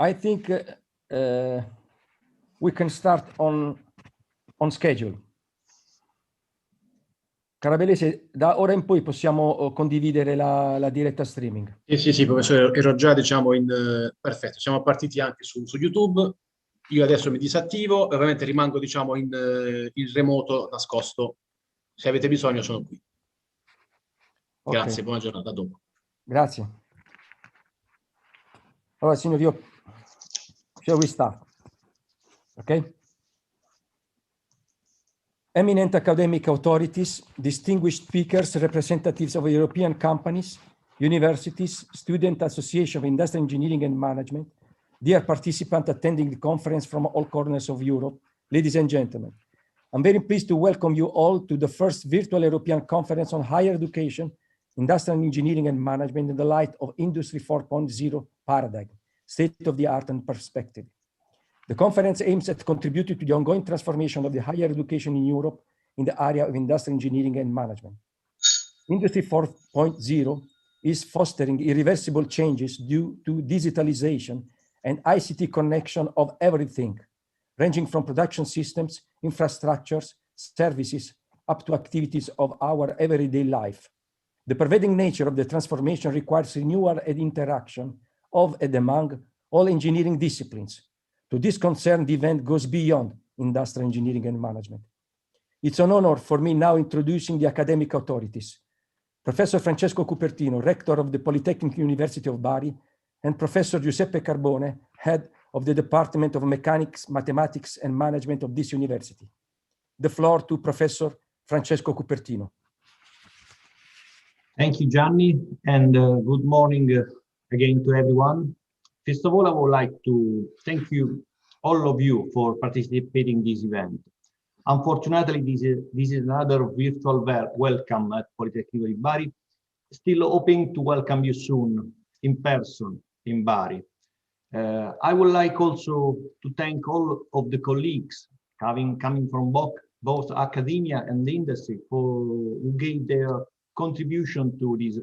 I think we can start on schedule. Carabellese, da ora in poi possiamo condividere la diretta streaming. Sì, professore, ero già, diciamo, perfetto. Siamo partiti anche su YouTube. Io adesso mi disattivo e ovviamente rimango, diciamo, in remoto nascosto. Se avete bisogno sono qui. Okay. Grazie, buona giornata, a dopo. Grazie. Allora, signori, shall we start? Okay? Eminent academic authorities, distinguished speakers, representatives of European companies, universities, student association of industrial engineering and management, dear participants attending the conference from all corners of Europe, ladies and gentlemen, I'm very pleased to welcome you all to the first virtual European conference on higher education, industrial engineering and management in the light of Industry 4.0 paradigm, state of the art and perspective. The conference aims at contributing to the ongoing transformation of the higher education in Europe in the area of industrial engineering and management. Industry 4.0 is fostering irreversible changes due to digitalization and ICT connection of everything, ranging from production systems, infrastructures, services, up to activities of our everyday life. The pervading nature of the transformation requires renewal and interaction of and among all engineering disciplines. To this concern, the event goes beyond industrial engineering and management. It's an honor for me now introducing the academic authorities. Professor Francesco Cupertino, Rector of the Polytechnic University of Bari, and Professor Giuseppe Carbone, Head of the Department of Mechanics, Mathematics and Management of this university. The floor to Professor Francesco Cupertino. Thank you, Gianni, and good morning again to everyone. First of all, I would like to thank you, all of you, for participating in this event. Unfortunately, this is another virtual welcome at Polytechnico di Bari. Still hoping to welcome you soon in person in Bari. I would like also to thank all of the colleagues coming from both academia and the industry who gave their contribution to this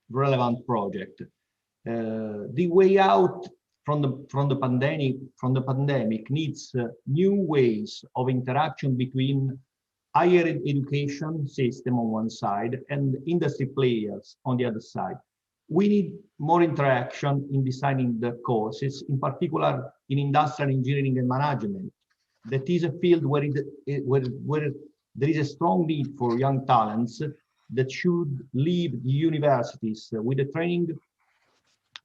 relevant project. The way out from the pandemic needs new ways of interaction between higher education system on one side and industry players on the other side. We need more interaction in designing the courses, in particular in industrial engineering and management. That is a field where there is a strong need for young talents that should leave the universities with a training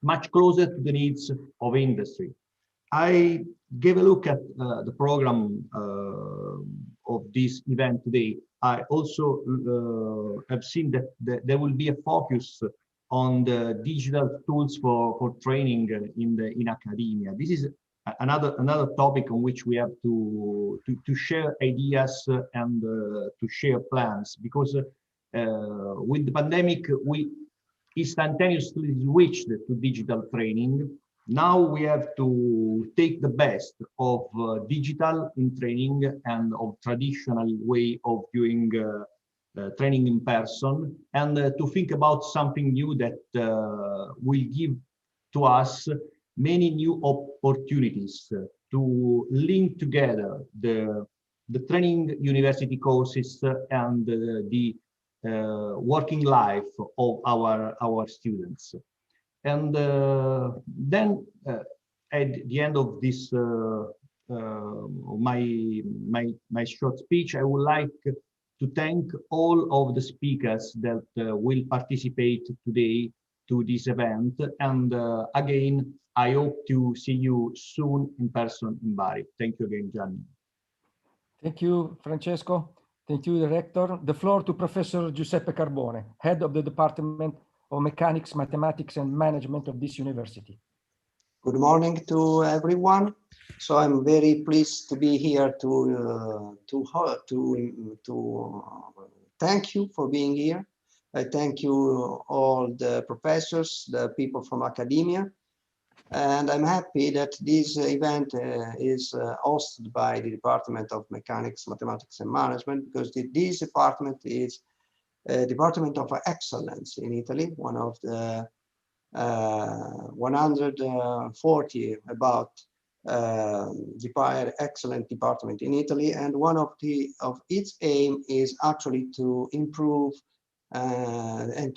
much closer to the needs of industry. I gave a look at the program of this event today. I also have seen that there will be a focus on the digital tools for training in academia. This is another topic on which we have to share ideas and to share plans, because with the pandemic we instantaneously switched to digital training. Now we have to take the best of digital in training and of traditional way of doing training in person, and to think about something new that will give to us many new opportunities to link together the training university courses and the working life of our students. And then at the end of this my short speech, I would like to thank all of the speakers that will participate today to this event. And again, I hope to see you soon in person in Bari. Thank you again, Gianni. Thank you, Francesco. Thank you, the Rector. The floor to Professor Giuseppe Carbone, Head of the Department of Mechanics, Mathematics and Management of this university. Good morning to everyone. So I'm very pleased to be here to thank you for being here. I thank you all the professors, the people from academia, and I'm happy that this event is hosted by the Department of Mechanics, Mathematics and Management, because this department is a department of excellence in Italy, one of the 140 about excellent department in Italy, and one of its aim is actually to improve and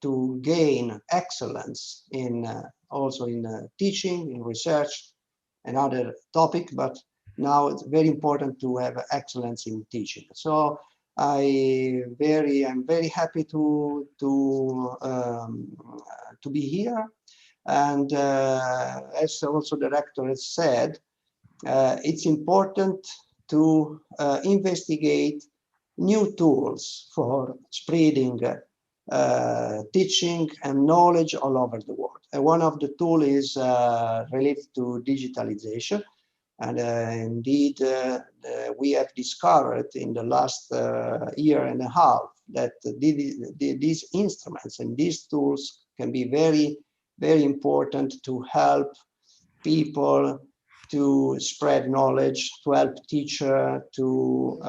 to gain excellence in also in teaching, in research, and other topic. But now it's very important to have excellence in teaching. So I'm very happy to be here. And as also the rector has said, it's important to investigate new tools for spreading teaching and knowledge all over the world. And one of the tools is related to digitalization. And indeed, we have discovered in the last year and a half that these instruments and these tools can be very, very important to help people to spread knowledge, to help teachers to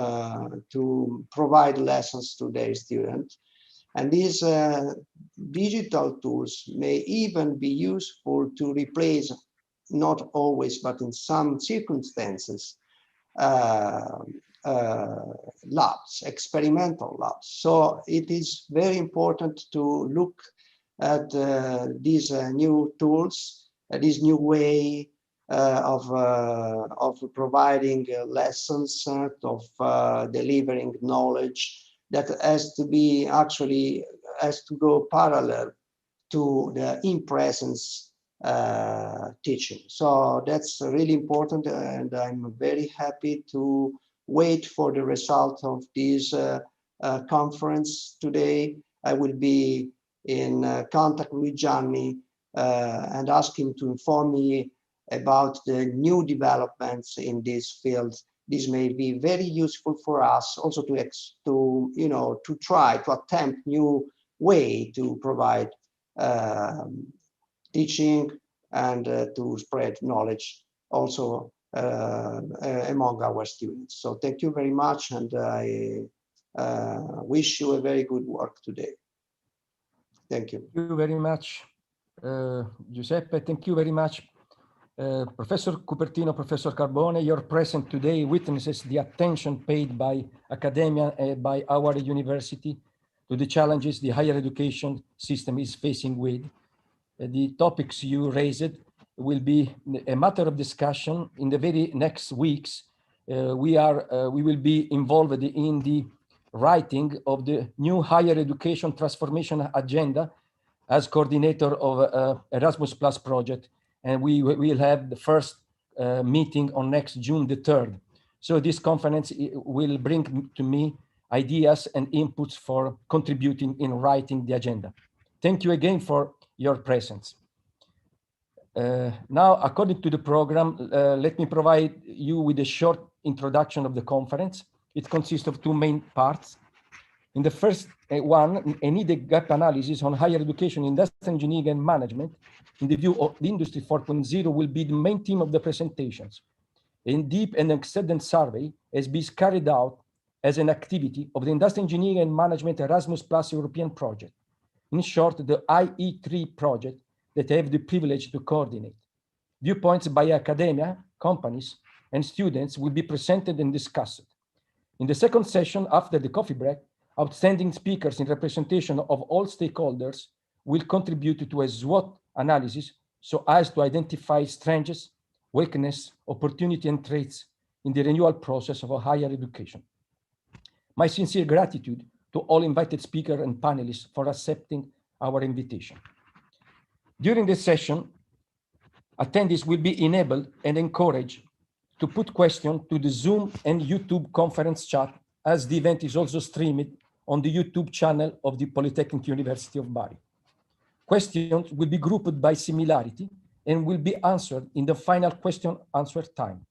provide lessons to their students. And these digital tools may even be useful to replace, not always, but in some circumstances, labs, experimental labs. So it is very important to look at these new tools, this new way of providing lessons, of delivering knowledge that has to be actually has to go parallel to the in-presence teaching. So that's really important, and I'm very happy to wait for the result of this conference today. I will be in contact with Gianni and ask him to inform me about the new developments in this field. This may be very useful for us also to try to attempt new way to provide teaching and to spread knowledge also among our students. So thank you very much, and I wish you a very good work today. Thank you. Thank you very much, Giuseppe. Thank you very much, Professor Cupertino, Professor Carbone. Your presence today witnesses the attention paid by academia and by our university to the challenges the higher education system is facing with. The topics you raised will be a matter of discussion in the very next weeks. We will be involved in the writing of the new higher education transformation agenda as coordinator of Erasmus Plus project. And we will have the first meeting on next June the 3rd. So this conference will bring to me ideas and inputs for contributing in writing the agenda. Thank you again for your presence. Now, according to the program, let me provide you with a short introduction of the conference. It consists of two main parts. In the first one, a needed gap analysis on higher education, industrial engineering and management in the view of the Industry 4.0 will be the main theme of the presentations. A deep and extended survey has been carried out as an activity of the Industrial Engineering and Management Erasmus Plus European project. In short, the IE3 project that I have the privilege to coordinate. Viewpoints by academia, companies, and students will be presented and discussed. In the second session, after the coffee break, outstanding speakers in representation of all stakeholders will contribute to a SWOT analysis so as to identify strengths, weaknesses, opportunity, and traits in the renewal process of higher education. My sincere gratitude to all invited speakers and panelists for accepting our invitation. During this session, attendees will be enabled and encouraged to put questions to the Zoom and YouTube conference chat, as the event is also streamed on the YouTube channel of the Polytechnic University of Bari. Questions will be grouped by similarity and will be answered in the final question-answer time.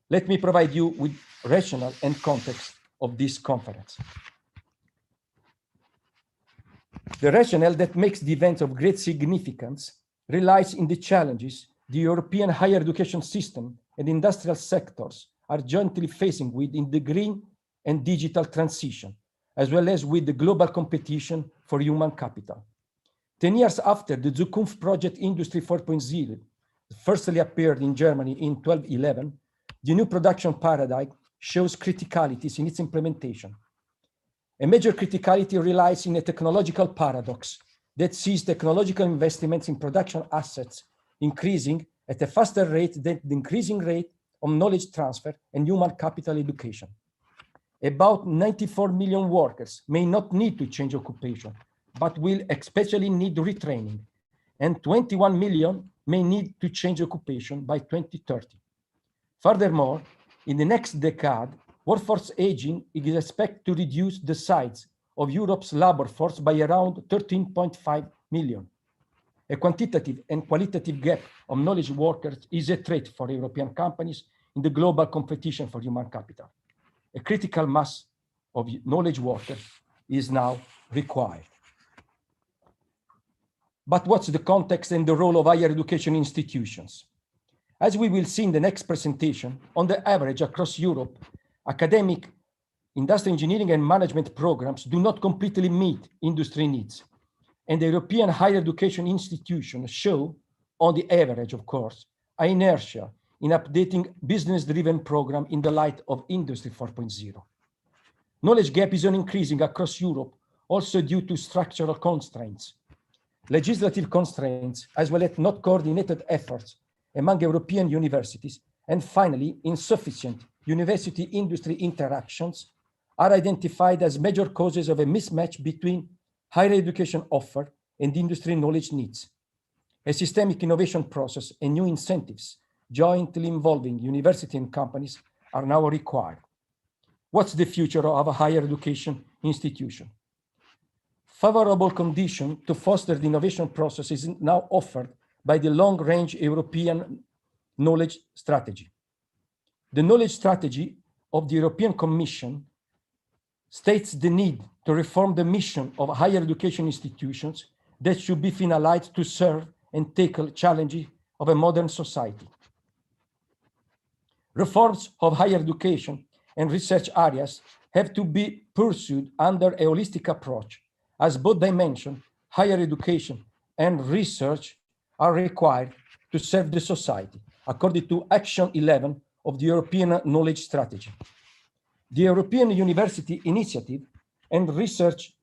Let me provide you with rationale and context of this conference. The rationale that makes the event of great significance relies in the challenges the European higher education system and industrial sectors are jointly facing with in the green and digital transition, as well as with the global competition for human capital. 10 years after the Zukunft project Industry 4.0 firstly appeared in Germany in 1211, the new production paradigm shows criticalities in its implementation. A major criticality relies in a technological paradox that sees technological investments in production assets increasing at a faster rate than the increasing rate of knowledge transfer and human capital education. About 94 million workers may not need to change occupation, but will especially need retraining, and 21 million may need to change occupation by 2030. Furthermore, in the next decade, workforce aging is expected to reduce the size of Europe's labor force by around 13.5 million. A quantitative and qualitative gap of knowledge workers is a threat for European companies in the global competition for human capital. A critical mass of knowledge workers is now required. But what's the context and the role of higher education institutions? As we will see in the next presentation, on the average across Europe, academic, industrial engineering and management programs do not completely meet industry needs. And the European higher education institutions show, on the average, of course, an inertia in updating business-driven program in the light of Industry 4.0. Knowledge gap is increasing across Europe, also due to structural constraints, legislative constraints, as well as not coordinated efforts among European universities, and finally, insufficient university-industry interactions are identified as major causes of a mismatch between higher education offer and industry knowledge needs. A systemic innovation process and new incentives jointly involving university and companies are now required. What's the future of a higher education institution? Favorable condition to foster the innovation process is now offered by the long-range European knowledge strategy. The knowledge strategy of the European Commission states the need to reform the mission of higher education institutions that should be finalized to serve and tackle challenges of a modern society. Reforms of higher education and research areas have to be pursued under a holistic approach, as both dimensions, higher education and research, are required to serve the society, according to Action 11 of the European Knowledge Strategy. The European University Initiative and Research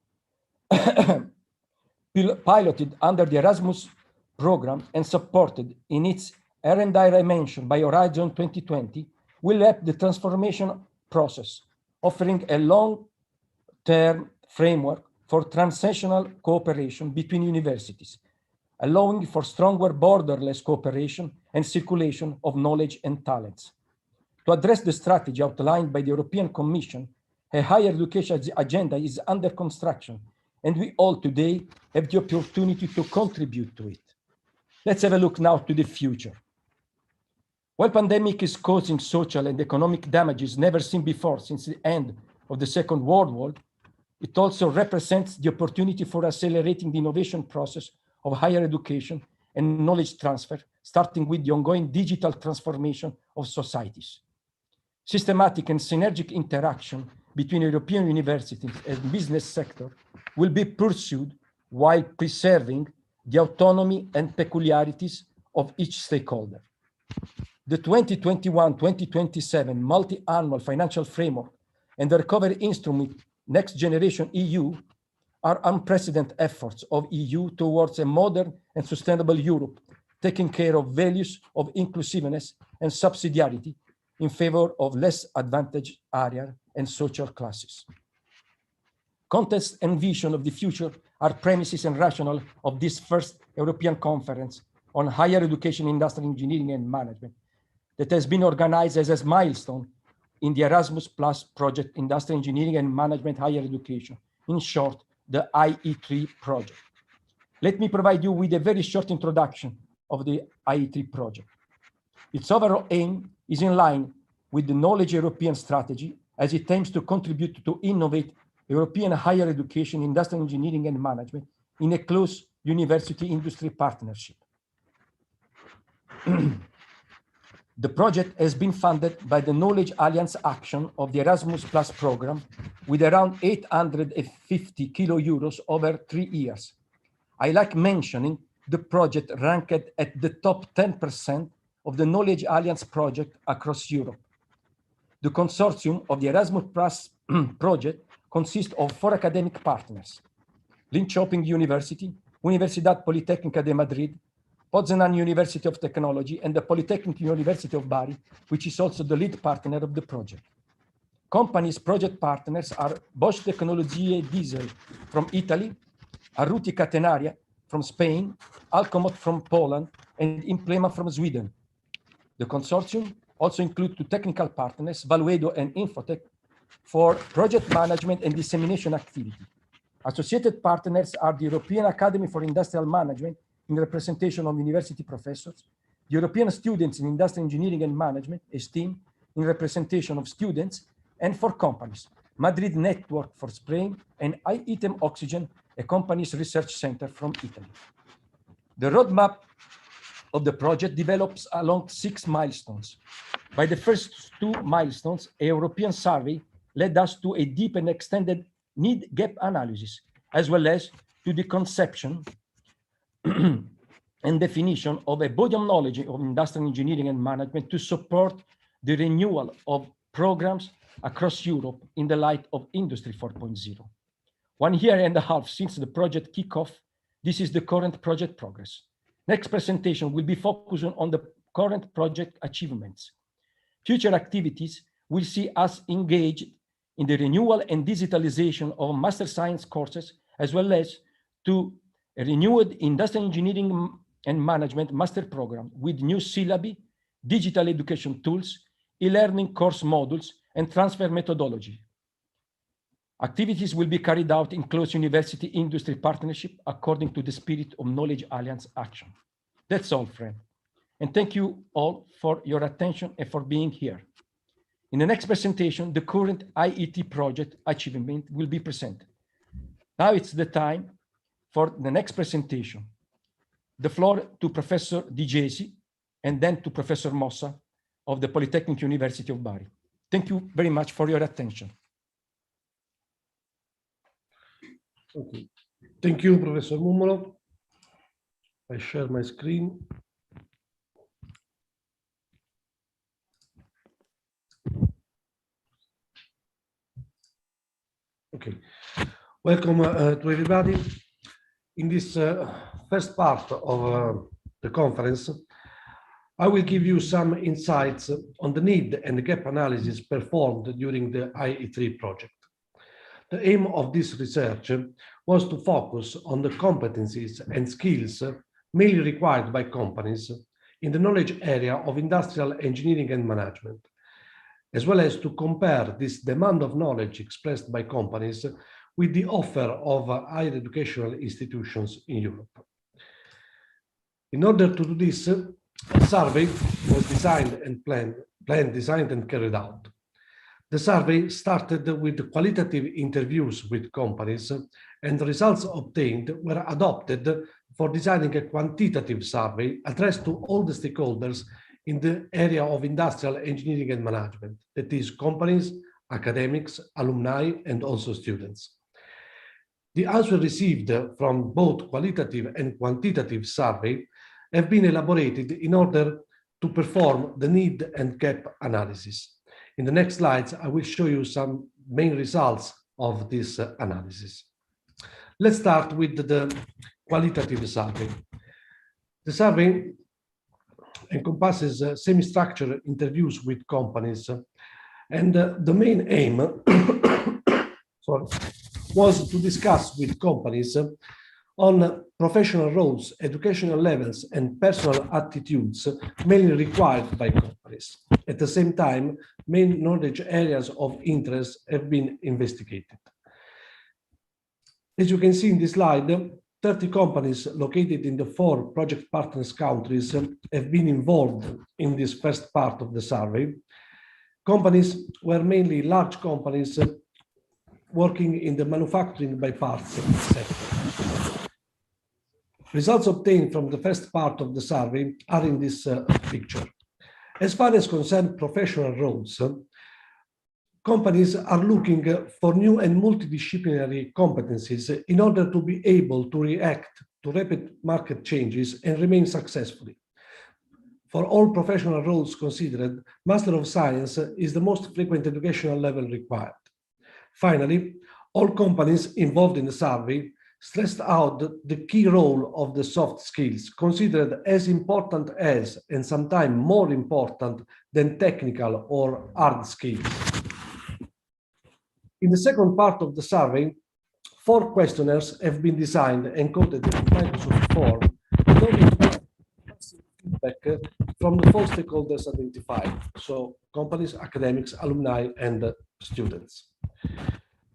piloted under the Erasmus program and supported in its R&D dimension by Horizon 2020 will help the transformation process, offering a long-term framework for transnational cooperation between universities, allowing for stronger borderless cooperation and circulation of knowledge and talents. To address the strategy outlined by the European Commission, a higher education agenda is under construction, and we all today have the opportunity to contribute to it. Let's have a look now to the future. While pandemic is causing social and economic damages never seen before since the end of the Second World War, it also represents the opportunity for accelerating the innovation process of higher education and knowledge transfer, starting with the ongoing digital transformation of societies. Systematic and synergic interaction between European universities and business sector will be pursued while preserving the autonomy and peculiarities of each stakeholder. The 2021-2027 multi-annual financial framework and the recovery instrument Next Generation EU are unprecedented efforts of EU towards a modern and sustainable Europe, taking care of values of inclusiveness and subsidiarity in favor of less advantaged areas and social classes. Context and vision of the future are premises and rationale of this first European conference on higher education, industrial engineering and management that has been organized as a milestone in the Erasmus Plus project, Industrial Engineering and Management Higher Education, in short, the IE3 project. Let me provide you with a very short introduction of the IE3 project. Its overall aim is in line with the Knowledge European strategy, as it aims to contribute to innovate European higher education, industrial engineering and management in a close university-industry partnership. The project has been funded by the Knowledge Alliance Action of the Erasmus Plus program with around 850 kilo euros over 3 years, I like mentioning the project ranked at the top 10% of the Knowledge Alliance project across Europe. The consortium of the Erasmus Plus project consists of 4 academic partners: Linköping University, Universidad Politécnica de Madrid, Poznan University of Technology, and the Polytechnic University of Bari, which is also the lead partner of the project. Companies project partners are Bosch Tecnologie Diesel from Italy, Arruti Catenaria from Spain, Alcomot from Poland, and Implema from Sweden. The consortium also includes 2 technical partners, Valuedo and Infotech, for project management and dissemination activity. Associated partners are the European Academy for Industrial Management in representation of university professors, the European Students in Industrial Engineering and Management, STEAM, in representation of students, and for companies, Madrid Network for Spain, and ITEM Oxygen, a company's research center from Italy. The roadmap of the project develops along 6 milestones. By the first 2 milestones, a European survey led us to a deep and extended need gap analysis, as well as to the conception and definition of a body of knowledge of industrial engineering and management to support the renewal of programs across Europe in the light of Industry 4.0. 1 year and a half since the project kickoff, this is the current project progress. Next presentation will be focusing on the current project achievements. Future activities will see us engaged in the renewal and digitalization of master science courses, as well as to a renewed industrial engineering and management master program with new syllabi, digital education tools, e-learning course modules, and transfer methodology. Activities will be carried out in close university-industry partnership according to the spirit of Knowledge Alliance action. That's all, friend. And thank you all for your attention and for being here. In the next presentation, the current IET project achievement will be presented. Now it's the time for the next presentation. The floor to Professor Di Gesi and then to Professor Mossa of the Polytechnic University of Bari. Thank you very much for your attention. Okay. Thank you, Professor Mummolo. I share my screen. Okay. Welcome to everybody. In this first part of the conference, I will give you some insights on the need and the gap analysis performed during the IE3 project. The aim of this research was to focus on the competencies and skills mainly required by companies in the knowledge area of industrial engineering and management, as well as to compare this demand of knowledge expressed by companies with the offer of higher educational institutions in Europe. In order to do this, a survey was designed and designed and carried out. The survey started with qualitative interviews with companies, and the results obtained were adopted for designing a quantitative survey addressed to all the stakeholders in the area of industrial engineering and management, that is, companies, academics, alumni, and also students. The answers received from both qualitative and quantitative survey have been elaborated in order to perform the need and gap analysis. In the next slides, I will show you some main results of this analysis. Let's start with the qualitative survey. The survey encompasses semi-structured interviews with companies, and the main aim was to discuss with companies on professional roles, educational levels, and personal attitudes mainly required by companies. At the same time, main knowledge areas of interest have been investigated. As you can see in this slide, 30 companies located in the 4 project partners countries have been involved in this first part of the survey. Companies were mainly large companies working in the manufacturing by parts sector. Results obtained from the first part of the survey are in this picture. As far as concerned professional roles, companies are looking for new and multidisciplinary competencies in order to be able to react to rapid market changes and remain successfully. For all professional roles considered, Master of Science is the most frequent educational level required. Finally, all companies involved in the survey stressed out the key role of the soft skills, considered as important as, and sometimes more important than technical or hard skills. In the second part of the survey, 4 questionnaires have been designed and coded in Microsoft Form in order to get feedback from the 4 stakeholders identified, so companies, academics, alumni, and students.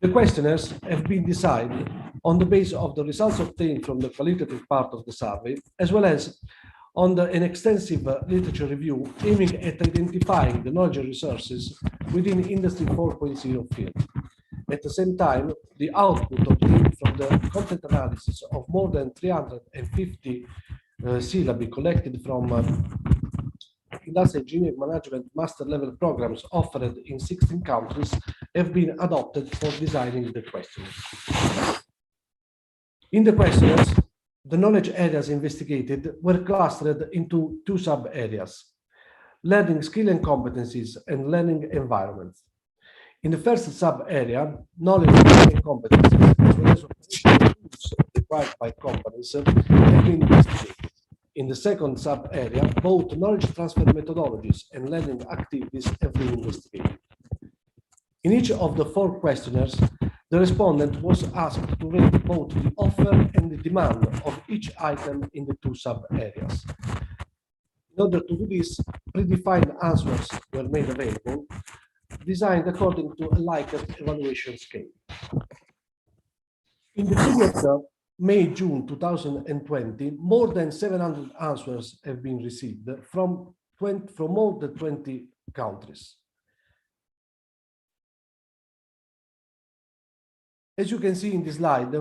The questionnaires have been designed on the basis of the results obtained from the qualitative part of the survey, as well as on an extensive literature review aiming at identifying the knowledge resources within Industry 4.0 field. At the same time, the output obtained from the content analysis of more than 350 syllabi collected from industrial engineering management master level programs offered in 16 countries have been adopted for designing the questionnaires. In the questionnaires, the knowledge areas investigated were clustered into 2 sub-areas: learning skill and competencies and learning environments. In the first sub-area, knowledge and competencies, as well as operational tools required by companies, have been investigated. In the second sub-area, both knowledge transfer methodologies and learning activities have been investigated. In each of the 4 questionnaires, the respondent was asked to rate both the offer and the demand of each item in the 2 sub-areas. In order to do this, predefined answers were made available, designed according to a Likert evaluation scale. In the period May-June 2020, more than 700 answers have been received from more than 20 countries. As you can see in this slide,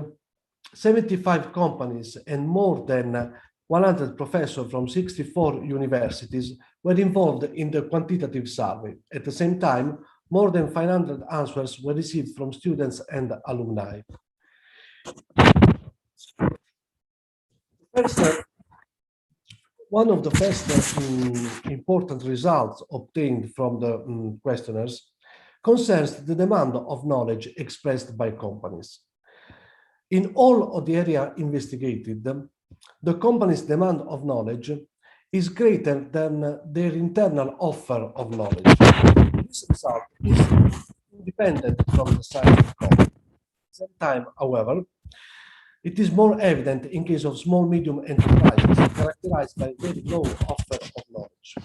75 companies and more than 100 professors from 64 universities were involved in the quantitative survey. At the same time, more than 500 answers were received from students and alumni. One of the first important results obtained from the questionnaires concerns the demand of knowledge expressed by companies. In all of the area investigated, the company's demand of knowledge is greater than their internal offer of knowledge. This result is independent from the size of the company. At the same time, however, it is more evident in case of small, medium enterprises characterized by very low offer of knowledge.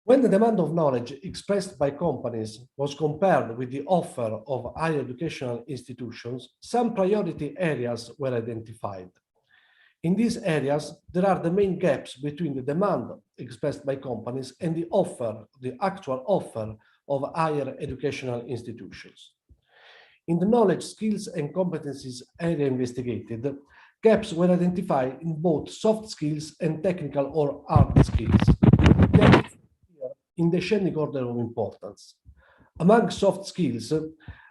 When the demand of knowledge expressed by companies was compared with the offer of higher educational institutions, some priority areas were identified. In these areas, there are the main gaps between the demand expressed by companies and the offer, the actual offer of higher educational institutions. In the knowledge, skills, and competencies area investigated, gaps were identified in both soft skills and technical or hard skills. In descending order of importance. Among soft skills,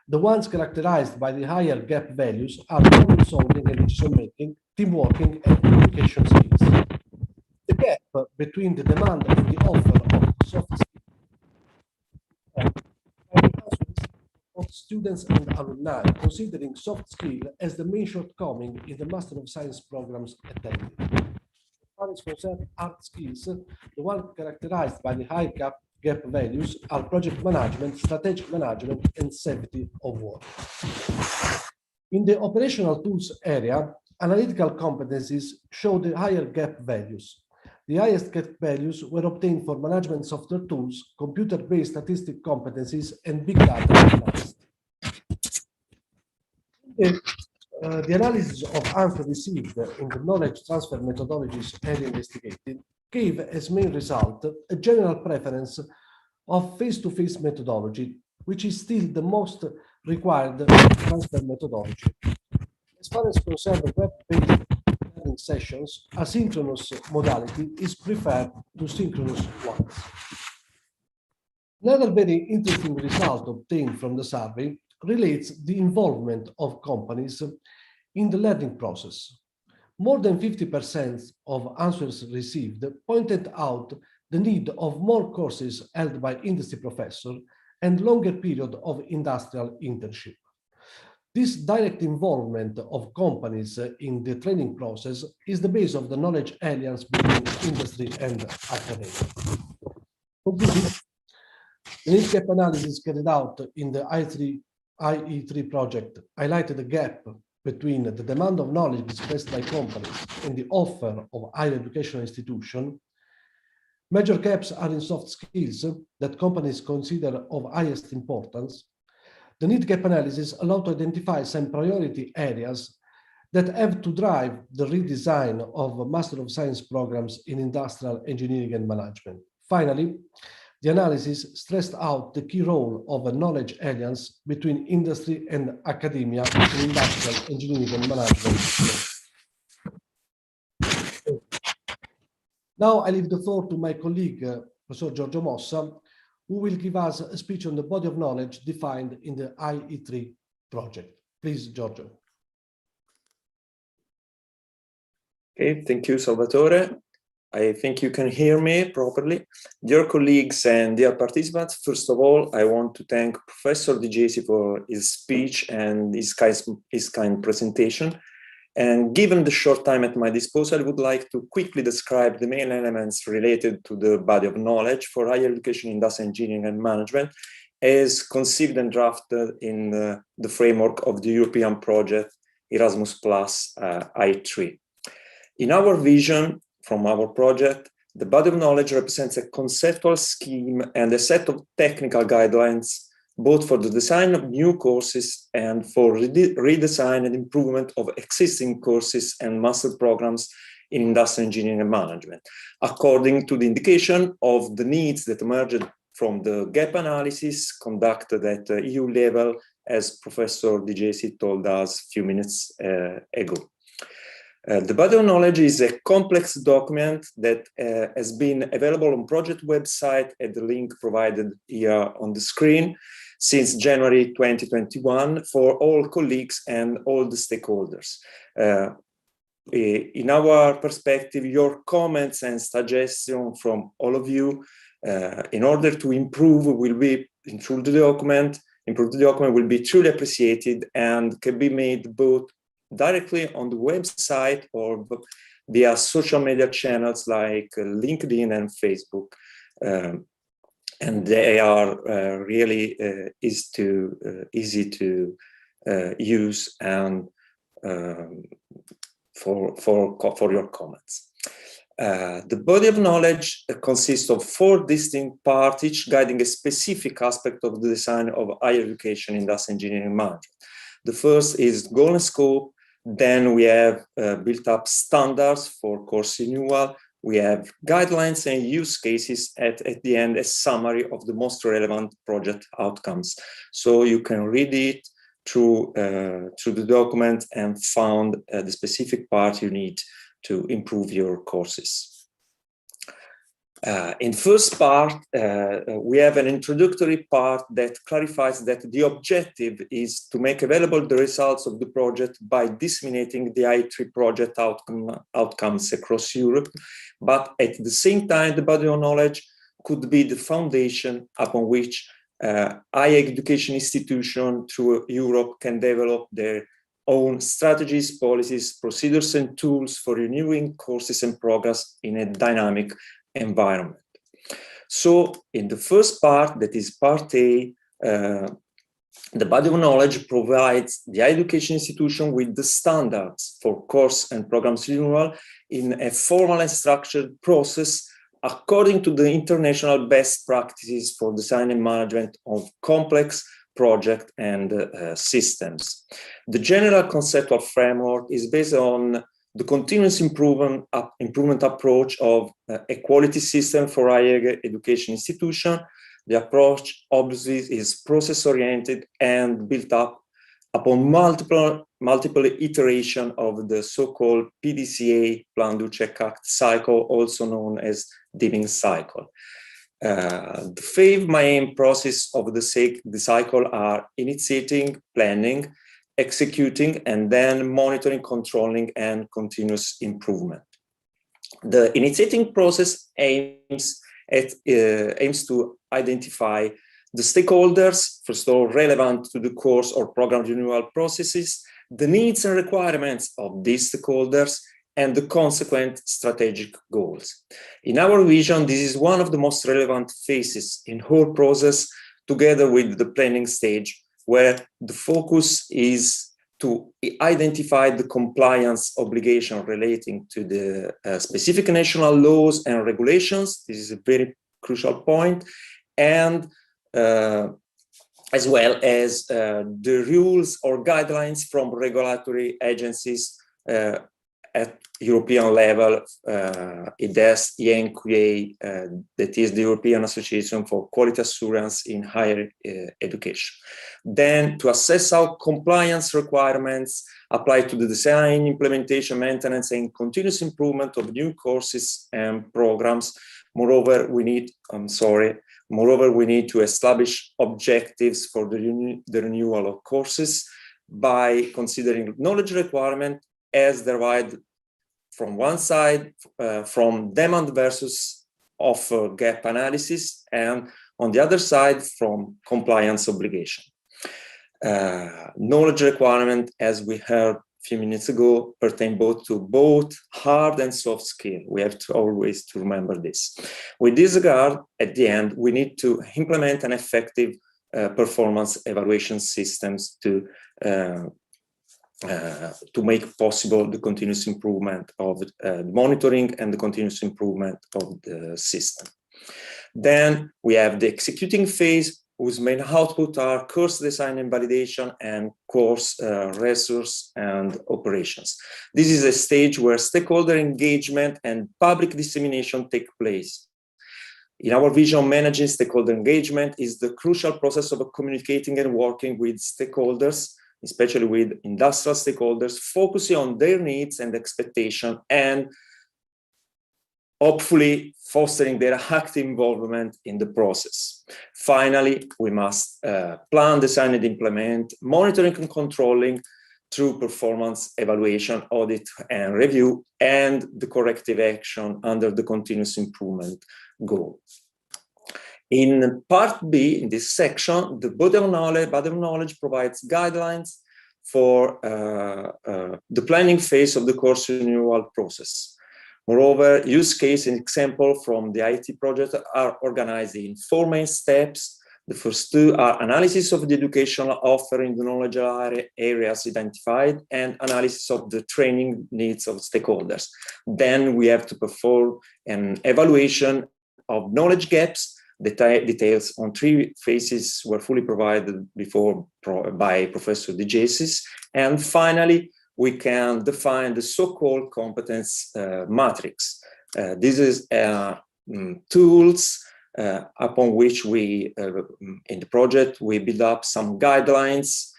the ones characterized by the higher gap values are problem solving and decision making, team working, and communication skills. The gap between the demand and the offer of soft skills of students and alumni, considering soft skill as the main shortcoming in the Master of Science programs attended. As concerned hard skills, the one characterized by the high gap values are project management, strategic management, and safety of work. In the operational tools area, analytical competencies show the higher gap values. The highest gap values were obtained for management software tools, computer-based statistic competencies, and big data analysis. The analysis of answers received in the knowledge transfer methodologies area investigated gave as main result a general preference of face-to-face methodology, which is still the most required transfer methodology. As far as concerns web-based learning sessions, asynchronous modality is preferred to synchronous ones. Another very interesting result obtained from the survey relates the involvement of companies in the learning process. More than 50% of answers received pointed out the need of more courses held by industry professors and longer period of industrial internship. This direct involvement of companies in the training process is the base of the knowledge alliance between industry and academia. Concluding, the need gap analysis carried out in the IE3 project highlighted the gap between the demand of knowledge expressed by companies and the offer of higher educational institutions. Major gaps are in soft skills that companies consider of highest importance. The need gap analysis allowed to identify some priority areas that have to drive the redesign of Master of Science programs in industrial engineering and management. Finally, the analysis stressed out the key role of a knowledge alliance between industry and academia in industrial engineering and management. Now I leave the floor to my colleague, Professor Giorgio Mossa, who will give us a speech on the body of knowledge defined in the IE3 project. Please, Giorgio. Okay, thank you, Salvatore. I think you can hear me properly. Dear colleagues and dear participants, first of all, I want to thank Professor Di Gesi for his speech and his kind presentation. And given the short time at my disposal, I would like to quickly describe the main elements related to the body of knowledge for higher education, industrial engineering and management as conceived and drafted in the framework of the European project Erasmus+ IE3. In our vision, from our project, the body of knowledge represents a conceptual scheme and a set of technical guidelines, both for the design of new courses and for redesign and improvement of existing courses and master programs in industrial engineering and management, according to the indication of the needs that emerged from the gap analysis conducted at EU level, as Professor Di Gesi told us a few minutes ago. The body of knowledge is a complex document that has been available on project website at the link provided here on the screen since January 2021 for all colleagues and all the stakeholders. In our perspective, your comments and suggestions from all of you in order to improve the document will be truly appreciated and can be made both directly on the website or via social media channels like LinkedIn and Facebook. And they are really easy to use and for your comments. The body of knowledge consists of 4 distinct parts, each guiding a specific aspect of the design of higher education, industrial engineering and management. The first is goal and scope. Then we have built up standards for course renewal. We have guidelines and use cases at the end, a summary of the most relevant project outcomes. So you can read it through the document and found the specific part you need to improve your courses. In first part, we have an introductory part that clarifies that the objective is to make available the results of the project by disseminating the IE3 project outcomes across Europe. But at the same time, the body of knowledge could be the foundation upon which higher education institutions through Europe can develop their own strategies, policies, procedures, and tools for renewing courses and programs in a dynamic environment. So in the first part, that is part A, the body of knowledge provides the education institution with the standards for course and programs renewal in a formal and structured process according to the international best practices for design and management of complex project and systems. The general conceptual framework is based on the continuous improvement approach of a quality system for higher education institution. The approach obviously is process-oriented and built up upon multiple iteration of the so-called PDCA, Plan, Do, Check, Act cycle, also known as Deming cycle. The 5 main processes of the cycle are initiating, planning, executing, and then monitoring, controlling, and continuous improvement. The initiating process aims to identify the stakeholders, first of all, relevant to the course or program renewal processes, the needs and requirements of these stakeholders, and the consequent strategic goals. In our vision, this is one of the most relevant phases in whole process, together with the planning stage, where the focus is to identify the compliance obligation relating to the specific national laws and regulations. This is a very crucial point. And as well as the rules or guidelines from regulatory agencies at European level, IDES, ENQA, that is the European Association for Quality Assurance in Higher Education. Then to assess how compliance requirements apply to the design, implementation, maintenance, and continuous improvement of new courses and programs. Moreover, we need to establish objectives for the renewal of courses by considering knowledge requirement as derived from one side from demand versus offer gap analysis, and on the other side from compliance obligation. Knowledge requirement, as we heard a few minutes ago, pertain to both hard and soft skill. We have to always remember this. With this regard, at the end, we need to implement an effective performance evaluation systems to make possible the continuous improvement of monitoring and the continuous improvement of the system. Then we have the executing phase, whose main output are course design and validation and course resource and operations. This is a stage where stakeholder engagement and public dissemination take place. In our vision, managing stakeholder engagement is the crucial process of communicating and working with stakeholders, especially with industrial stakeholders, focusing on their needs and expectations, and hopefully fostering their active involvement in the process. Finally, we must plan, design, and implement monitoring and controlling through performance evaluation, audit, and review, and the corrective action under the continuous improvement goal. In part B, in this section, the body of knowledge provides guidelines for the planning phase of the course renewal process. Moreover, use case and example from the IT project are organized in 4 main steps. The first 2 are analysis of the educational offer in the knowledge areas identified and analysis of the training needs of stakeholders. Then we have to perform an evaluation of knowledge gaps. Details on 3 phases were fully provided before by Professor De Geysis. And finally, we can define the so-called competence matrix. This is tools upon which we, in the project, we build up some guidelines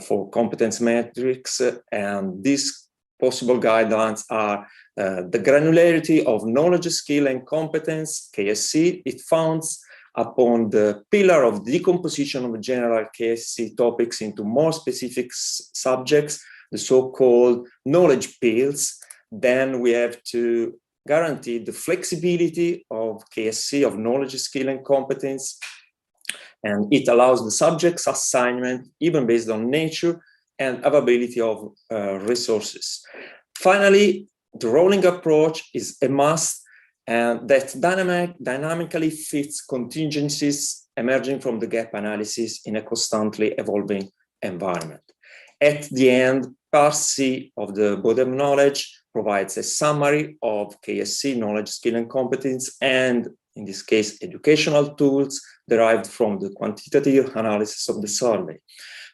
for competence matrix, and these possible guidelines are the granularity of knowledge, skill, and competence, KSC. It founds upon the pillar of decomposition of general KSC topics into more specific subjects, the so-called knowledge pills. Then we have to guarantee the flexibility of KSC, of knowledge, skill, and competence. And it allows the subject's assignment, even based on nature and availability of resources. Finally, the rolling approach is a must, and that dynamically fits contingencies emerging from the gap analysis in a constantly evolving environment. At the end, part C of the body of knowledge provides a summary of KSC, knowledge, skill, and competence, and in this case, educational tools derived from the quantitative analysis of the survey.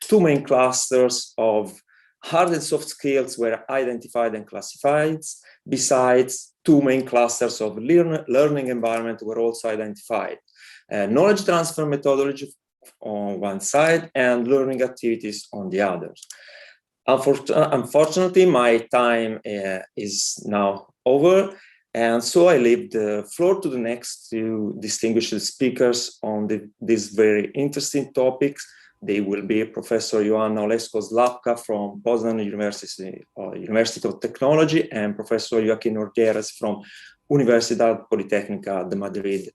2 main clusters of hard and soft skills were identified and classified. Besides, 2 main clusters of learning environment were also identified. Knowledge transfer methodology on one side and learning activities on the other. Unfortunately, my time is now over. And so I leave the floor to the next two distinguished speakers on these very interesting topics. They will be Professor Joanna Olesko-Slapka from Poznan University of Technology and Professor Joaquin Orgueras from Universidad Politécnica de Madrid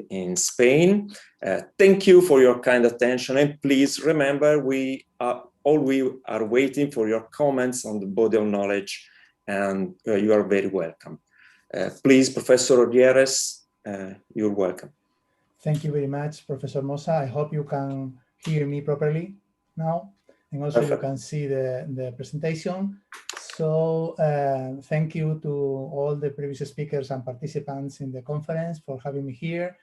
in Spain. Thank you for your kind attention, and please remember we are waiting for your comments on the body of knowledge, and you are very welcome. Please, Professor Orgueras, you're welcome. Thank you very much, Professor Mosa. I hope you can hear me properly now, and also Perfect. You can see the presentation. So thank you to all the previous speakers and participants in the conference for having me here.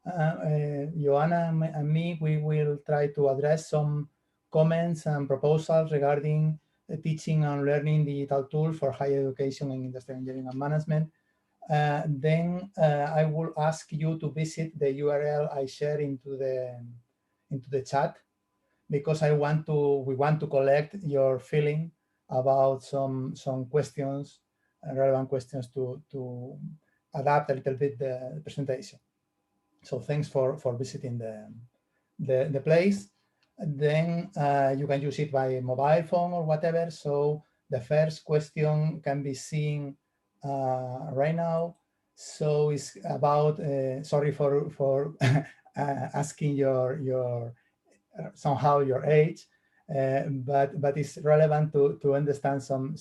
Joanna and me, we will try to address some comments and proposals regarding the teaching and learning digital tools for higher education in industrial engineering and management. Then I will ask you to visit the URL I share into the chat, because we want to collect your feeling about some questions, relevant questions to adapt a little bit the presentation. So thanks for visiting the place. Then you can use it by mobile phone or whatever. So the first question can be seen right now. So it's about, sorry for asking your somehow your age, but it's relevant to understand some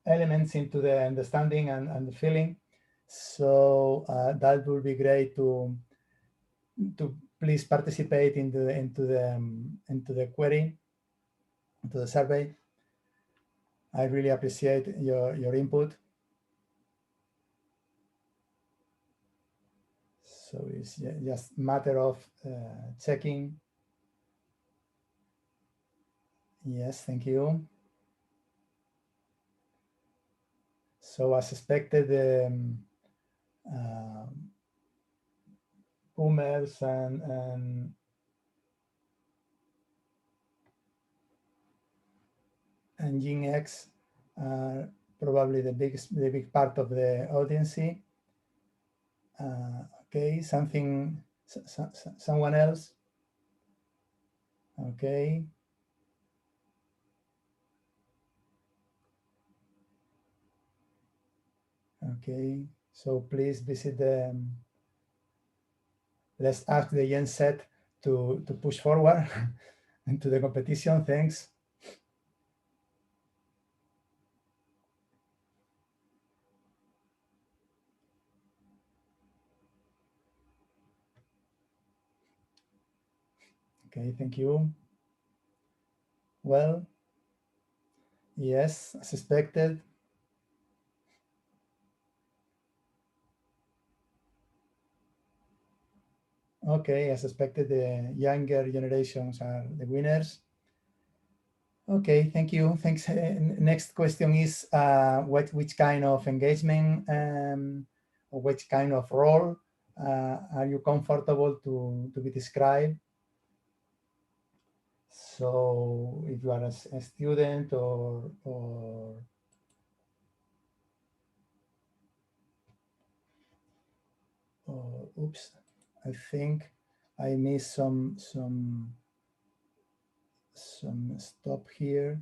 elements into the understanding and the feeling. So that would be great to please participate into the query, into the survey. I really appreciate your input. So it's just a matter of checking. Yes, thank you. So as expected, boomers and Gen X are probably the big part of the audience. Okay, someone else. Okay. Okay, so please visit let's ask the Gen Z to push forward into the competition. Thanks. Okay, thank you. Well, yes, as expected. Okay, as expected, the younger generations are the winners. Okay, thank you. Thanks. Next question is which kind of engagement or which kind of role are you comfortable to be described? So if you are a student or oops, I think I missed some stop here.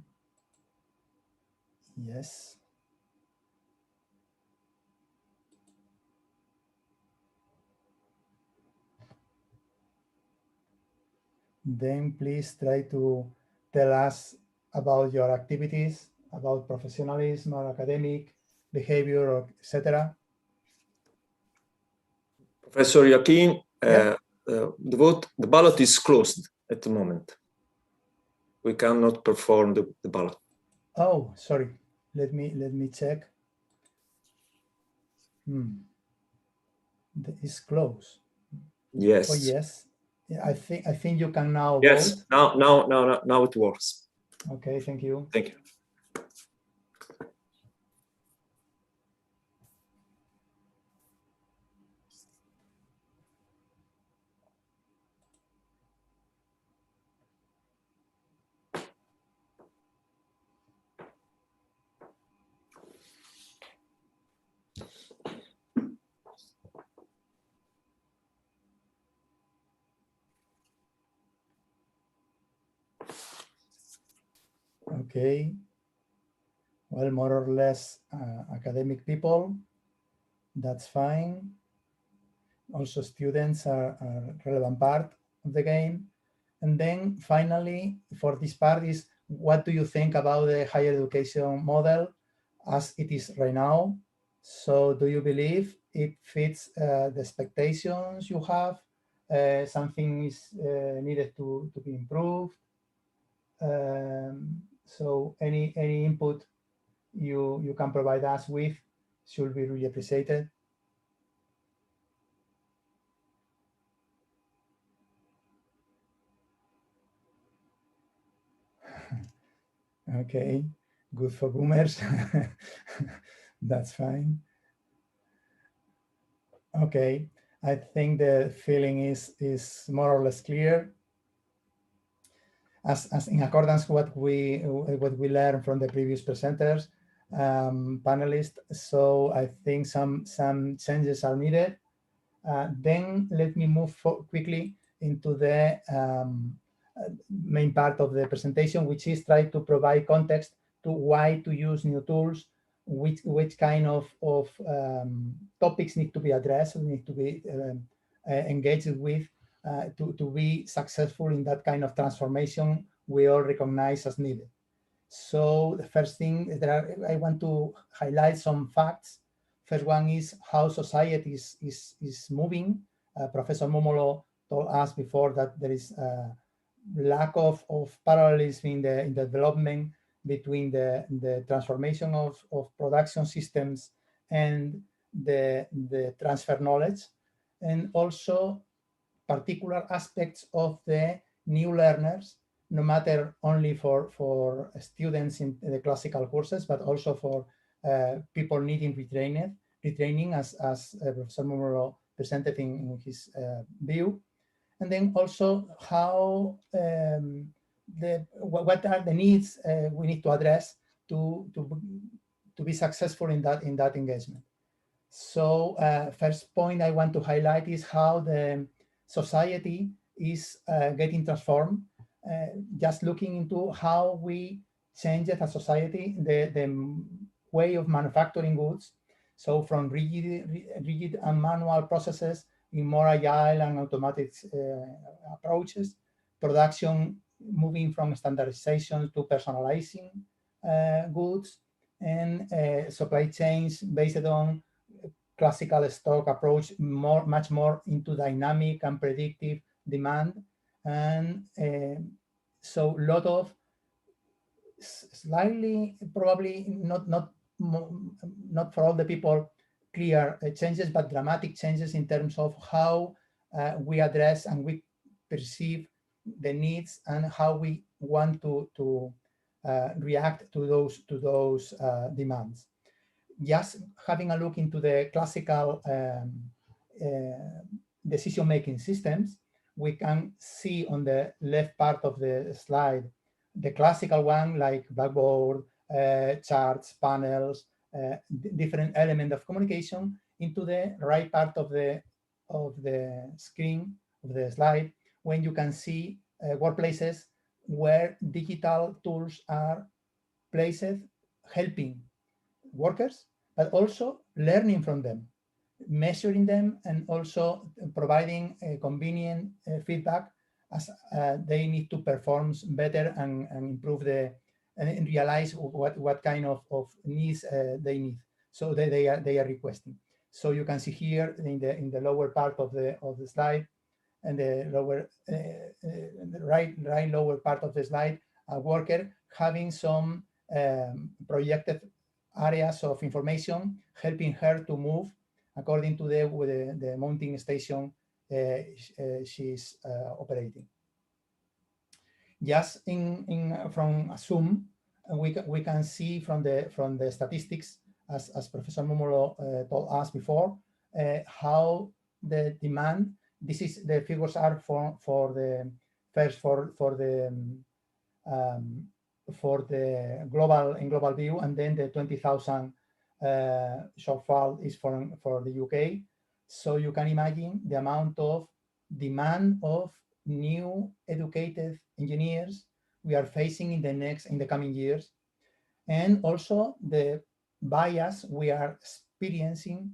Yes. Then please try to tell us about your activities, about professionalism or academic behavior, or etc. Professor Joaquin, Yeah. the ballot is closed at the moment. We cannot perform the ballot. Oh, sorry. Let me check. It's closed. Yes. Oh yes. I think you can now yes. vote. Now it works. Okay, thank you. Thank you. Okay. Well, more or less academic people. That's fine. Also, students are a relevant part of the game. And then finally, for this part is, what do you think about the higher education model as it is right now? So do you believe it fits the expectations you have? Something is needed to be improved? So any input you can provide us with should be really appreciated. Okay, good for boomers. That's fine. Okay, I think the feeling is more or less clear. As in accordance what we learned from the previous presenters, panelists. So I think some changes are needed. Then let me move quickly into the main part of the presentation, which is try to provide context to why to use new tools, which kind of topics need to be addressed, need to be engaged with to be successful in that kind of transformation we all recognize as needed. So the first thing I want to highlight some facts. First one is how society is moving. Professor Momolo told us before that there is a lack of parallelism in the development between the transformation of production systems and the transfer knowledge, and also particular aspects of the new learners, no matter only for students in the classical courses, but also for people needing retraining as Professor Momolo presented in his view. And then also how what are the needs we need to address to be successful in that engagement. So first point I want to highlight is how the society is getting transformed. Just looking into how we change as a society the way of manufacturing goods. So from rigid and manual processes in more agile and automatic approaches, production moving from standardization to personalizing goods, and supply chains based on classical stock approach, much more into dynamic and predictive demand. And so a lot of slightly, probably not for all the people clear changes, but dramatic changes in terms of how we address and we perceive the needs and how we want to react to those demands. Just having a look into the classical decision-making systems, we can see on the left part of the slide the classical one, like Blackboard, charts, panels, different element of communication. Into the right part of the screen of the slide, when you can see workplaces where digital tools are placed, helping workers, but also learning from them, measuring them, and also providing convenient feedback as they need to perform better and improve and realize what kind of needs they need. So they are requesting. So you can see here in the lower part of the slide, and the lower right lower part of the slide, a worker having some projected areas of information, helping her to move according to the mounting station she's operating. Just from Zoom, we can see from the statistics, as Professor Momolo told us before, how the demand. This is the figures are for the first for the global view, and then the 20,000 shortfall is for the UK. So you can imagine the amount of demand of new educated engineers we are facing in the coming years, and also the bias we are experiencing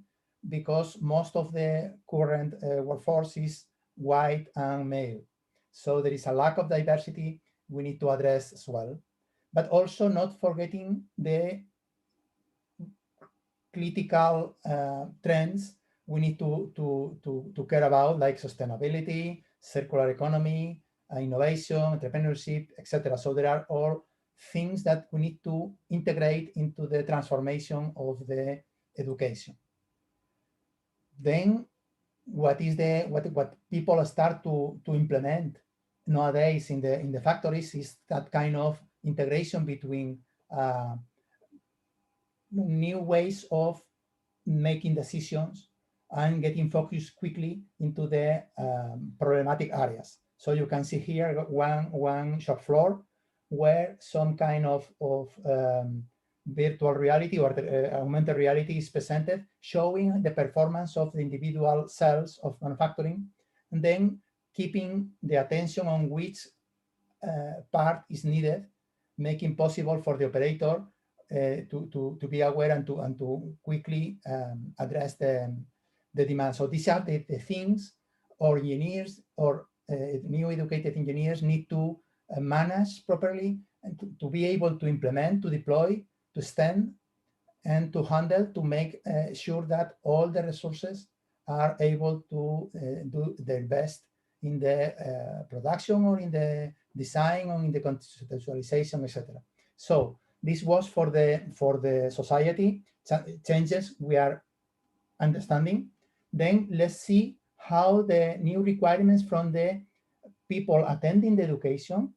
because most of the current workforce is white and male. So there is a lack of diversity we need to address as well, but also not forgetting the critical trends we need to care about, like sustainability, circular economy, innovation, entrepreneurship, etc. So there are all things that we need to integrate into the transformation of the education. Then what people start to implement nowadays in the factories is that kind of integration between new ways of making decisions and getting focused quickly into the problematic areas. So you can see here one shop floor where some kind of virtual reality or augmented reality is presented, showing the performance of the individual cells of manufacturing, and then keeping the attention on which part is needed, making possible for the operator to be aware and to quickly address the demand. So these are the things our engineers or new educated engineers need to manage properly and to be able to implement, to deploy, to stand, and to handle, to make sure that all the resources are able to do their best in the production or in the design or in the conceptualization, etc. So this was for the society changes we are understanding. Then let's see how the new requirements from the people attending the education.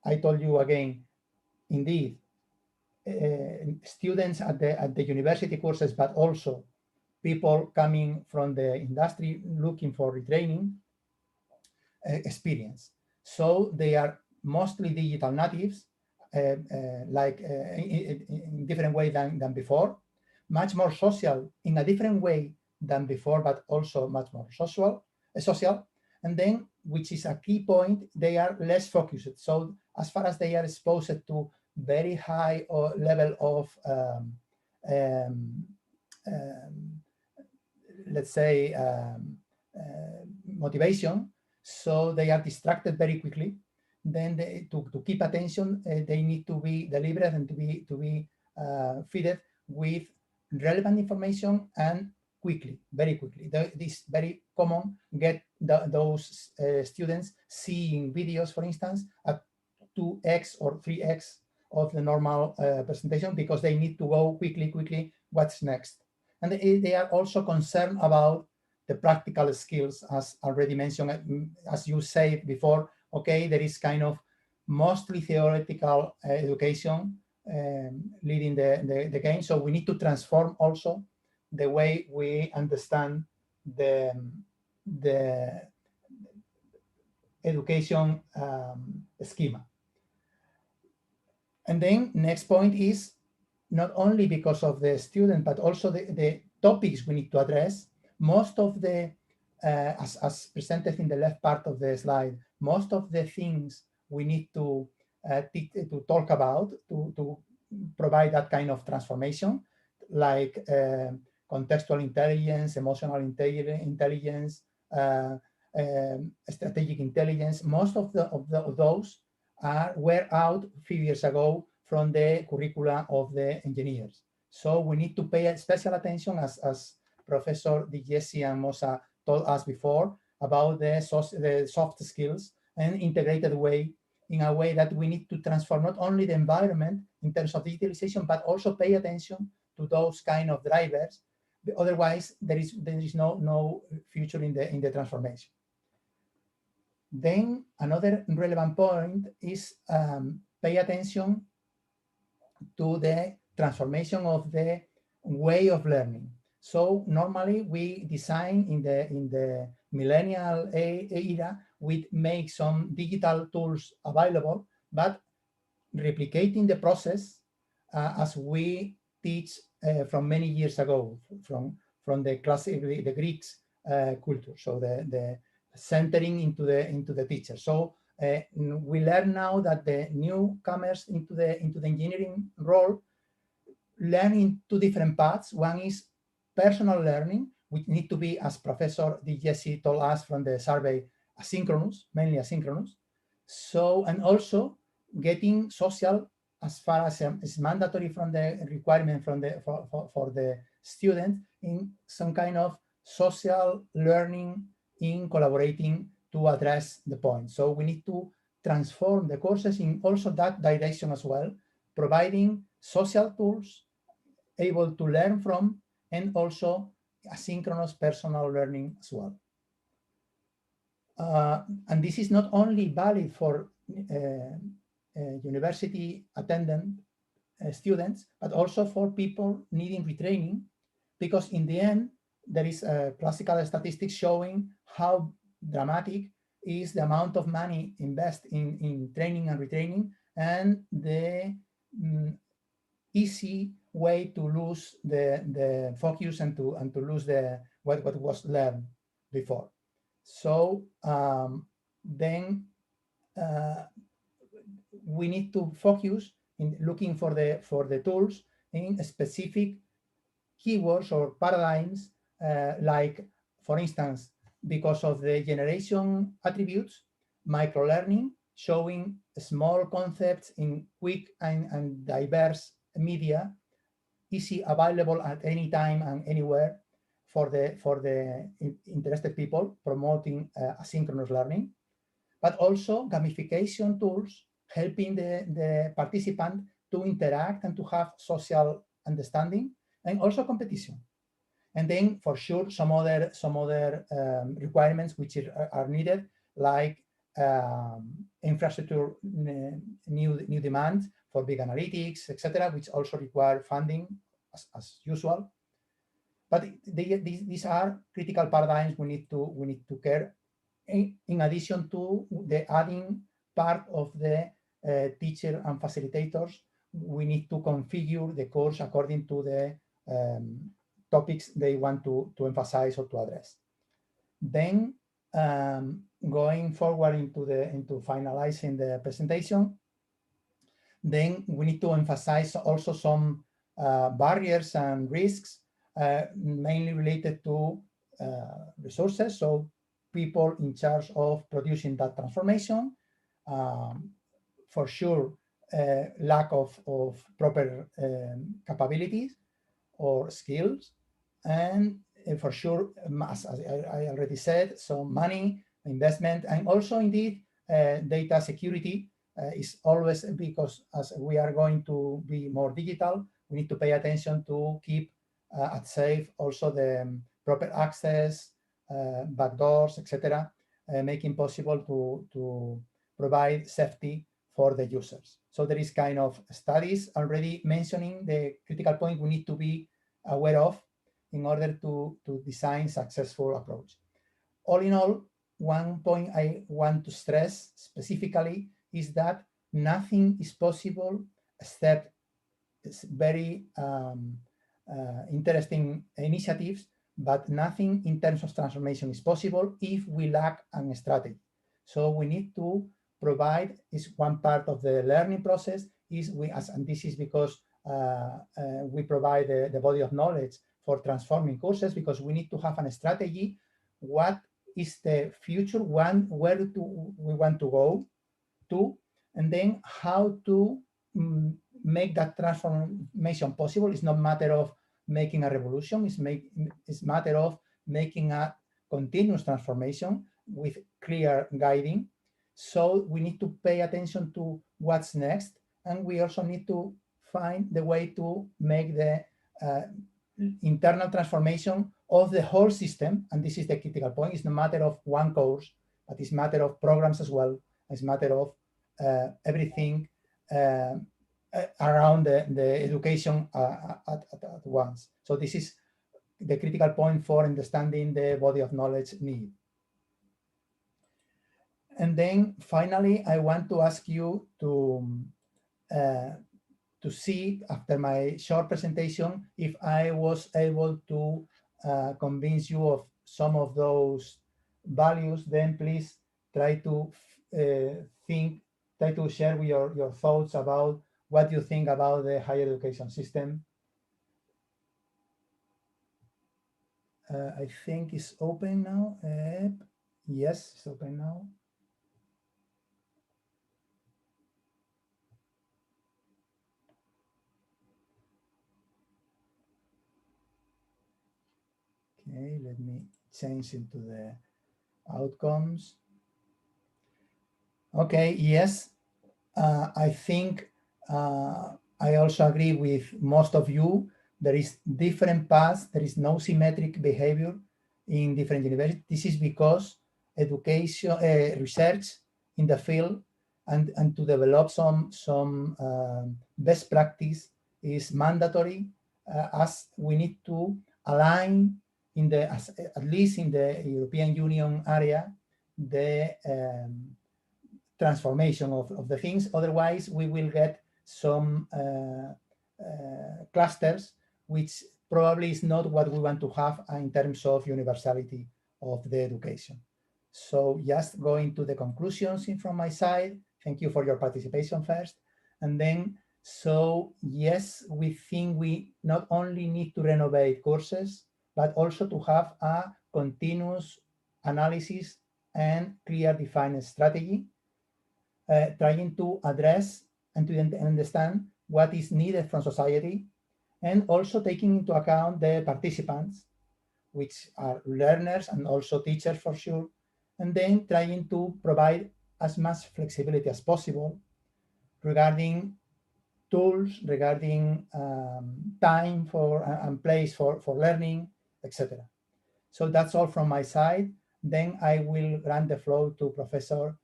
I told you again, indeed, students at the university courses, but also people coming from the industry looking for retraining experience. So they are mostly digital natives, in different way than before, much more social in a different way than before, but also much more social. And then, which is a key point, they are less focused. So as far as they are exposed to very high level of, let's say, motivation, so they are distracted very quickly. Then to keep attention, they need to be deliberate and to be fed with relevant information and quickly, very quickly. This very common, get those students seeing videos, for instance, at 2x or 3x of the normal presentation because they need to go quickly, what's next. And they are also concerned about the practical skills, as already mentioned, as you said before. Okay, there is kind of mostly theoretical education leading the game. So we need to transform also the way we understand the education schema. And then next point is not only because of the student, but also the topics we need to address. Most of the, as presented in the left part of the slide, most of the things we need to talk about to provide that kind of transformation, like contextual intelligence, emotional intelligence, strategic intelligence. Most of those were out a few years ago from the curricula of the engineers. So we need to pay special attention, as Professor Di Jessi and Mosa told us before, about the soft skills and integrated way, in a way that we need to transform not only the environment in terms of digitalization, but also pay attention to those kind of drivers. Otherwise, there is no future in the transformation. Then another relevant point is pay attention to the transformation of the way of learning. So normally we design in the millennial era, we make some digital tools available, but replicating the process as we teach from many years ago, from the classic, the Greeks culture. So the centering into the teacher. So We learn now that the newcomers into the engineering role learn in two different paths. One is personal learning, which need to be, as Professor Di Jesse told us from the survey, asynchronous, mainly asynchronous. So, and also getting social, as far as is mandatory from the requirement from the for the student, in some kind of social learning in collaborating to address the point. So we need to transform the courses in also that direction as well, providing social tools able to learn from, and also asynchronous personal learning as well. And this is not only valid for university attendant students, but also for people needing retraining, because in the end, there is classical statistics showing how dramatic is the amount of money invested in training and retraining, and the easy way to lose the focus and to lose what was learned before. So then we need to focus in looking for the tools in specific keywords or paradigms, like, for instance, because of the generation attributes, microlearning, showing small concepts in quick and diverse media, easy available at any time and anywhere for the interested people, promoting asynchronous learning, but also gamification tools helping the participant to interact and to have social understanding, and also competition. And then for sure some other requirements which are needed, like infrastructure new demands for big analytics, etc., which also require funding as usual. But these are critical paradigms we need to care. In addition to the adding part of the teacher and facilitators, we need to configure the course according to the topics they want to emphasize or to address. Then going forward into finalizing the presentation, then we need to emphasize also some barriers and risks, mainly related to resources. So people in charge of producing that transformation, for sure, lack of proper capabilities or skills, and for sure, as I already said, some money, investment, and also indeed data security is always, because as we are going to be more digital, we need to pay attention to keep at safe also the proper access, backdoors, etc., making possible to provide safety for the users. So there is kind of studies already mentioning the critical point we need to be aware of in order to design successful approach. All in all, one point I want to stress specifically is that nothing is possible except very interesting initiatives, but nothing in terms of transformation is possible if we lack a strategy. So we need to provide, is one part of the learning process, and this is because we provide the body of knowledge for transforming courses, because we need to have a strategy. What is the future one? Where do we want to go to? And then how to make that transformation possible. It's not a matter of making a revolution. It's a matter of making a continuous transformation with clear guiding. So we need to pay attention to what's next, and we also need to find the way to make the internal transformation of the whole system. And this is the critical point. It's not a matter of one course, but it's a matter of programs as well. It's a matter of everything around the education at once. So this is the critical point for understanding the body of knowledge need. And then finally, I want to ask you to see, after my short presentation, if I was able to convince you of some of those values. Then please try to try to share your thoughts about what you think about the higher education system. I think it's open now. Yes, it's open now. Okay, let me change into the outcomes. Okay, yes, I think I also agree with most of you. There is different paths. There is no symmetric behavior in different universities. This is because education, research in the field and to develop some best practice is mandatory, as we need to align in the, at least in the European Union area, the transformation of the things. Otherwise, we will get some clusters, which probably is not what we want to have in terms of universality of the education. So just going to the conclusions from my side, thank you for your participation first. And then, so yes, we think we not only need to renovate courses, but also to have a continuous analysis and clear defined strategy, trying to address and to understand what is needed from society, and also taking into account the participants, which are learners and also teachers for sure, and then trying to provide as much flexibility as possible regarding tools, regarding time for and place for learning, etc. So that's all from my side. Then I will grant the floor to Professor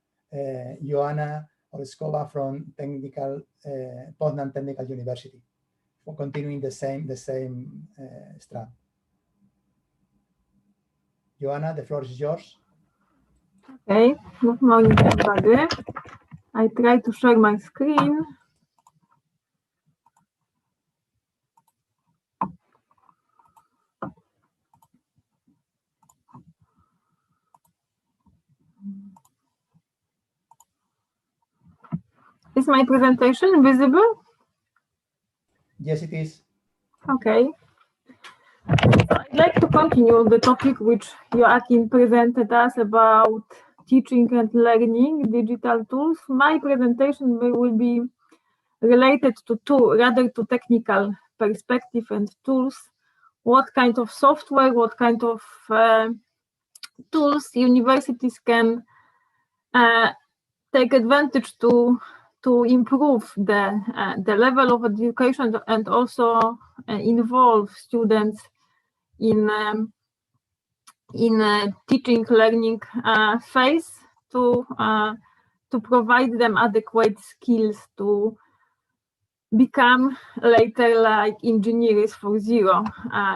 Joanna Oleskova from Poznan Technical University for continuing the same strand. Joanna, the floor is yours. Okay, good morning everybody. I try to share my screen. Is my presentation visible? Yes, it is. Okay. I'd like to continue the topic which Joachim presented us about teaching and learning digital tools. My presentation will be related to rather to technical perspective and tools. What kind of software, what kind of tools universities can take advantage to improve the level of education and also involve students in teaching learning phase to provide them adequate skills to become later like engineers for zero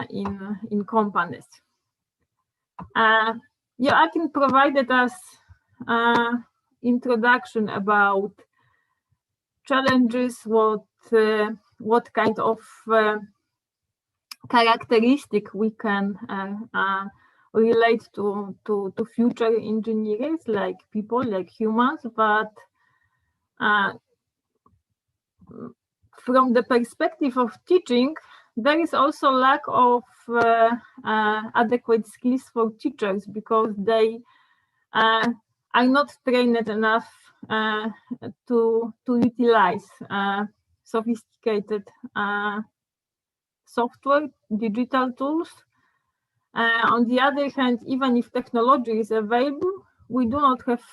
in companies. Joachim provided us introduction about challenges, what kind of characteristic we can relate to future engineers, like people, like humans, but from the perspective of teaching, there is also lack of adequate skills for teachers because they are not trained enough to utilize sophisticated software, digital tools. On the other hand, even if technology is available, we do not have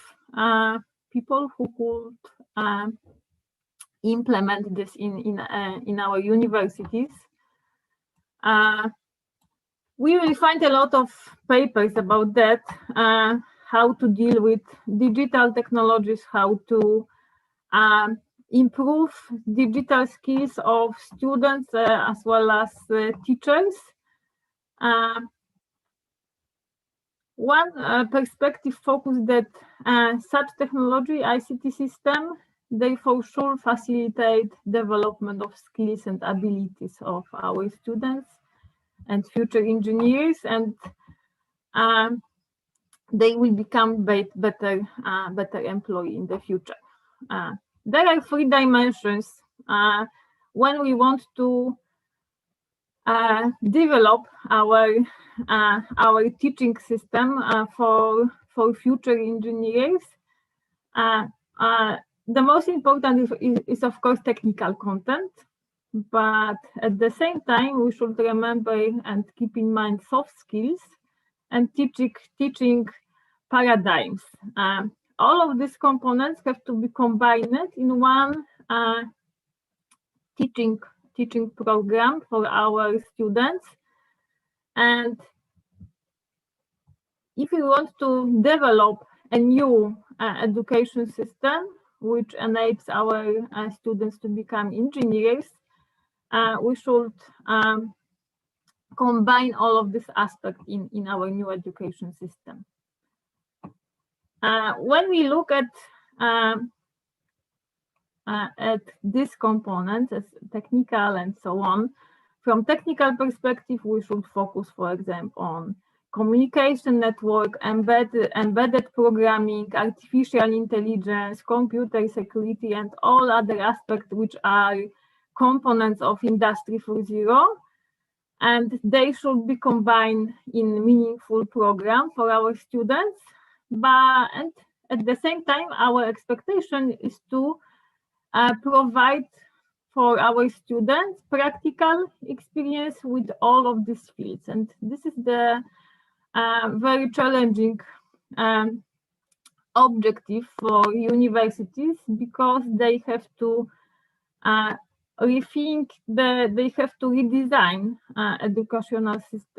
people who could implement this in our universities. We will find a lot of papers about that, how to deal with digital technologies, how to improve digital skills of students as well as teachers. One perspective focus that such technology, ICT system, they for sure facilitate development of skills and abilities of our students and future engineers. And they will become better employee in the future. There are 3 dimensions when we want to develop our teaching system for future engineers. The most important is of course technical content, but at the same time we should remember and keep in mind soft skills and teaching paradigms. All of these components have to be combined in one teaching program for our students. And if we want to develop a new education system which enables our students to become engineers, we should combine all of these aspects in our new education system. When we look at these components as technical and so on, from technical perspective, we should focus, for example, on communication network, embedded programming, artificial intelligence, computer security, and all other aspects which are components of Industry 4.0. And they should be combined in meaningful program for our students. And at the same time, our expectation is to provide for our students practical experience with all of these fields. And this is the very challenging objective for universities, because they have to rethink, they have to redesign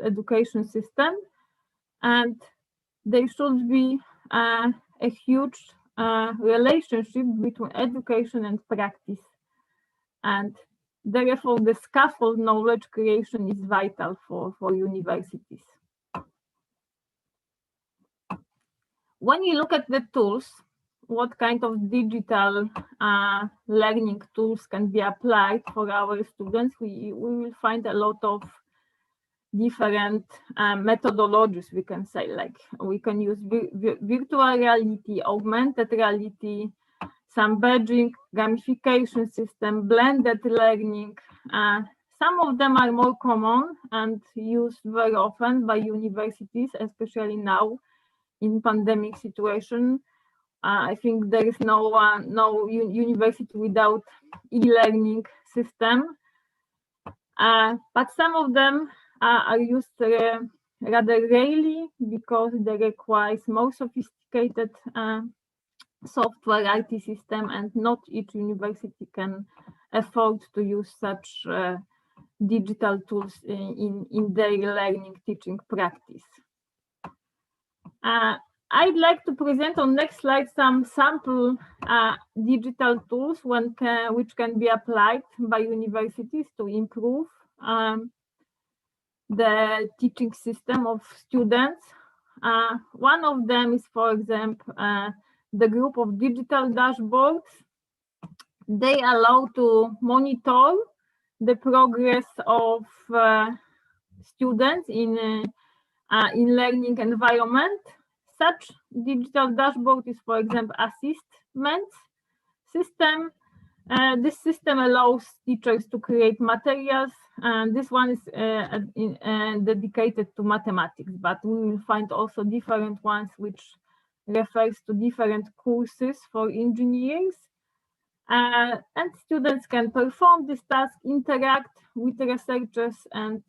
education system, and there should be a huge relationship between education and practice. And therefore, the scaffold knowledge creation is vital for universities. When you look at the tools, what kind of digital learning tools can be applied for our students, we will find a lot of different methodologies, we can say. Like we can use virtual reality, augmented reality, some badging, gamification system, blended learning. Some of them are more common and used very often by universities, especially now in pandemic situation. I think there is no university without e-learning system, but some of them are used rather rarely because they require more sophisticated software IT system, and not each university can afford to use such digital tools in their learning teaching practice. I'd like to present on next slide some sample digital tools which can be applied by universities to improve the teaching system of students. One of them is, for example, the group of digital dashboards. They allow to monitor the progress of students in learning environment. Such digital dashboard is, for example, assessment system. This system allows teachers to create materials, and this one is dedicated to mathematics, but we will find also different ones which refers to different courses for engineers. And students can perform this task, interact with researchers, and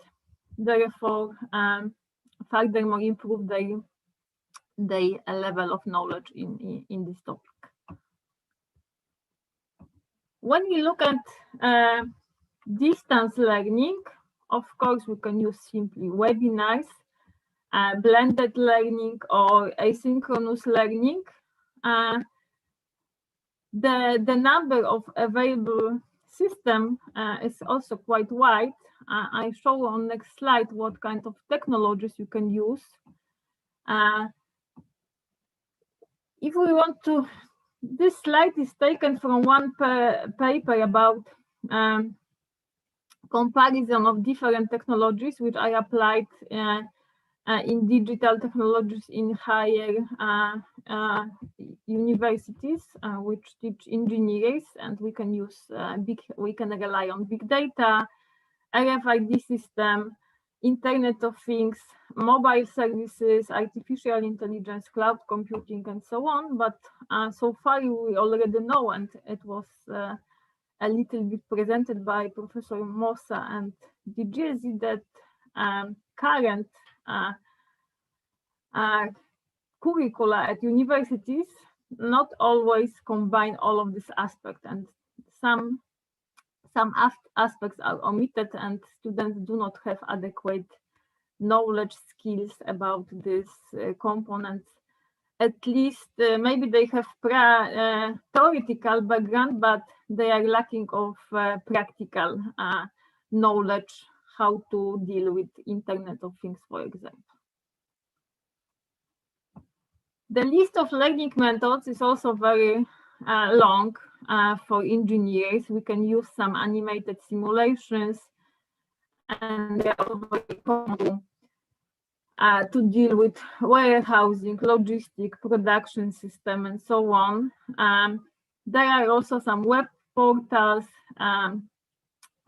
therefore furthermore improve their level of knowledge in this topic. When we look at distance learning, of course, we can use simply webinars, blended learning, or asynchronous learning. The number of available systems is also quite wide. I show on next slide what kind of technologies you can use. If we want to, this slide is taken from one paper about comparison of different technologies which are applied in digital technologies in higher universities, which teach engineers, and we can use we can rely on big data, RFID system, Internet of Things, mobile services, artificial intelligence, cloud computing, and so on. But so far we already know, and it was a little bit presented by Professor Mossa and Di Giesi, that current curricula at universities not always combine all of these aspects, and some aspects are omitted, and students do not have adequate knowledge, skills about these components. At least maybe they have theoretical background, but they are lacking of practical knowledge how to deal with Internet of Things, for example. The list of learning methods is also very long for engineers. We can use some animated simulations, and they are also very common to deal with warehousing, logistic, production system, and so on. There are also some web portals,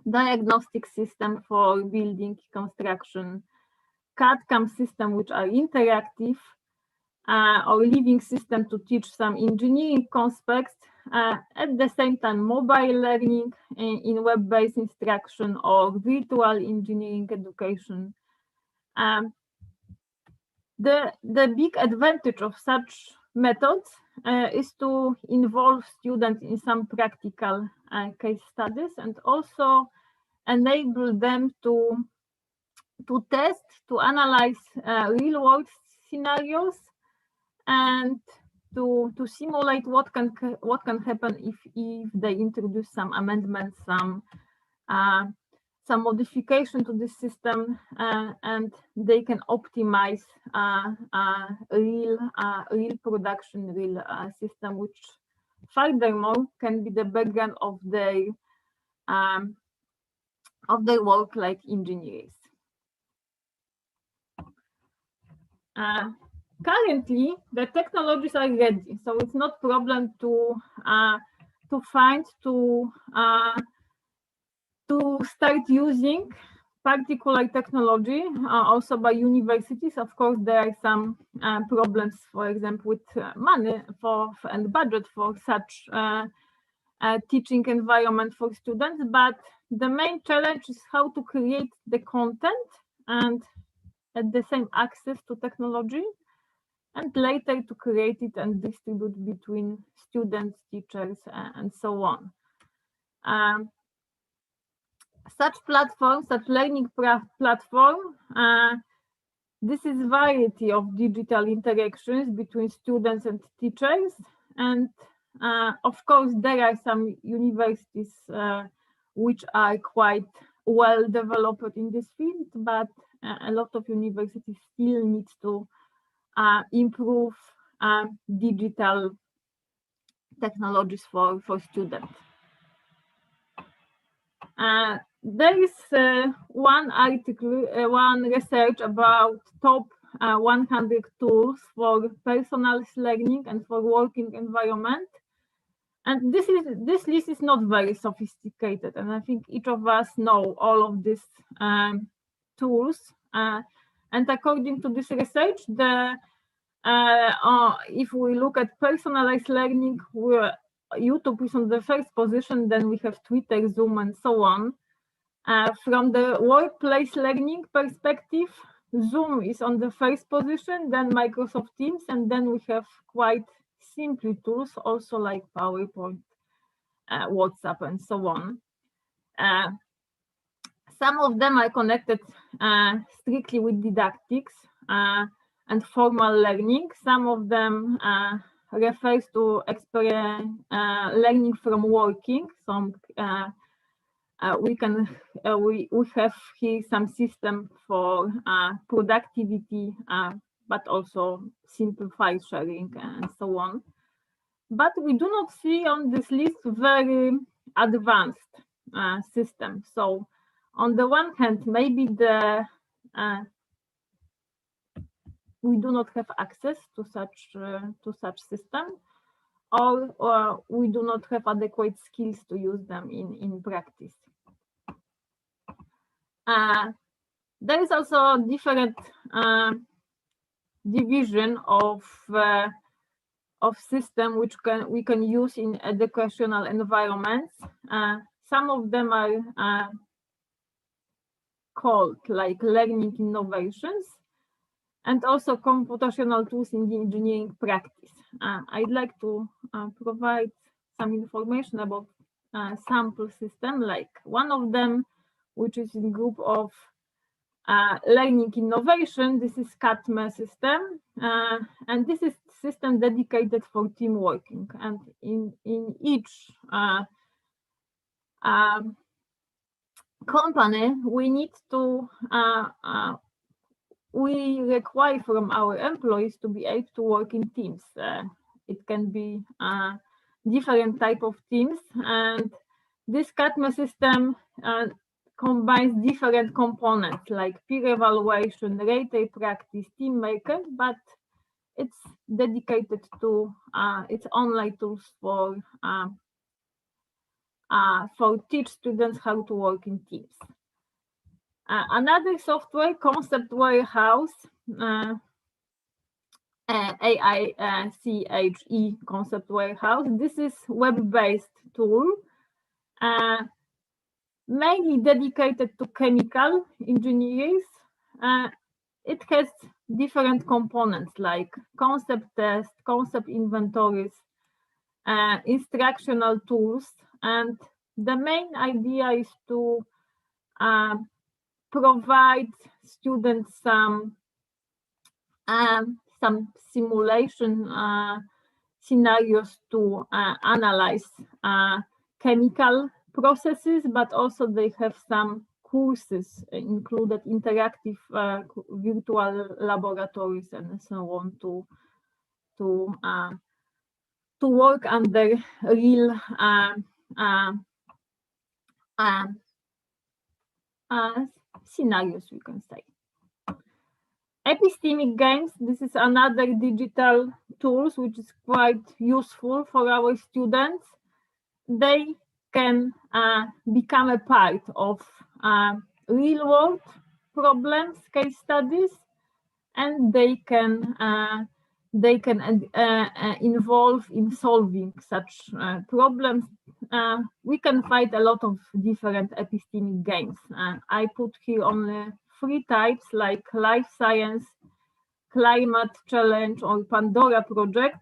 diagnostic system for building construction, CAD/CAM system which are interactive, or living system to teach some engineering concepts. At the same time, mobile learning in web-based instruction or virtual engineering education. The big advantage of such methods is to involve students in some practical case studies, and also enable them to test, to analyze real-world scenarios, and to simulate what can happen if they introduce some amendments, some modification to the system, and they can optimize real production, real system, which furthermore can be the background of their work like engineers. Currently, the technologies are ready, so it's not problem to find to start using particular technology also by universities. Of course, there are some problems, for example, with money and budget for such teaching environment for students. But the main challenge is how to create the content and at the same access to technology, and later to create it and distribute between students, teachers, and so on. Such platforms, such learning platform, this is variety of digital interactions between students and teachers. And of course, there are some universities which are quite well developed in this field, but a lot of universities still need to improve digital technologies for students. There is one article, one research about top 100 tools for personalized learning and for working environment. And this list is not very sophisticated, and I think each of us know all of these tools. And according to this research, if we look at personalized learning, YouTube is on the first position, then we have Twitter, Zoom, and so on. From the workplace learning perspective, Zoom is on the first position, then Microsoft Teams, and then we have quite simple tools also like PowerPoint, WhatsApp, and so on. Some of them are connected strictly with didactics and formal learning. Some of them refers to learning from working. Some we have here some system for productivity, but also simple file sharing and so on. But we do not see on this list very advanced system. So on the one hand, maybe the we do not have access to such system, or we do not have adequate skills to use them in practice. There is also a different division of system which we can use in educational environments. Some of them are called like learning innovations, and also computational tools in the engineering practice. I'd like to provide some information about sample system, like one of them, which is in group of learning innovation. This is CATME system, and this is system dedicated for team working. And in each company, we need to we require from our employees to be able to work in teams. It can be different type of teams, and this CATME system combines different components like peer evaluation, rate practice, team maker, but it's dedicated to its online tools for teach students how to work in teams. Another software, Concept Warehouse, AICHE Concept Warehouse. This is web-based tool, mainly dedicated to chemical engineers. It has different components like concept test, concept inventories, instructional tools, and the main idea is to provide students some simulation scenarios to analyze chemical processes, but also they have some courses included, interactive virtual laboratories and so on to work under real scenarios, we can say. Epistemic games, this is another digital tools which is quite useful for our students. They can become a part of real world problems, case studies, and they can involve in solving such problems. We can find a lot of different epistemic games. I put here only 3 types, like Life Science, Climate Challenge, or Pandora Project.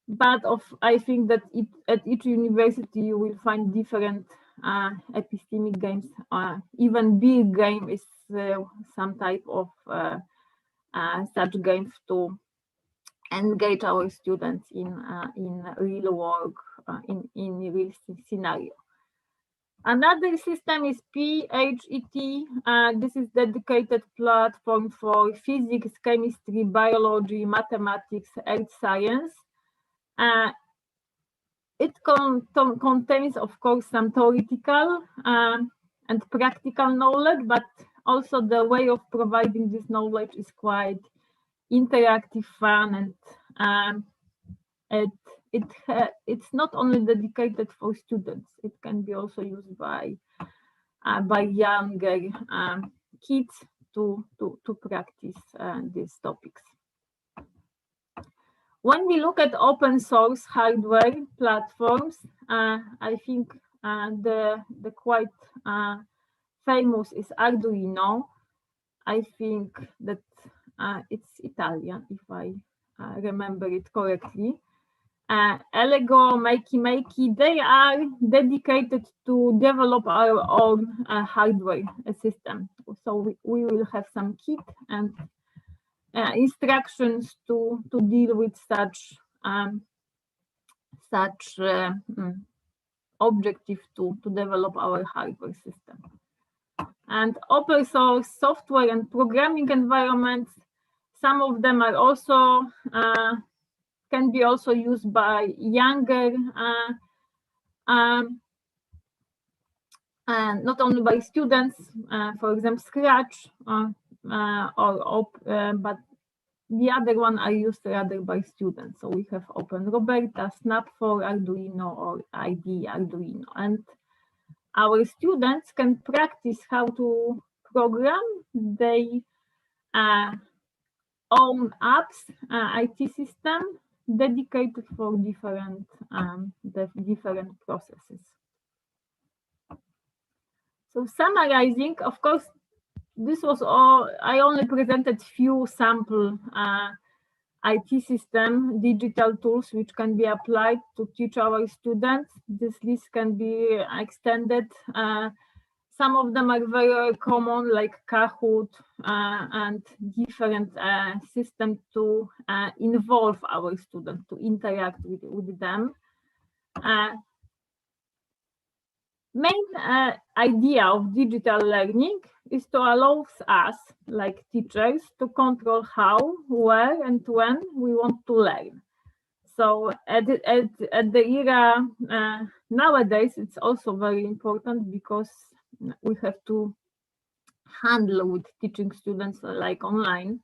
But I think that at each university you will find different epistemic games. Even big game is some type of such games to engage our students in real work, in real scenario. Another system is PHET. This is dedicated platform for physics, chemistry, biology, mathematics, earth science. It contains, of course, some theoretical and practical knowledge, but also the way of providing this knowledge is quite interactive, fun, and it's not only dedicated for students. It can be also used by younger kids to practice these topics. When we look at open source hardware platforms, I think the quite famous is Arduino. I think that it's Italian, if I remember it correctly. Elego, Makey, they are dedicated to develop our own hardware system. So we will have some kit and instructions to deal with such objective to develop our hardware system. And open source software and programming environments, some of them are also can be also used by younger, not only by students. For example, Scratch but the other one are used rather by students. So we have Open Roberta, Snap for Arduino, or ID Arduino. And our students can practice how to program their own apps, IT system dedicated for different processes. So summarizing, of course, this was all, I only presented few sample IT system, digital tools which can be applied to teach our students. This list can be extended. Some of them are very common, like Kahoot and different systems to involve our students, to interact with them. Main idea of digital learning is to allow us, like teachers, to control how, where, and when we want to learn. So at the era nowadays, it's also very important because we have to handle with teaching students like online.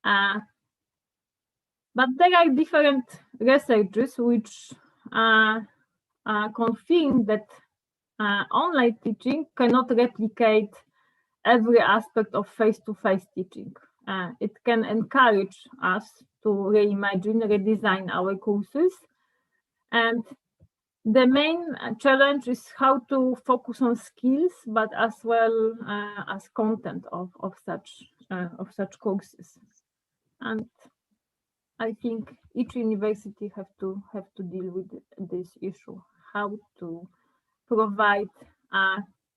But there are different researchers which confirm that online teaching cannot replicate every aspect of face-to-face teaching. It can encourage us to reimagine, redesign our courses. And the main challenge is how to focus on skills, but as well as content of such courses. And I think each university have to deal with this issue, how to provide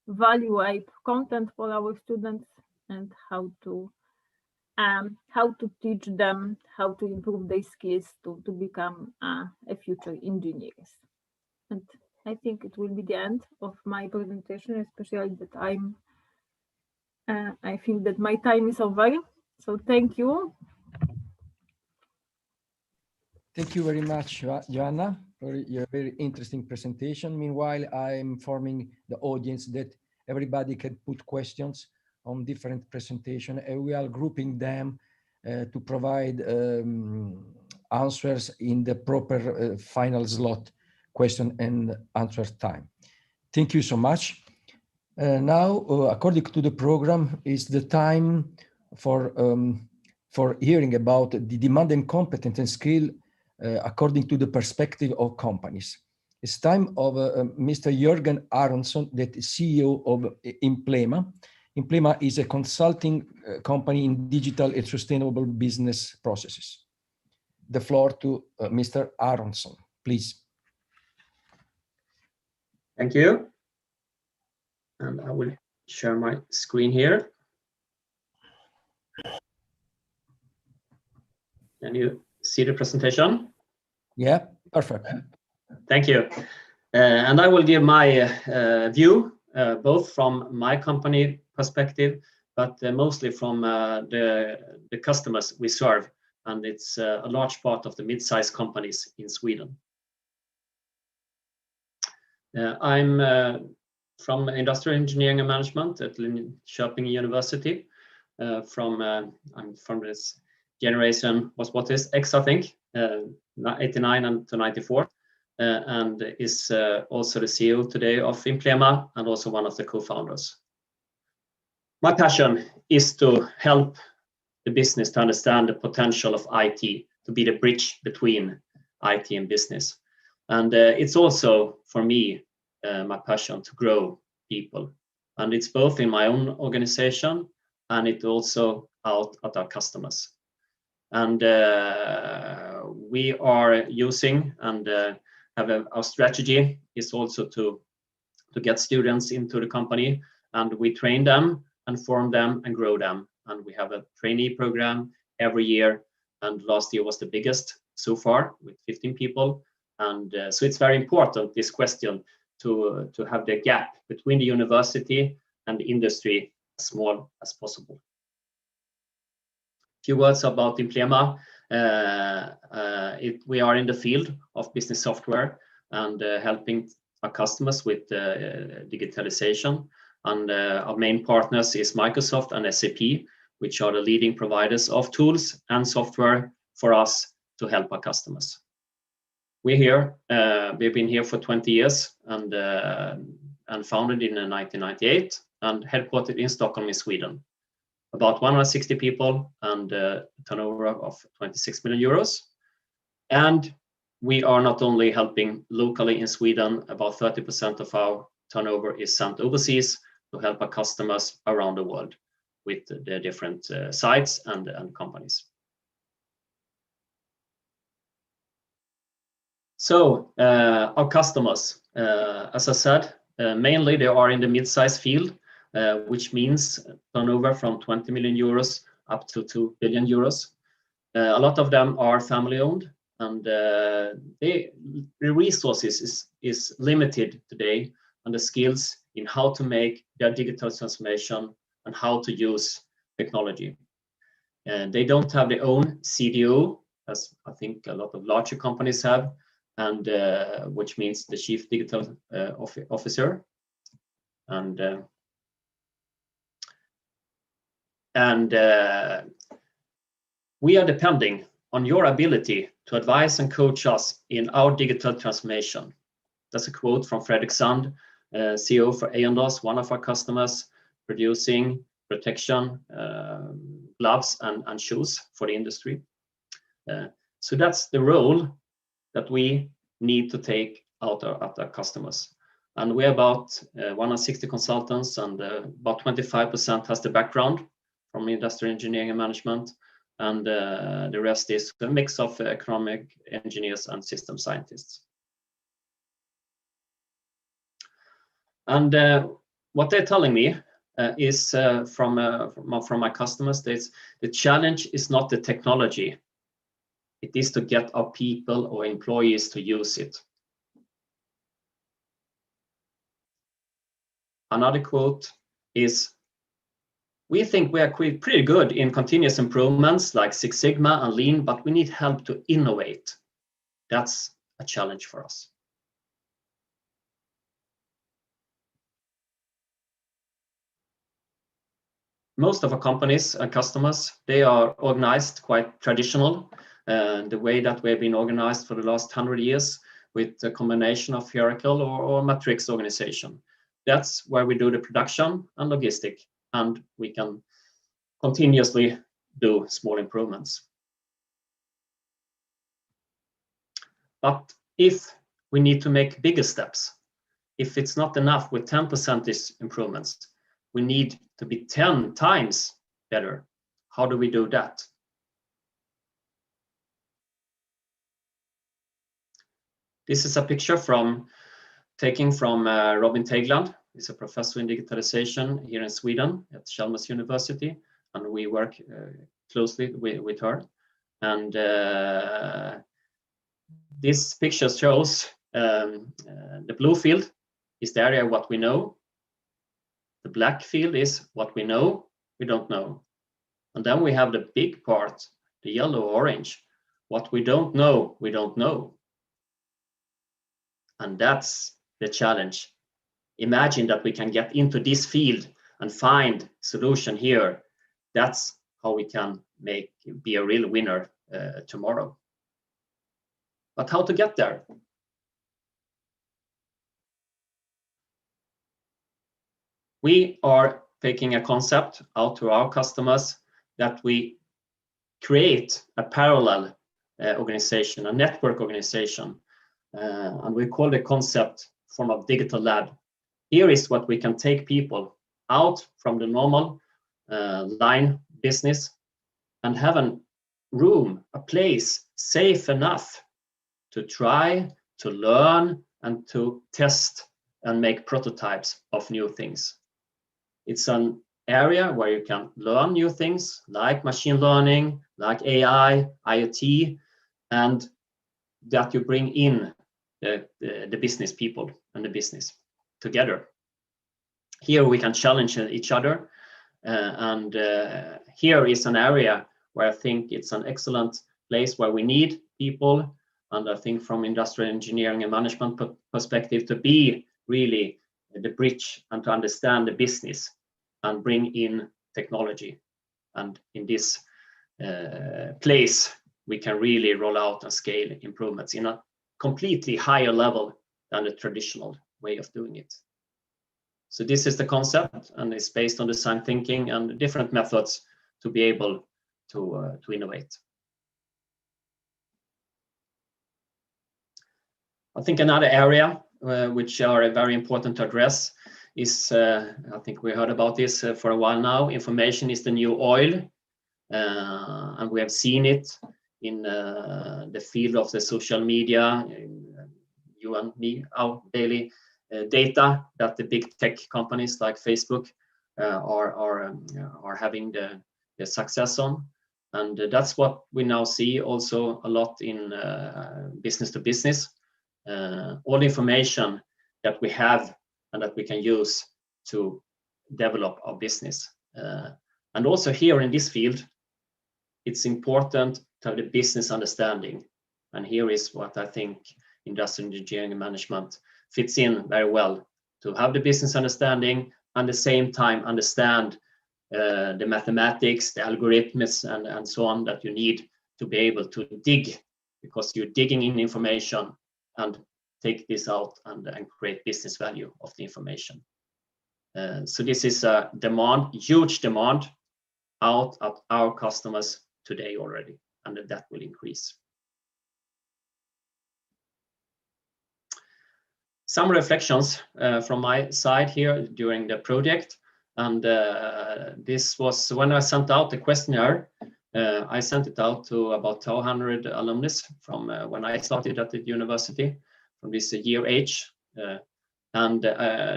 value-add content for our students and how to teach them how to improve their skills to become a future engineers. And I think it will be the end of my presentation, especially that I think that my time is over. So thank you. Thank you very much, Joanna, for your very interesting presentation. Meanwhile, I'm informing the audience that everybody can put questions on different presentation, and we are grouping them to provide answers in the proper final slot, question and answer time. Thank you so much. Now, according to the program, is the time for hearing about the demand and competence and skill according to the perspective of companies. It's time of Mr. Jörgen Aronsson, that is CEO of Implema. Implema is a consulting company in digital and sustainable business processes. The floor to Mr. Aronsson, please. Thank you. And I will share my screen here. Can you see the presentation? Yeah, perfect. Thank you. And I will give my view, both from my company perspective, but mostly from the customers we serve. And it's a large part of the mid-sized companies in Sweden. I'm from Industrial Engineering and Management at Linköping University. I'm from this generation, what is X, I think, 89 and to 94, and is also the CEO today of Implema and also one of the co-founders. My passion is to help the business to understand the potential of IT, to be the bridge between IT and business. And it's also, for me, my passion to grow people. And it's both in my own organization and it also out at our customers. And we are using and our strategy is also to get students into the company, and we train them and form them and grow them. And we have a trainee program every year, and last year was the biggest so far with 15 people. And so it's very important, this question, to have the gap between the university and the industry as small as possible. Few words about Implema. We are in the field of business software and helping our customers with digitalization. And our main partners is Microsoft and SAP, which are the leading providers of tools and software for us to help our customers. We're here, we've been here for 20 years and founded in 1998 and headquartered in Stockholm in Sweden. About 160 people and a turnover of 26 million euros. And we are not only helping locally in Sweden, about 30% of our turnover is sent overseas to help our customers around the world with the different sites and companies. So our customers, as I said, mainly they are in the mid-size field, which means turnover from 20 million euros up to 2 billion euros. A lot of them are family-owned, and the resources is limited today, and the skills in how to make their digital transformation and how to use technology. And they don't have their own CDO, as I think a lot of larger companies have, and which means the Chief Digital Officer. And we are depending on your ability to advise and coach us in our digital transformation. That's a quote from Fredrik Sand, CEO for AONDAS, one of our customers, producing protection gloves and shoes for the industry. So that's the role that we need to take out at our customers. And we're about 160 consultants, and about 25% has the background from industrial engineering and management, and the rest is a mix of economic engineers and system scientists. And what they're telling me is from my customers, the challenge is not the technology. It is to get our people or employees to use it. Another quote is, we think we are pretty good in continuous improvements like Six Sigma and Lean, but we need help to innovate. That's a challenge for us. Most of our companies and customers, they are organized quite traditional. The way that we've been organized for the last 100 years with a combination of hierarchical or matrix organization. That's where we do the production and logistic, and we can continuously do small improvements. But if we need to make bigger steps, if it's not enough with 10% improvements, we need to be 10 times better. How do we do that? This is a picture taken from Robin Teigland. He's a professor in digitalization here in Sweden at Chalmers University, and we work closely with her. And this picture shows the blue field is the area of what we know. The black field is what we know, we don't know. And then we have the big part, the yellow orange. What we don't know, we don't know. And that's the challenge. Imagine that we can get into this field and find solution here. That's how we can be a real winner tomorrow. But how to get there? We are taking a concept out to our customers that we create a parallel organization, a network organization, and we call the concept form of digital lab. Here is what we can take people out from the normal line business and have a room, a place safe enough to try, to learn, and to test and make prototypes of new things. It's an area where you can learn new things like machine learning, like AI, IoT, and that you bring in the business people and the business together. Here we can challenge each other, and here is an area where I think it's an excellent place where we need people, and I think from industrial engineering and management perspective to be really the bridge and to understand the business and bring in technology. And in this place, we can really roll out and scale improvements in a completely higher level than the traditional way of doing it. So this is the concept, and it's based on design thinking and different methods to be able to innovate. I think another area which are very important to address is, I think we heard about this for a while now, information is the new oil. And we have seen it in the field of the social media, you and me, our daily data that the big tech companies like Facebook are having the success on. And that's what we now see also a lot in business to business. All the information that we have and that we can use to develop our business. And also here in this field, it's important to have the business understanding. And here is what I think industrial engineering and management fits in very well, to have the business understanding and at the same time understand the mathematics, the algorithms, and so on that you need to be able to dig, because you're digging in information and take this out and create business value of the information. So this is a demand, huge demand out at our customers today already, and that will increase. Some reflections from my side here during the project, and this was when I sent out the questionnaire. I sent it out to about 200 alumnus from when I started at the university, from this year age, and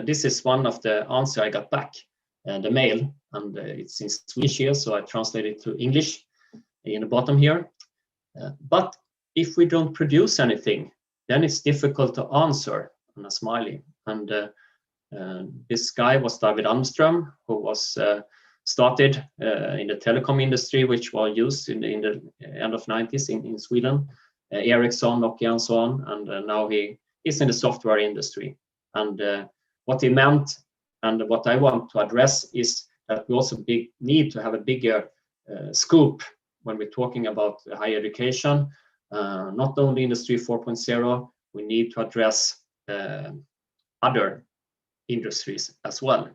this is one of the answers I got back, the mail, and it's in Swedish here, so I translated to English in the bottom here. But if we don't produce anything, then it's difficult to answer, and a smiley. And this guy was David Almström, who was started in the telecom industry, which was used in the end of 90s in Sweden, Ericsson, Nokia, and so on. And now he is in the software industry. And what he meant, and what I want to address, is that we also need to have a bigger scope when we're talking about higher education, not only Industry 4.0, we need to address other industries as well.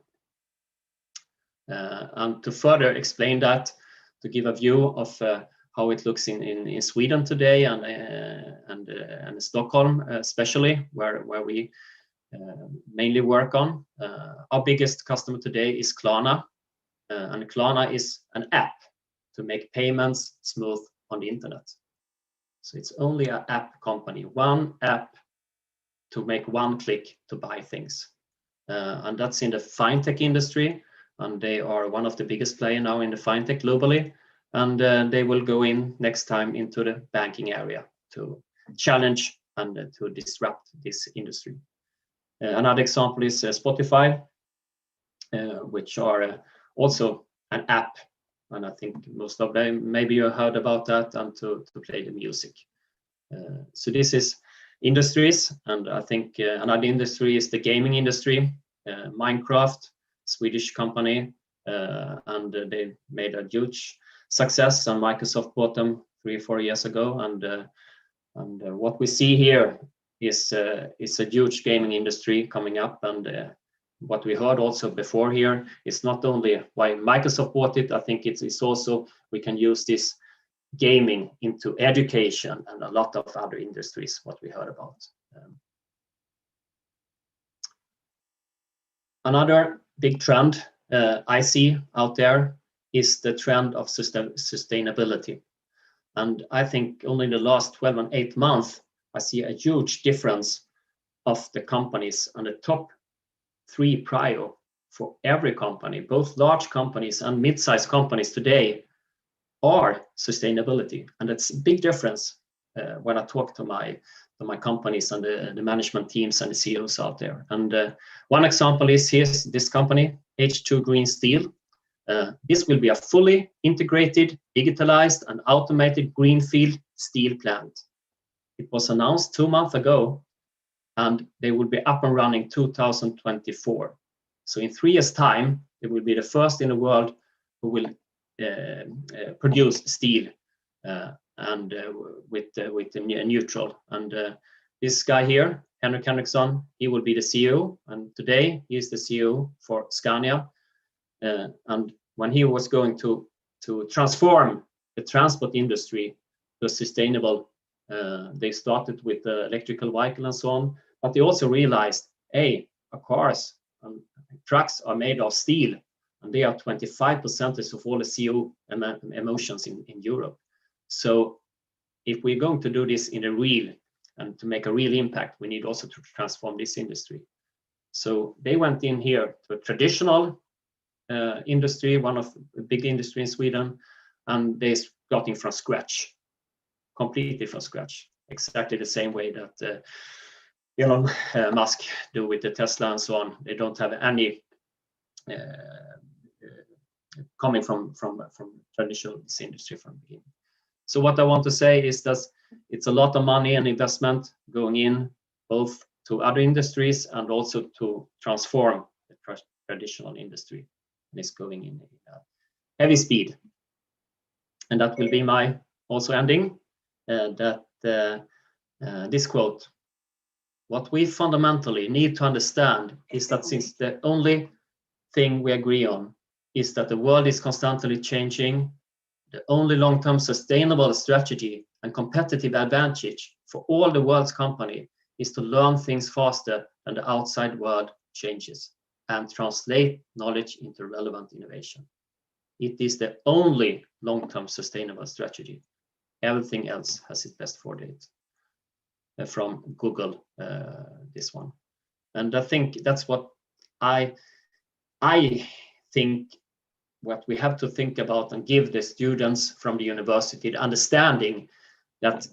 And to further explain that, to give a view of how it looks in Sweden today and Stockholm especially, where we mainly work on. Our biggest customer today is Klarna, and Klarna is an app to make payments smooth on the internet. So it's only an app company, one app to make one click to buy things. And that's in the fintech industry, and they are one of the biggest players now in the fintech globally, and they will go in next time into the banking area to challenge and to disrupt this industry. Another example is Spotify, which are also an app, and I think most of them, maybe you heard about that, and to play the music. So this is industries, and I think another industry is the gaming industry. Minecraft, Swedish company, and they made a huge success, and Microsoft bought them 3 or 4 years ago. And what we see here is a huge gaming industry coming up. And what we heard also before here is not only why Microsoft bought it, I think it's also we can use this gaming into education and a lot of other industries, what we heard about. Another big trend I see out there is the trend of sustainability. And I think only in the last 12 and 8 months, I see a huge difference of the companies, and the top 3 prio for every company, both large companies and mid-sized companies today, are sustainability. And that's a big difference when I talk to my companies and the management teams and the CEOs out there. And one example is here's this company, H2 Green Steel. This will be a fully integrated, digitalized, and automated greenfield steel plant. It was announced 2 months ago, and they will be up and running 2024. So in 3 years' time, they will be the first in the world who will produce steel and with the neutral. And this guy here, Henrik Henriksson, he will be the CEO, and today he is the CEO for Scania. And when he was going to transform the transport industry to sustainable, they started with the electrical vehicle and so on, but they also realized, hey, our cars and trucks are made of steel, and they are 25% of all the CO emissions in Europe. So if we're going to do this in a real and to make a real impact, we need also to transform this industry. So they went in here to a traditional industry, one of the big industry in Sweden, and they starting from scratch, completely from scratch, exactly the same way that Elon Musk do with the Tesla and so on. They don't have any coming from traditional industry from the beginning. So what I want to say is that it's a lot of money and investment going in both to other industries and also to transform the traditional industry. And it's going in heavy speed. And that will be my also ending, this quote. What we fundamentally need to understand is that since the only thing we agree on is that the world is constantly changing, the only long-term sustainable strategy and competitive advantage for all the world's company is to learn things faster than the outside world changes and translate knowledge into relevant innovation. It is the only long-term sustainable strategy. Everything else has its best for date. From Google, this one. And I think that's what I think what we have to think about and give the students from the university the understanding that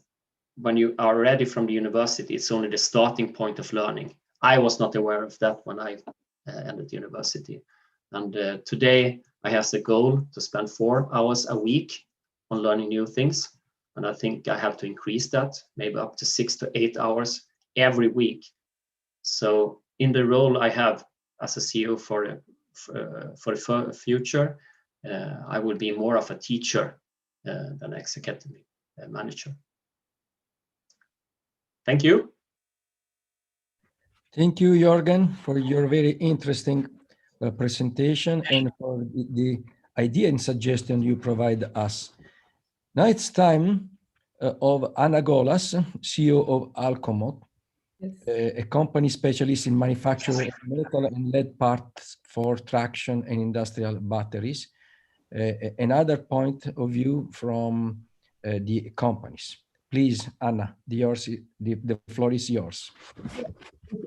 when you are ready from the university, it's only the starting point of learning. I was not aware of that when I ended university. And today I have the goal to spend 4 hours a week on learning new things. And I think I have to increase that, maybe up to 6 to 8 hours every week. So in the role I have as a CEO for the future, I will be more of a teacher than executive manager. Thank you. Thank you, Jörgen, for your very interesting presentation and for the idea and suggestion you provide us. Now it's time of Anna Golas, CEO of Alcomot, a company specialist in manufacturing metal and lead parts for traction and industrial batteries. Another point of view from the companies. Please, Anna, the floor is yours.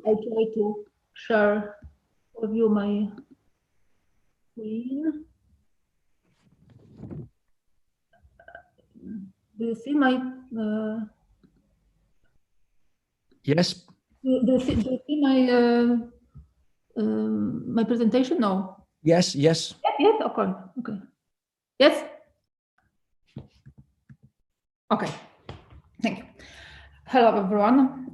I try to share with you my screen. Do you see my? Yes. Do you see my my presentation? No. Yes. Yes. Yes. Okay. Okay. Yes. Okay. Thank you. Hello, everyone.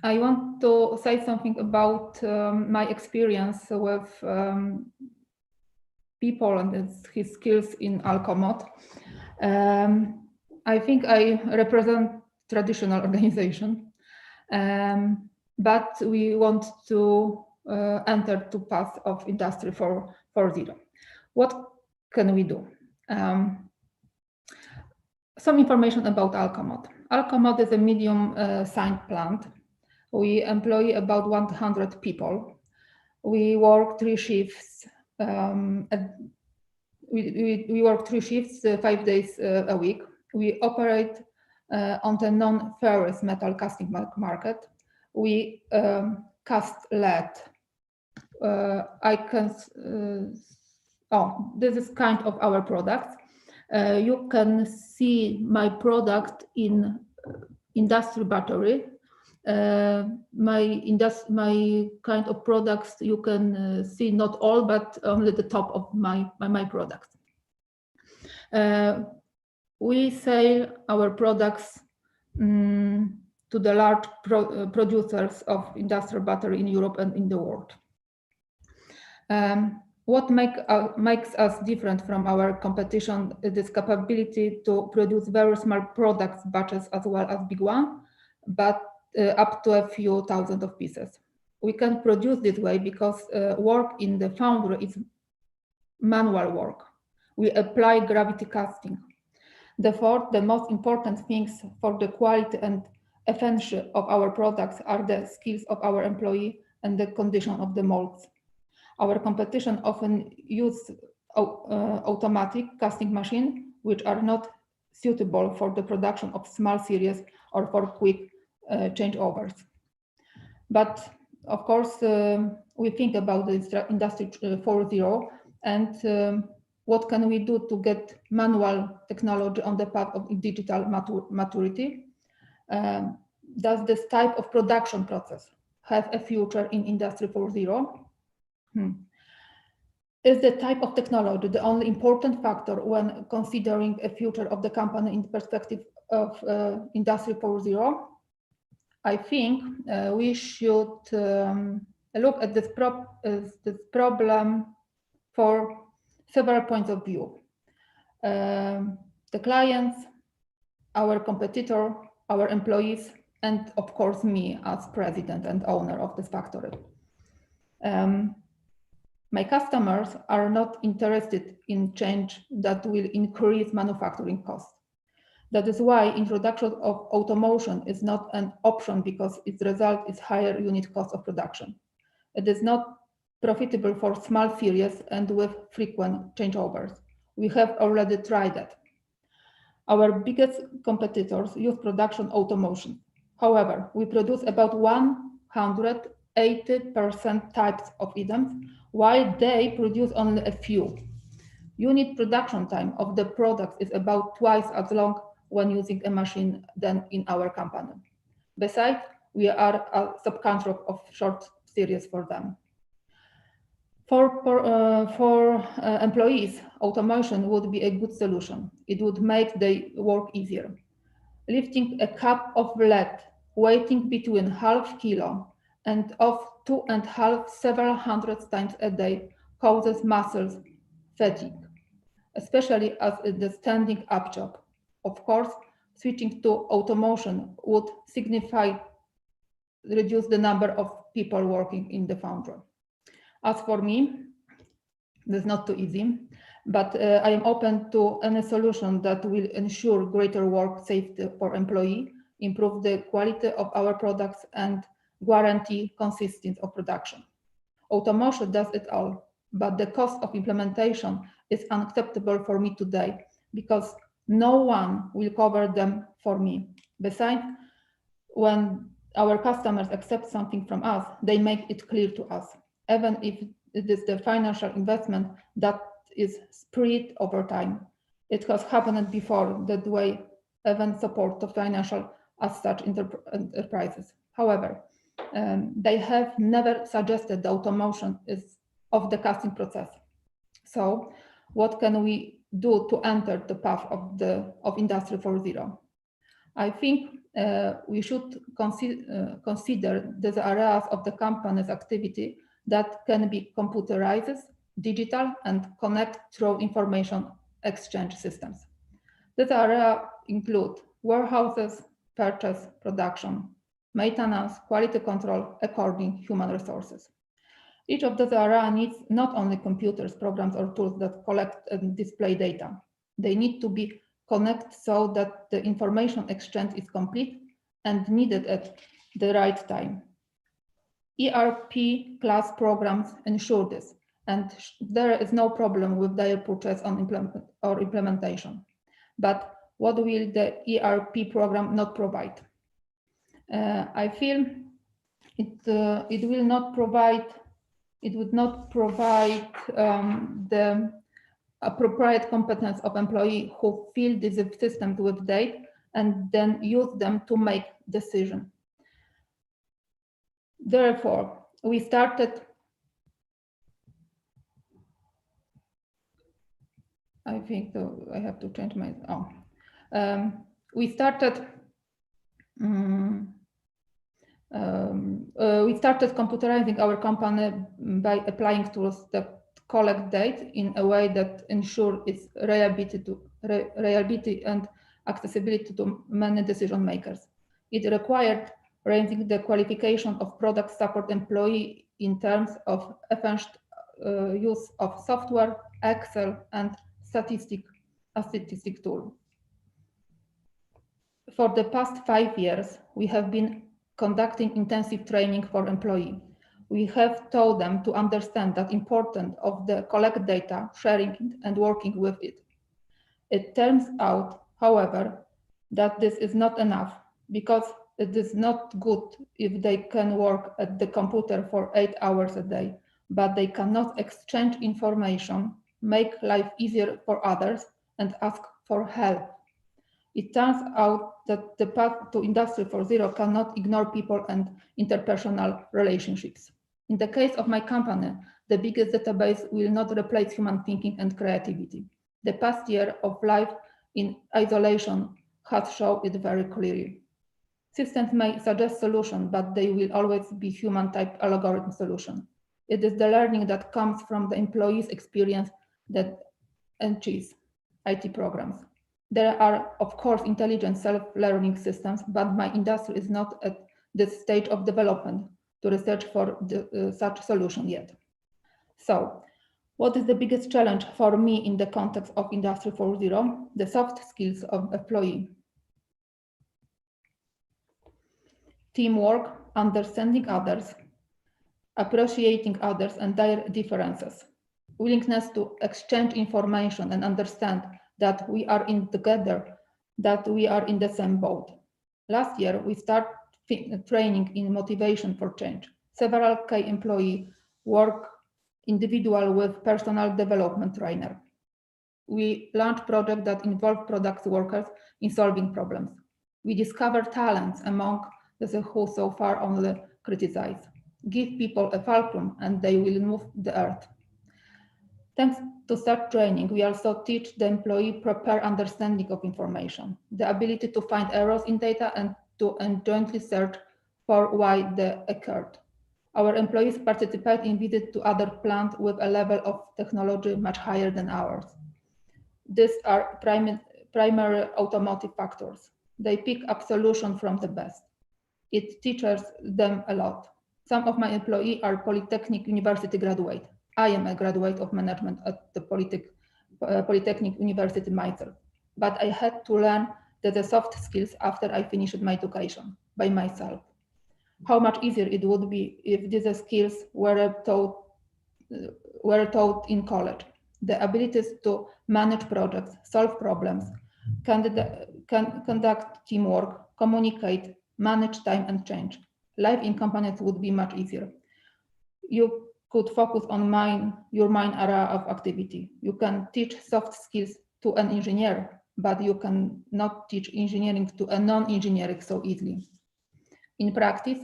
I want to say something about my experience with people and his skills in Alcomot. I think I represent traditional organization, but we want to enter the path of Industry 4.0. What can we do? Some information about Alcomot. Alcomot is a medium-sized plant. We employ about 100 people. We work 3 shifts. We work 3 shifts, 5 days a week. We operate on the non-ferrous metal casting market. We cast lead. This is kind of our product. You can see my product in industry battery. My kind of products you can see not all, but only the top of my product. We sell our products to the large producers of industrial battery in Europe and in the world. what makes us different from our competition is this capability to produce very small products, batches as well as big one, but up to a few thousand of pieces. We can produce this way because work in the foundry is manual work. We apply gravity casting. Therefore, the most important things for the quality and efficiency of our products are the skills of our employee and the condition of the molds. Our competition often use automatic casting machines, which are not suitable for the production of small series or for quick changeovers. But of course, we think about the Industry 4.0 and what can we do to get manual technology on the path of digital maturity? Does this type of production process have a future in Industry 4.0? Is the type of technology the only important factor when considering a future of the company in the perspective of Industry 4.0? I think we should look at this problem for several points of view. The clients, our competitor, our employees, and of course me as president and owner of this factory. My customers are not interested in change that will increase manufacturing costs. That is why introduction of automation is not an option because its result is higher unit cost of production. It is not profitable for small series and with frequent changeovers. We have already tried that. Our biggest competitors use production automation. However, we produce about 180% types of items, while they produce only a few. Unit production time of the product is about twice as long when using a machine than in our company. Besides, we are a subcontract of short series for them. For employees, automation would be a good solution. It would make their work easier. Lifting a cup of lead weighing between half kilo and of 2.5 several hundred times a day causes muscles fatigue, especially as the standing up job. Of course, switching to automation would signify reduce the number of people working in the foundry. As for me, that's not too easy, but I am open to any solution that will ensure greater work safety for employees, improve the quality of our products, and guarantee consistency of production. Automation does it all, but the cost of implementation is unacceptable for me today because no one will cover them for me. Besides, when our customers accept something from us, they make it clear to us, even if it is the financial investment that is spread over time. It has happened before that way, even support the financial as such enterprises. However, they have never suggested the automation is of the casting process. So what can we do to enter the path of Industry 4.0? I think we should consider the areas of the company's activity that can be computerized, digital, and connect through information exchange systems. These areas include warehouses, purchase, production, maintenance, quality control, according human resources. Each of these areas needs not only computers, programs, or tools that collect and display data. They need to be connected so that the information exchange is complete and needed at the right time. ERP class programs ensure this, and there is no problem with their purchase or implementation. But what will the ERP program not provide? I feel it would not provide the appropriate competence of employees who fill these systems with data and then use them to make decisions. Therefore, we started. I think I have to change my. We started computerizing our company by applying tools that collect data in a way that ensures its reliability and accessibility to many decision makers. It required raising the qualification of product support employee in terms of advanced use of software, Excel, and statistic tool. For the past 5 years, we have been conducting intensive training for employees. We have taught them to understand the importance of the collect data, sharing it, and working with it. It turns out, however, that this is not enough, because it is not good if they can work at the computer for 8 hours a day, but they cannot exchange information, make life easier for others, and ask for help. It turns out that the path to Industry 4.0 cannot ignore people and interpersonal relationships. In the case of my company, the biggest database will not replace human thinking and creativity. The past year of life in isolation has shown it very clearly. Systems may suggest solutions, but they will always be human-type algorithm solution. It is the learning that comes from the employee's experience that enriches IT programs. There are, of course, intelligent self-learning systems, but my industry is not at this stage of development to research for such solution yet. So, what is the biggest challenge for me in the context of Industry 4.0? The soft skills of employee. Teamwork, understanding others, appreciating others and their differences, willingness to exchange information and understand that we are in together, that we are in the same boat. Last year, we started training in motivation for change. Several key employees work individual with personal development trainer. We launched projects that involve product workers in solving problems. We discover talents among those who so far only criticize. Give people a fulcrum and they will move the earth. Thanks to such training, we also teach the employee proper understanding of information, the ability to find errors in data and to jointly search for why they occurred. Our employees participate in visits to other plants with a level of technology much higher than ours. These are primary automotive factors. They pick up solutions from the best. It teaches them a lot. Some of my employees are Polytechnic University graduate. I am a graduate of management at the Polytechnic University myself, but I had to learn the soft skills after I finished my education by myself. How much easier it would be if these skills were taught in college. The abilities to manage projects, solve problems, conduct teamwork, communicate, manage time and change. Life in companies would be much easier. You could focus on your main area of activity. You can teach soft skills to an engineer, but you cannot teach engineering to a non-engineer so easily. In practice,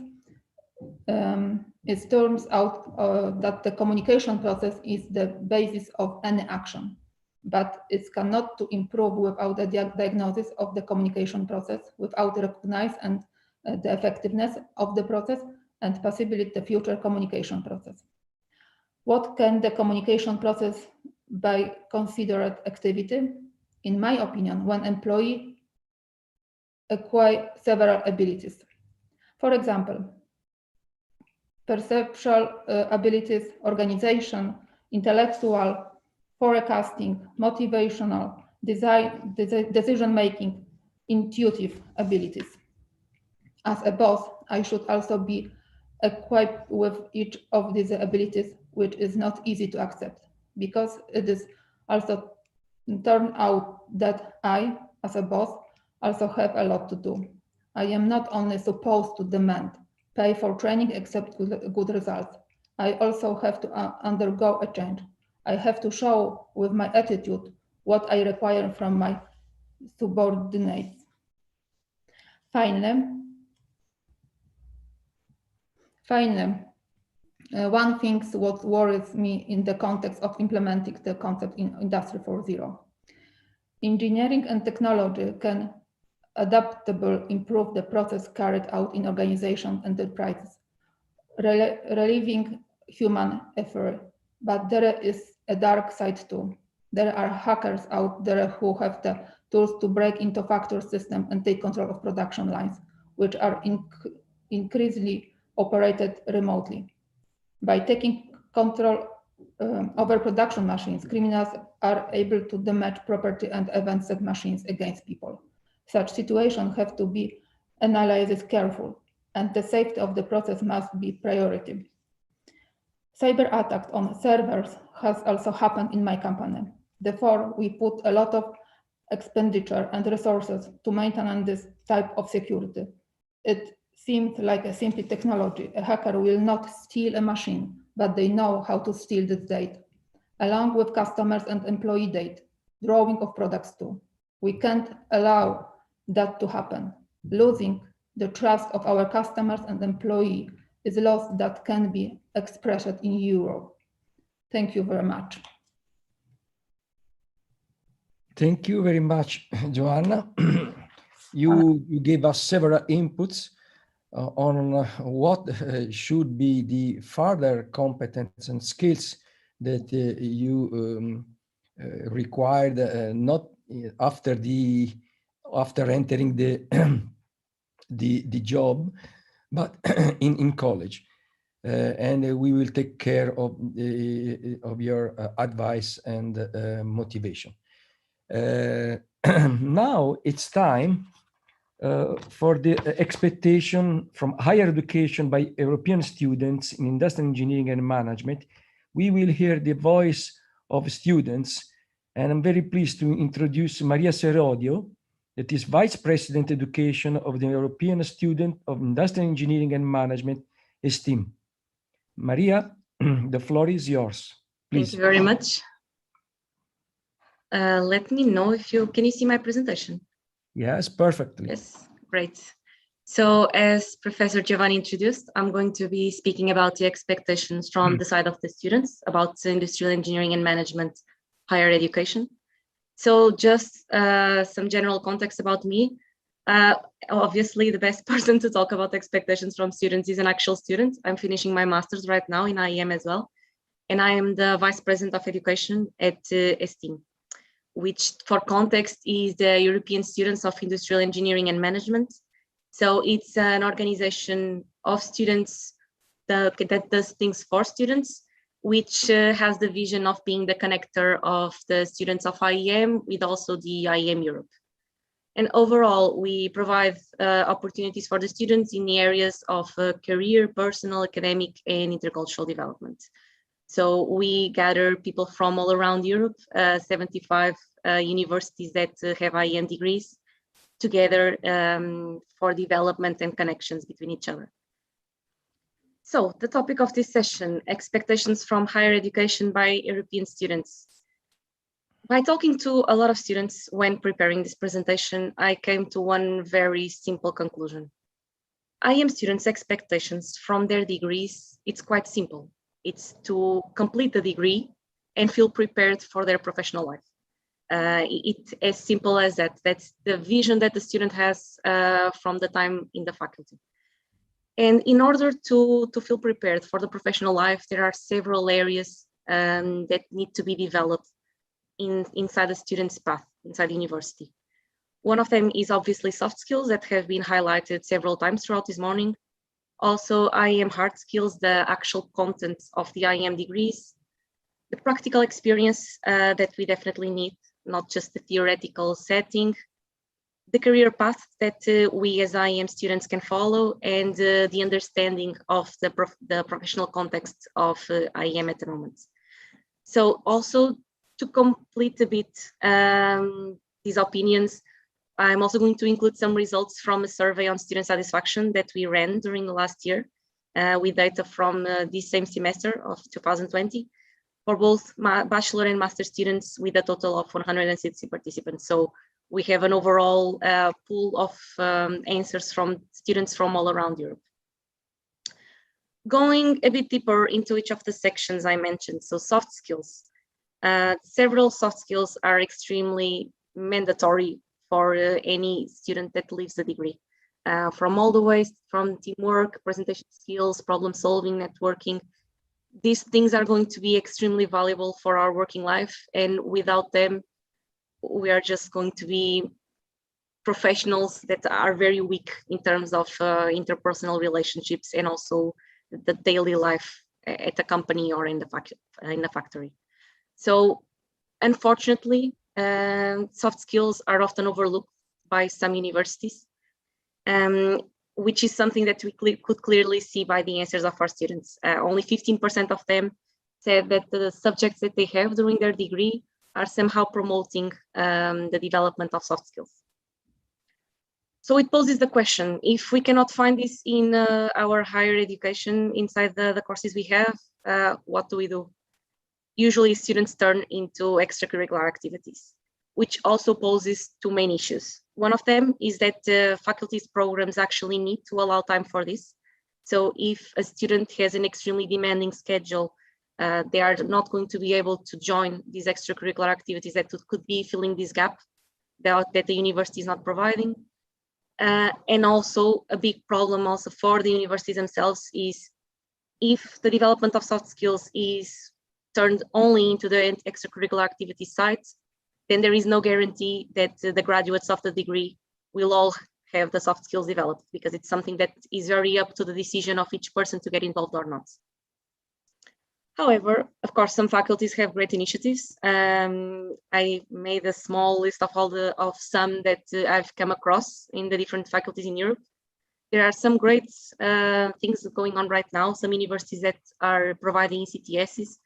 it turns out that the communication process is the basis of any action, but it cannot to improve without a diagnosis of the communication process, without recognize and the effectiveness of the process and possibility the future communication process. What can the communication process by considered activity? In my opinion, when employee acquire several abilities. For example, perceptual abilities, organization, intellectual, forecasting, motivational, design, decision-making, intuitive abilities. As a boss, I should also be equipped with each of these abilities, which is not easy to accept, because it is also turned out that I, as a boss, also have a lot to do. I am not only supposed to demand, pay for training, accept good results. I also have to undergo a change. I have to show with my attitude what I require from my subordinates. Finally, one thing what worries me in the context of implementing the concept in Industry 4.0. Engineering and technology can adaptable improve the process carried out in organizations and enterprises, relieving human effort. but there is a dark side too. There are hackers out there who have the tools to break into factory system and take control of production lines, which are increasingly operated remotely. By taking control over production machines, criminals are able to damage property and advance said machines against people. Such situations have to be analyzed carefully, and the safety of the process must be priority. Cyber attacks on servers has also happened in my company. Therefore, we put a lot of expenditure and resources to maintain this type of security. It seems like a simple technology. A hacker will not steal a machine, but they know how to steal this data, along with customers and employee data, drawing of products too. We can't allow that to happen. Losing the trust of our customers and employee is a loss that can be expressed in Europe. Thank you very much. Thank you very much, Joanna. You gave us several inputs on what should be the further competence and skills that you required not after entering the job, but in college. And we will take care of your advice and motivation. Now it's time for the expectation from higher education by European students in industrial engineering and management. We will hear the voice of students, and I'm very pleased to introduce Maria Serodio, that is Vice President Education of the European Student of Industrial Engineering and Management, STEAM. Maria, the floor is yours. Please. Thank you very much. Let me know if can you see my presentation? Yes, perfectly. Yes, great. So as Professor Giovanni introduced, I'm going to be speaking about the expectations from the side of the students about industrial engineering and management higher education. So just some general context about me. Obviously, the best person to talk about expectations from students is an actual student. I'm finishing my master's right now in IEM as well. And I am the Vice President of Education at STEAM, which for context is the European Students of Industrial Engineering and Management. So it's an organization of students that does things for students, which has the vision of being the connector of the students of IEM with also the IEM Europe. And overall, we provide opportunities for the students in the areas of career, personal, academic, and intercultural development. So we gather people from all around Europe, 75 universities that have IEM degrees together for development and connections between each other. So the topic of this session, expectations from higher education by European students. By talking to a lot of students when preparing this presentation, I came to one very simple conclusion. IEM students' expectations from their degrees, it's quite simple. It's to complete the degree and feel prepared for their professional life. It's as simple as that. That's the vision that the student has from the time in the faculty. And in order to feel prepared for the professional life, there are several areas that need to be developed inside the student's path, inside the university. One of them is obviously soft skills that have been highlighted several times throughout this morning. Also, IEM hard skills, the actual contents of the IEM degrees, the practical experience that we definitely need, not just the theoretical setting, the career path that we as IEM students can follow, and the understanding of the professional context of IEM at the moment. So also to complete a bit these opinions, I'm also going to include some results from a survey on student satisfaction that we ran during the last year with data from this same semester of 2020 for both bachelor and master students with a total of 160 participants. So we have an overall pool of answers from students from all around Europe. Going a bit deeper into each of the sections I mentioned, so soft skills. Several soft skills are extremely mandatory for any student that leaves the degree. From all the ways from teamwork, presentation skills, problem solving, networking. these things are going to be extremely valuable for our working life, and without them, we are just going to be professionals that are very weak in terms of interpersonal relationships and also the daily life at a company or in the factory. So unfortunately, soft skills are often overlooked by some universities, which is something that we could clearly see by the answers of our students. Only 15% of them said that the subjects that they have during their degree are somehow promoting the development of soft skills. So it poses the question, if we cannot find this in our higher education inside the courses we have, what do we do? Usually students turn into extracurricular activities, which also poses two main issues. One of them is that faculty's programs actually need to allow time for this. So if a student has an extremely demanding schedule, they are not going to be able to join these extracurricular activities that could be filling this gap that the university is not providing. And also a big problem also for the universities themselves is if the development of soft skills is turned only into the extracurricular activity side, then there is no guarantee that the graduates of the degree will all have the soft skills developed, because it's something that is very up to the decision of each person to get involved or not. However, of course, some faculties have great initiatives. I made a small list of some that I've come across in the different faculties in Europe. There are some great things going on right now. Some universities that are providing ECTSs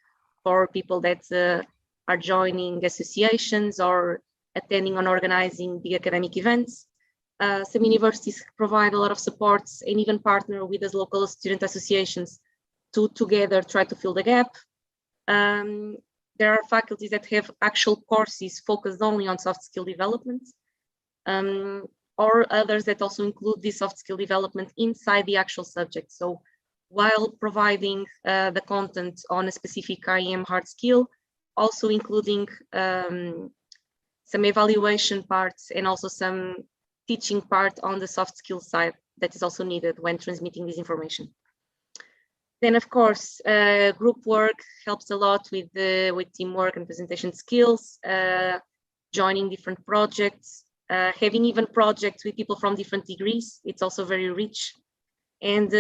for people that are joining associations or attending and organizing big academic events. Some universities provide a lot of supports and even partner with the local student associations to together try to fill the gap. There are faculties that have actual courses focused only on soft skill development, or others that also include this soft skill development inside the actual subject. So while providing the content on a specific IEM hard skill, also including some evaluation parts and also some teaching part on the soft skill side that is also needed when transmitting this information. Then, of course, group work helps a lot with teamwork and presentation skills, joining different projects, having even projects with people from different degrees. It's also very rich. And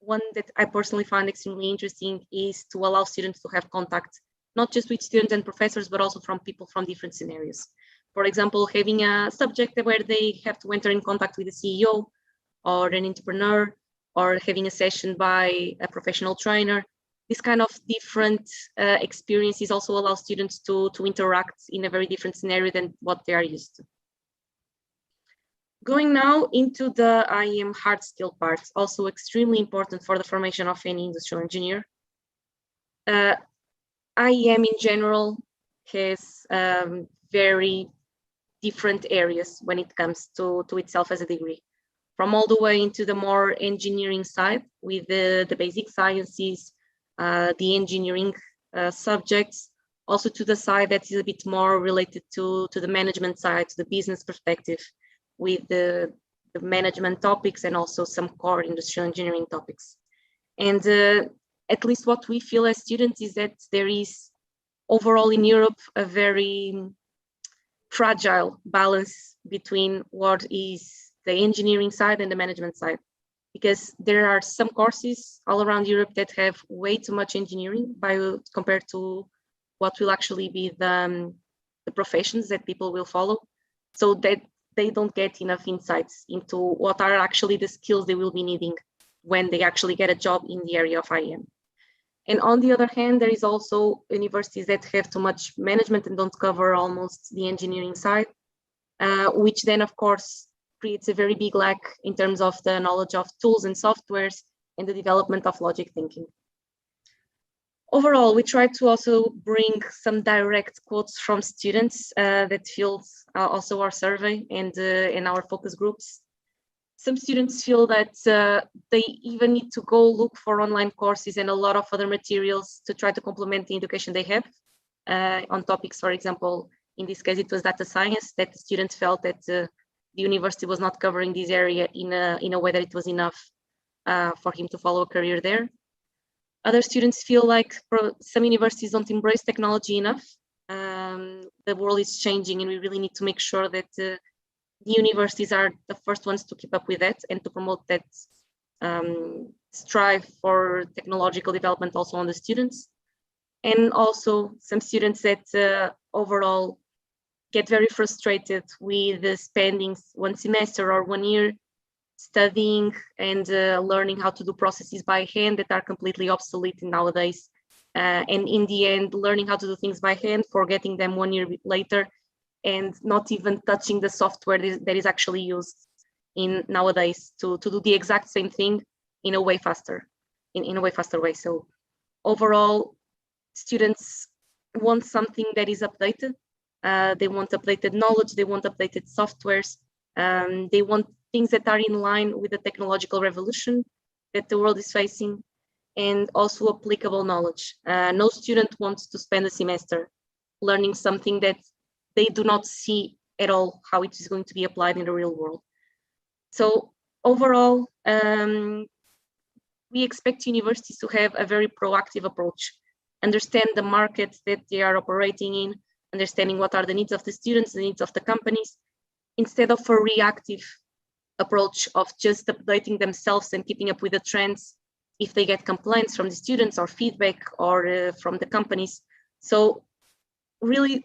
one that I personally find extremely interesting is to allow students to have contact, not just with students and professors, but also from people from different scenarios. For example, having a subject where they have to enter in contact with a CEO or an entrepreneur, or having a session by a professional trainer. This kind of different experiences also allow students to interact in a very different scenario than what they are used to. Going now into the IEM hard skill part, also extremely important for the formation of any industrial engineer. IEM in general has very different areas when it comes to itself as a degree. From all the way into the more engineering side with the basic sciences, the engineering subjects, also to the side that is a bit more related to the management side, to the business perspective, with the management topics and also some core industrial engineering topics. And at least what we feel as students is that there is overall in Europe a very fragile balance between what is the engineering side and the management side, because there are some courses all around Europe that have way too much engineering compared to what will actually be the professions that people will follow, so that they don't get enough insights into what are actually the skills they will be needing when they actually get a job in the area of IEM. And on the other hand, there is also universities that have too much management and don't cover almost the engineering side, which then of course creates a very big lack in terms of the knowledge of tools and softwares and the development of logic thinking. Overall, we try to also bring some direct quotes from students that fuels also our survey and in our focus groups. Some students feel that they even need to go look for online courses and a lot of other materials to try to complement the education they have on topics. For example, in this case, it was data science, that the students felt that the university was not covering this area in a way that it was enough for him to follow a career there. Other students feel like some universities don't embrace technology enough. The world is changing, and we really need to make sure that the universities are the first ones to keep up with that and to promote that strive for technological development also on the students. And also some students that overall get very frustrated with spending one semester or 1 year studying and learning how to do processes by hand that are completely obsolete nowadays. And in the end, learning how to do things by hand, forgetting them 1 year later, and not even touching the software that is actually used in nowadays to do the exact same thing in a way faster, in a way faster way. So overall, students want something that is updated. They want updated knowledge, they want updated softwares, they want things that are in line with the technological revolution that the world is facing, and also applicable knowledge. No student wants to spend a semester learning something that they do not see at all how it is going to be applied in the real world. So overall, we expect universities to have a very proactive approach, understand the markets that they are operating in, understanding what are the needs of the students, the needs of the companies, instead of a reactive approach of just updating themselves and keeping up with the trends if they get complaints from the students or feedback or from the companies. So really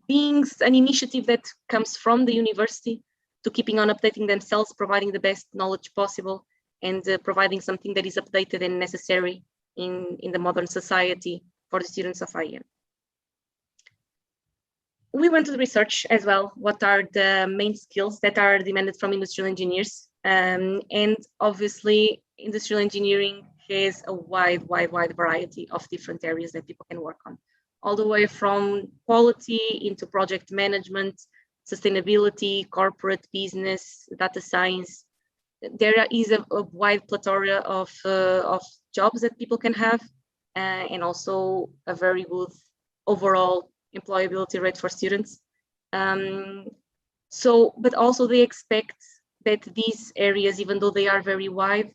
being an initiative that comes from the university to keeping on updating themselves, providing the best knowledge possible, and providing something that is updated and necessary in the modern society for the students of IEM. We went to the research as well. What are the main skills that are demanded from industrial engineers? And obviously, industrial engineering has a wide variety of different areas that people can work on, all the way from quality into project management, sustainability, corporate business, data science. There is a wide plethora of jobs that people can have, and also a very good overall employability rate for students. But also they expect that these areas, even though they are very wide,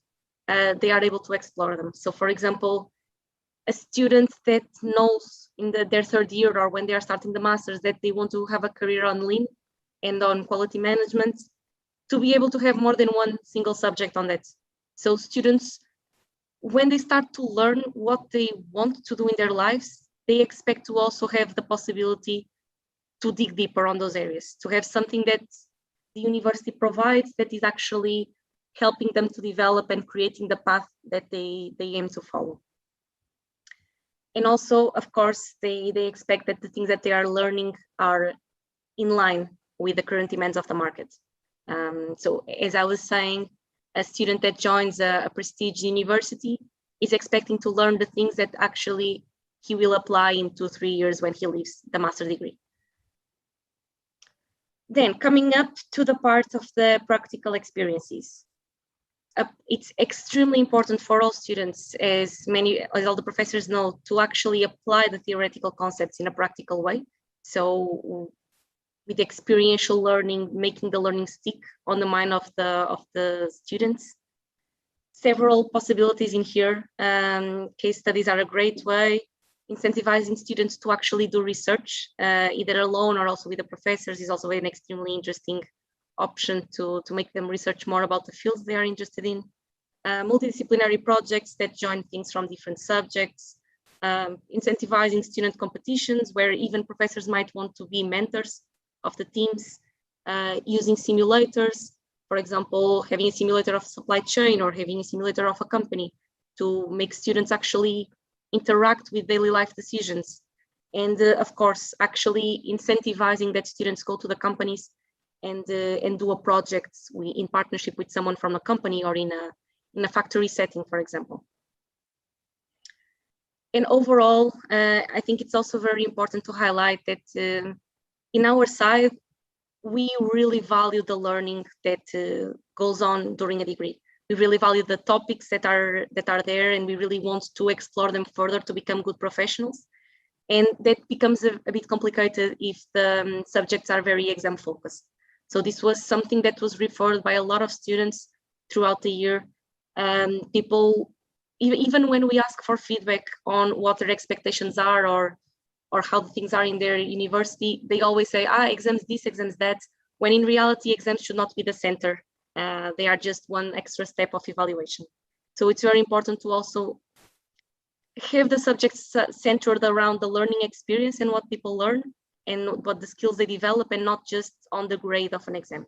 they are able to explore them. So for example, a student that knows in their third year or when they are starting the masters that they want to have a career on lean and on quality management, to be able to have more than one single subject on that. So students, when they start to learn what they want to do in their lives, they expect to also have the possibility to dig deeper on those areas, to have something that the university provides that is actually helping them to develop and creating the path that they aim to follow. And also, of course, they expect that the things that they are learning are in line with the current demands of the market. So as I was saying, a student that joins a prestige university is expecting to learn the things that actually he will apply in 2-3 years when he leaves the master's degree. Then coming up to the part of the practical experiences. It's extremely important for all students, as all the professors know, to actually apply the theoretical concepts in a practical way. So with experiential learning, making the learning stick on the mind of the students. Several possibilities in here. Case studies are a great way. Incentivizing students to actually do research, either alone or also with the professors, is also an extremely interesting option to make them research more about the fields they are interested in. Multidisciplinary projects that join things from different subjects. Incentivizing student competitions where even professors might want to be mentors of the teams. Using simulators, for example, having a simulator of supply chain or having a simulator of a company to make students actually interact with daily life decisions. And of course, actually incentivizing that students go to the companies and do a project in partnership with someone from a company or in a factory setting, for example. And overall, I think it's also very important to highlight that in our side, we really value the learning that goes on during a degree. We really value the topics that are there, and we really want to explore them further to become good professionals. And that becomes a bit complicated if the subjects are very exam focused. So this was something that was referred by a lot of students throughout the year. People even when we ask for feedback on what their expectations are or how the things are in their university, they always say, exams this, exams that, when in reality, exams should not be the center. They are just one extra step of evaluation. So it's very important to also have the subjects centered around the learning experience and what people learn and what the skills they develop, and not just on the grade of an exam.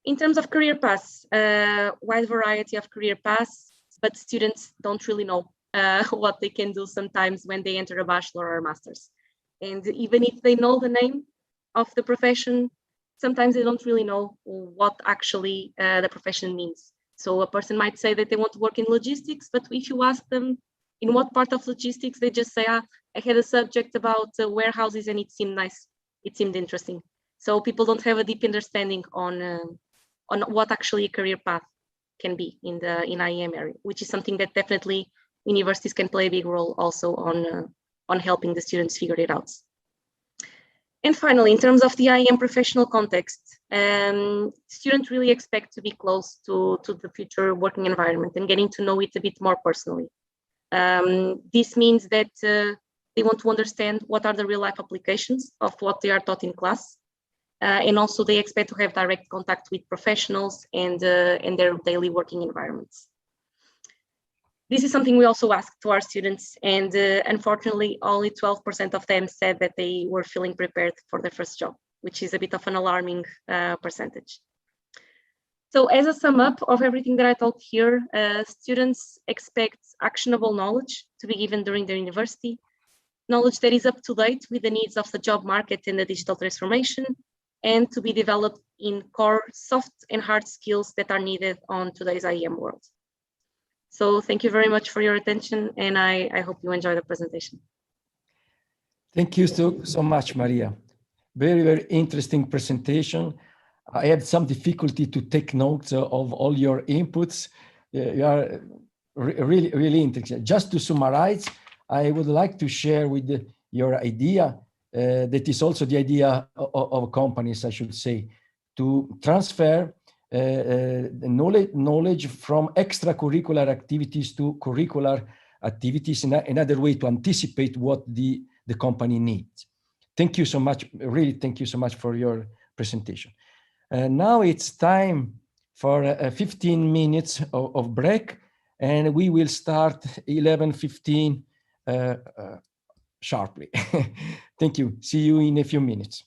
In terms of career paths, wide variety of career paths, but students don't really know what they can do sometimes when they enter a bachelor or a master's. And even if they know the name of the profession, sometimes they don't really know what actually the profession means. So a person might say that they want to work in logistics, but if you ask them in what part of logistics, they just say, I had a subject about warehouses and it seemed nice, it seemed interesting. So people don't have a deep understanding on what actually a career path can be in IEM area, which is something that definitely universities can play a big role also on helping the students figure it out. And finally, in terms of the IEM professional context, students really expect to be close to the future working environment and getting to know it a bit more personally. This means that they want to understand what are the real life applications of what they are taught in class. And also they expect to have direct contact with professionals and their daily working environments. This is something we also ask to our students, and unfortunately, only 12% of them said that they were feeling prepared for their first job, which is a bit of an alarming percentage. So as a sum up of everything that I talked here, students expect actionable knowledge to be given during their university, knowledge that is up to date with the needs of the job market and the digital transformation, and to be developed in core soft and hard skills that are needed on today's IEM world. So thank you very much for your attention, and I hope you enjoy the presentation. Thank you so much, Maria. Very, very interesting presentation. I had some difficulty to take notes of all your inputs. You are really, really interesting. Just to summarize, I would like to share with your idea, that is also the idea of companies, I should say, to transfer the knowledge from extracurricular activities to curricular activities, in another way to anticipate what the company needs. Thank you so much, really thank you so much for your presentation. Now it's time for 15 minutes of break, and we will start 11:15 sharply. Thank you. See you in a few minutes.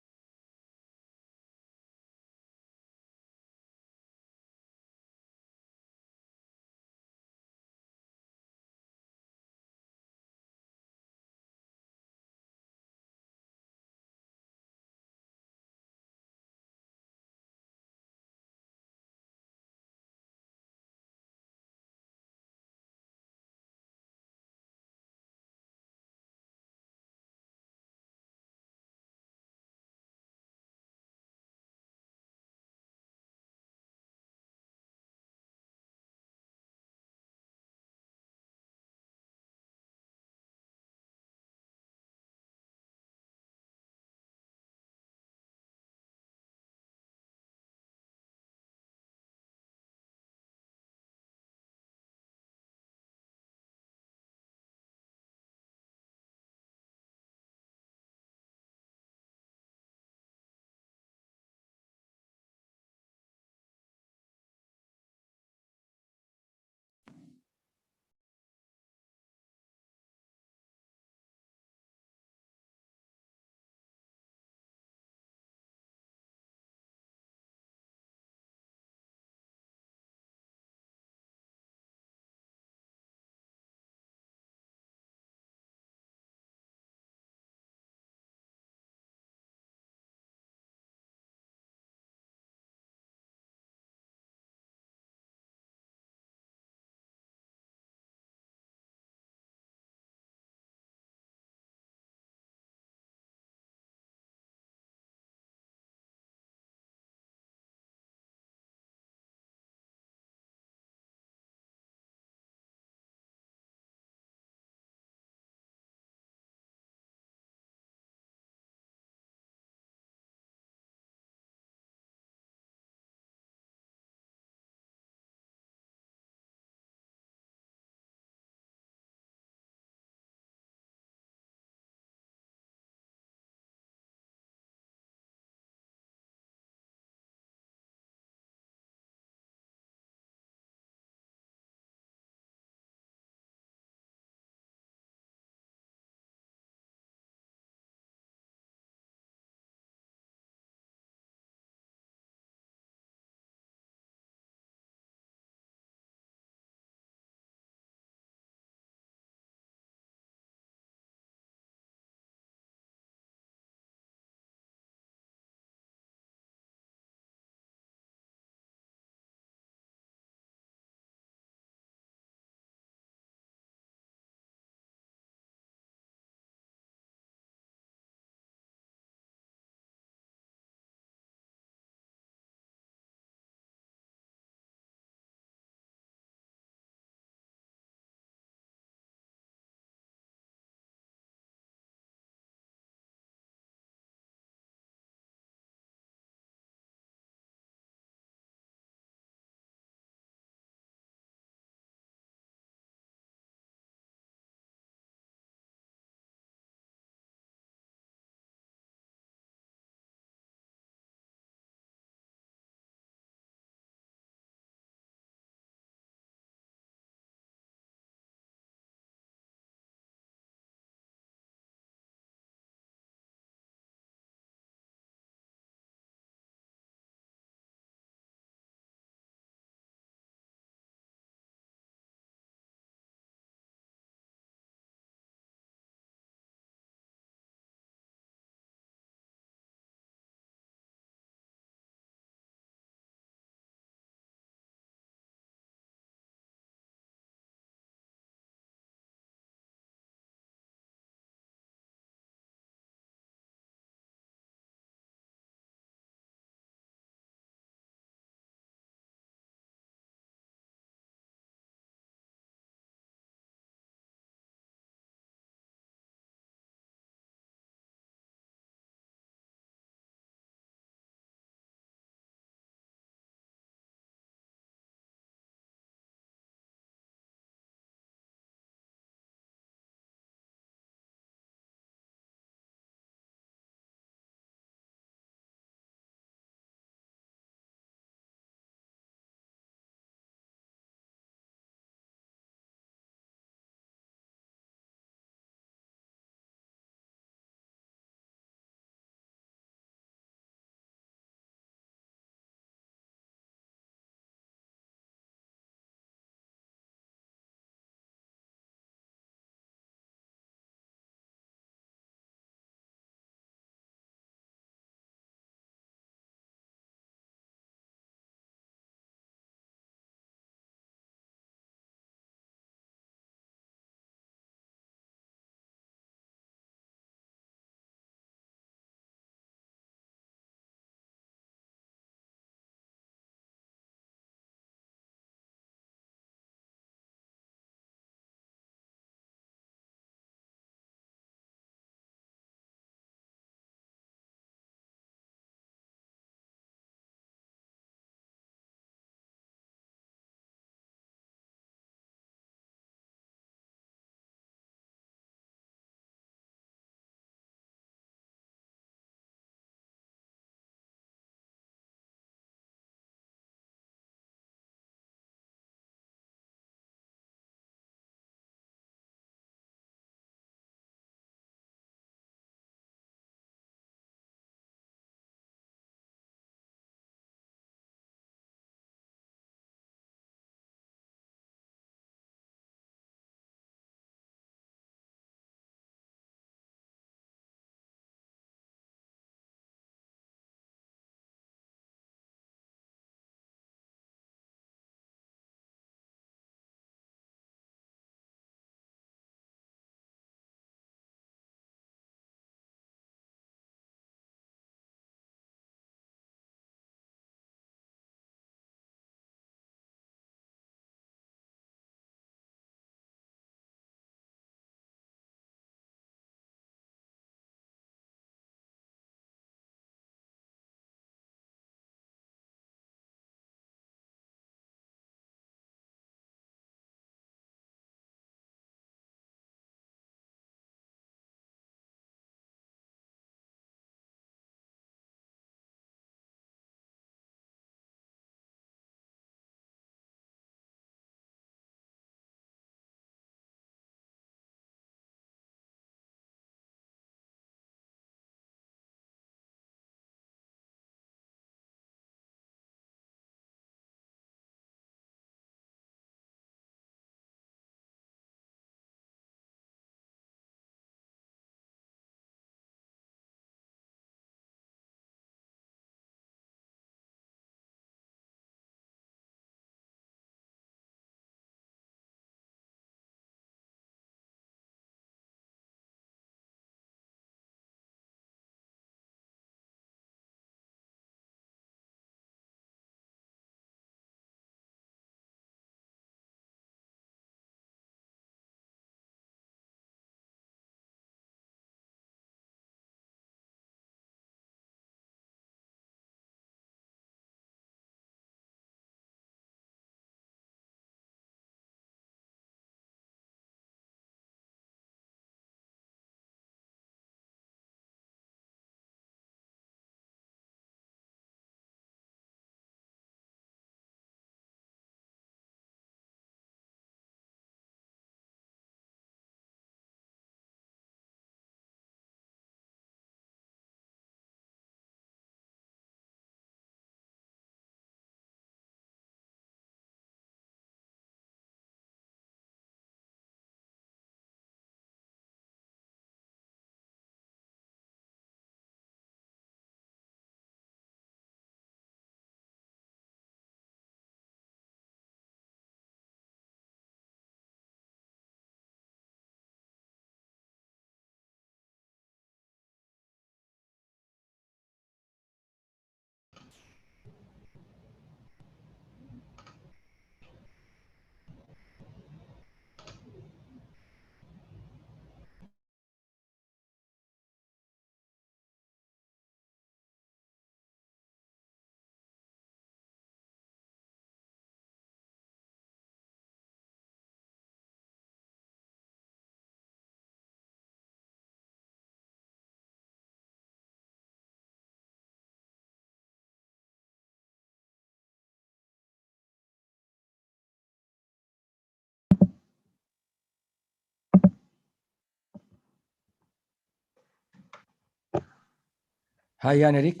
Hi, Jan-Erik.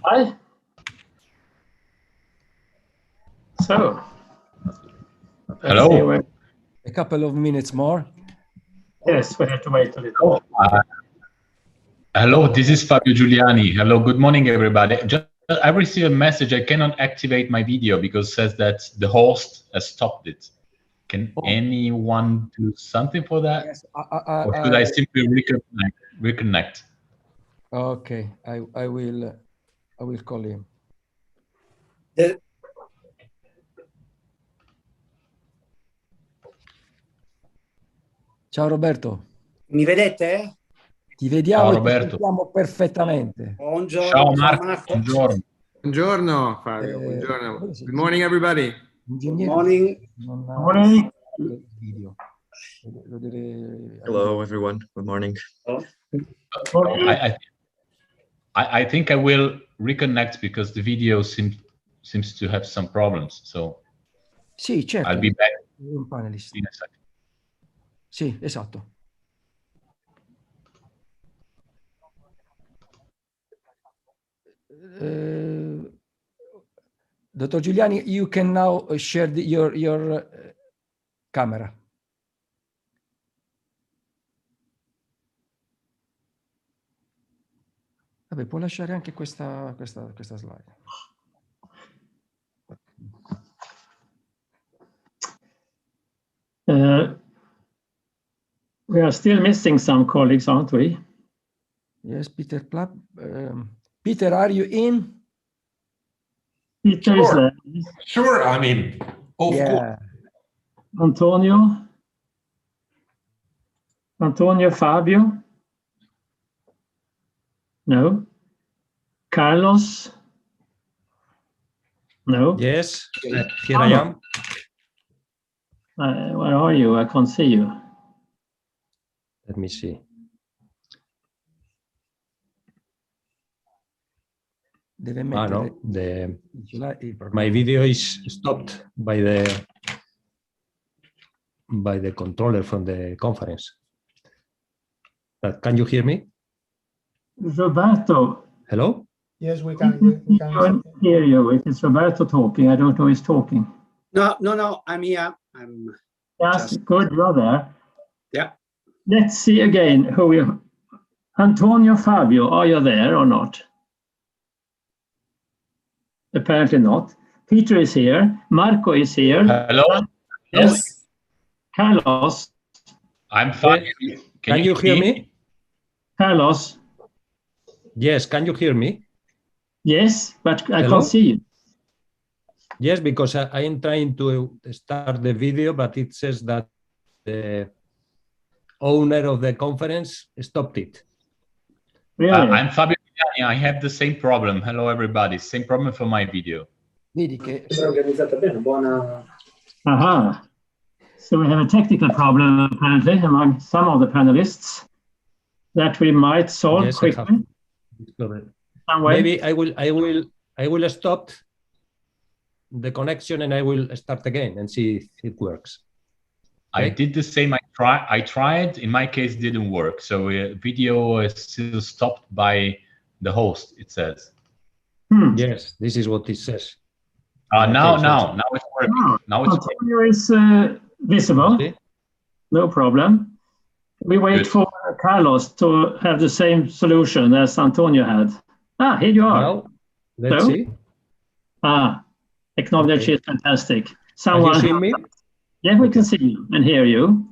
Hi. So. Hello. Let's see when, A couple of minutes more. yes, we have to wait a little. Hello, this is Fabio Giuliani. Hello, good morning, everybody. I received a message. I cannot activate my video because it says that the host has stopped it. Can anyone do something for that? Yes, or should I simply reconnect? Okay, I will call him. Ciao Roberto. Mi vedete? Ti vediamo Ciao, e ti Roberto. sentiamo perfettamente. Buongiorno. Ciao Marco, buongiorno. Buongiorno Fabio, buongiorno. Good morning everybody. Morning. Morning. Hello everyone, good morning. I think I will reconnect because the video seems to have some problems. So Sì, certo. I'll be back Un panelist. in a second. Sì, esatto. Dr. Giuliani, you can now share your camera. Vabbè, può lasciare anche questa slide. We are still missing some colleagues, aren't we? Yes, Peter Platt. Peter, are you in? Peter is there. Sure, I mean, of course. Antonio. Antonio Fabio. No. Carlos. No. Yes, here I am. Where are you? I can't see you. Let me see. Deve No, mettere my video is stopped by the controller from the conference. But can you hear me? Roberto. Hello? Yes, we can. I can't hear you. It is Roberto talking. I don't know who's talking. No, I'm here. Yes, good, you're there. Yeah. Let's see again who we. Antonio Fabio, are you there or not? Apparently not. Peter is here. Marco is here. Hello. Yes. Carlos. I'm fine. Can you hear me? Carlos. Yes, can you hear me? Yes, but I Hello? can't see you. Yes, because I am trying to start the video, but it says that the owner of the conference stopped it. Really? I'm Fabio Giuliani. I have the same problem. Hello, everybody. Same problem for my video. Vedi che organizzata bene, buona. Aha. So we have a technical problem apparently among some of the panelists that we might solve Yes, quickly. Some way. Maybe I will stop the connection and I will start again and see if it works. I did the same. I tried. In my case, it didn't work. So video is still stopped by the host. It says. Yes, this is what it says. Now it's working. Now it's working. Antonio is visible. Okay. No problem. We wait Good. for Carlos to have the same solution as Antonio had. Ah, here you are. Now, let's So? see. Acknowledge Okay. is fantastic. Can you Someone. see me? Yeah, we can see you and hear you.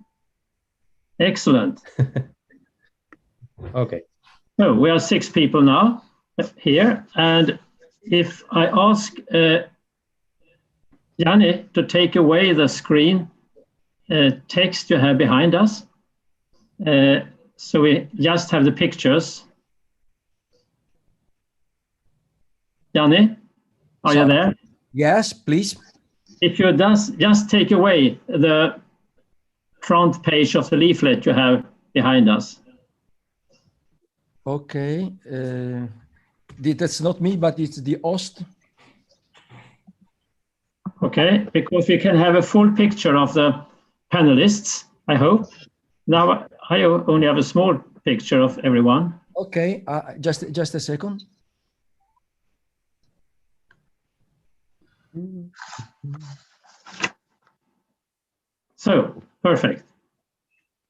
Excellent. Okay. So we are 6 people now here. And if I ask Janne to take away the screen text you have behind us, so we just have the pictures. Janne, are you there? Yes, please. If you just take away the front page of the leaflet you have behind us. Okay. That's not me, but it's the host. Okay, because we can have a full picture of the panelists, I hope. Now I only have a small picture of everyone. Okay, just a second. So, perfect.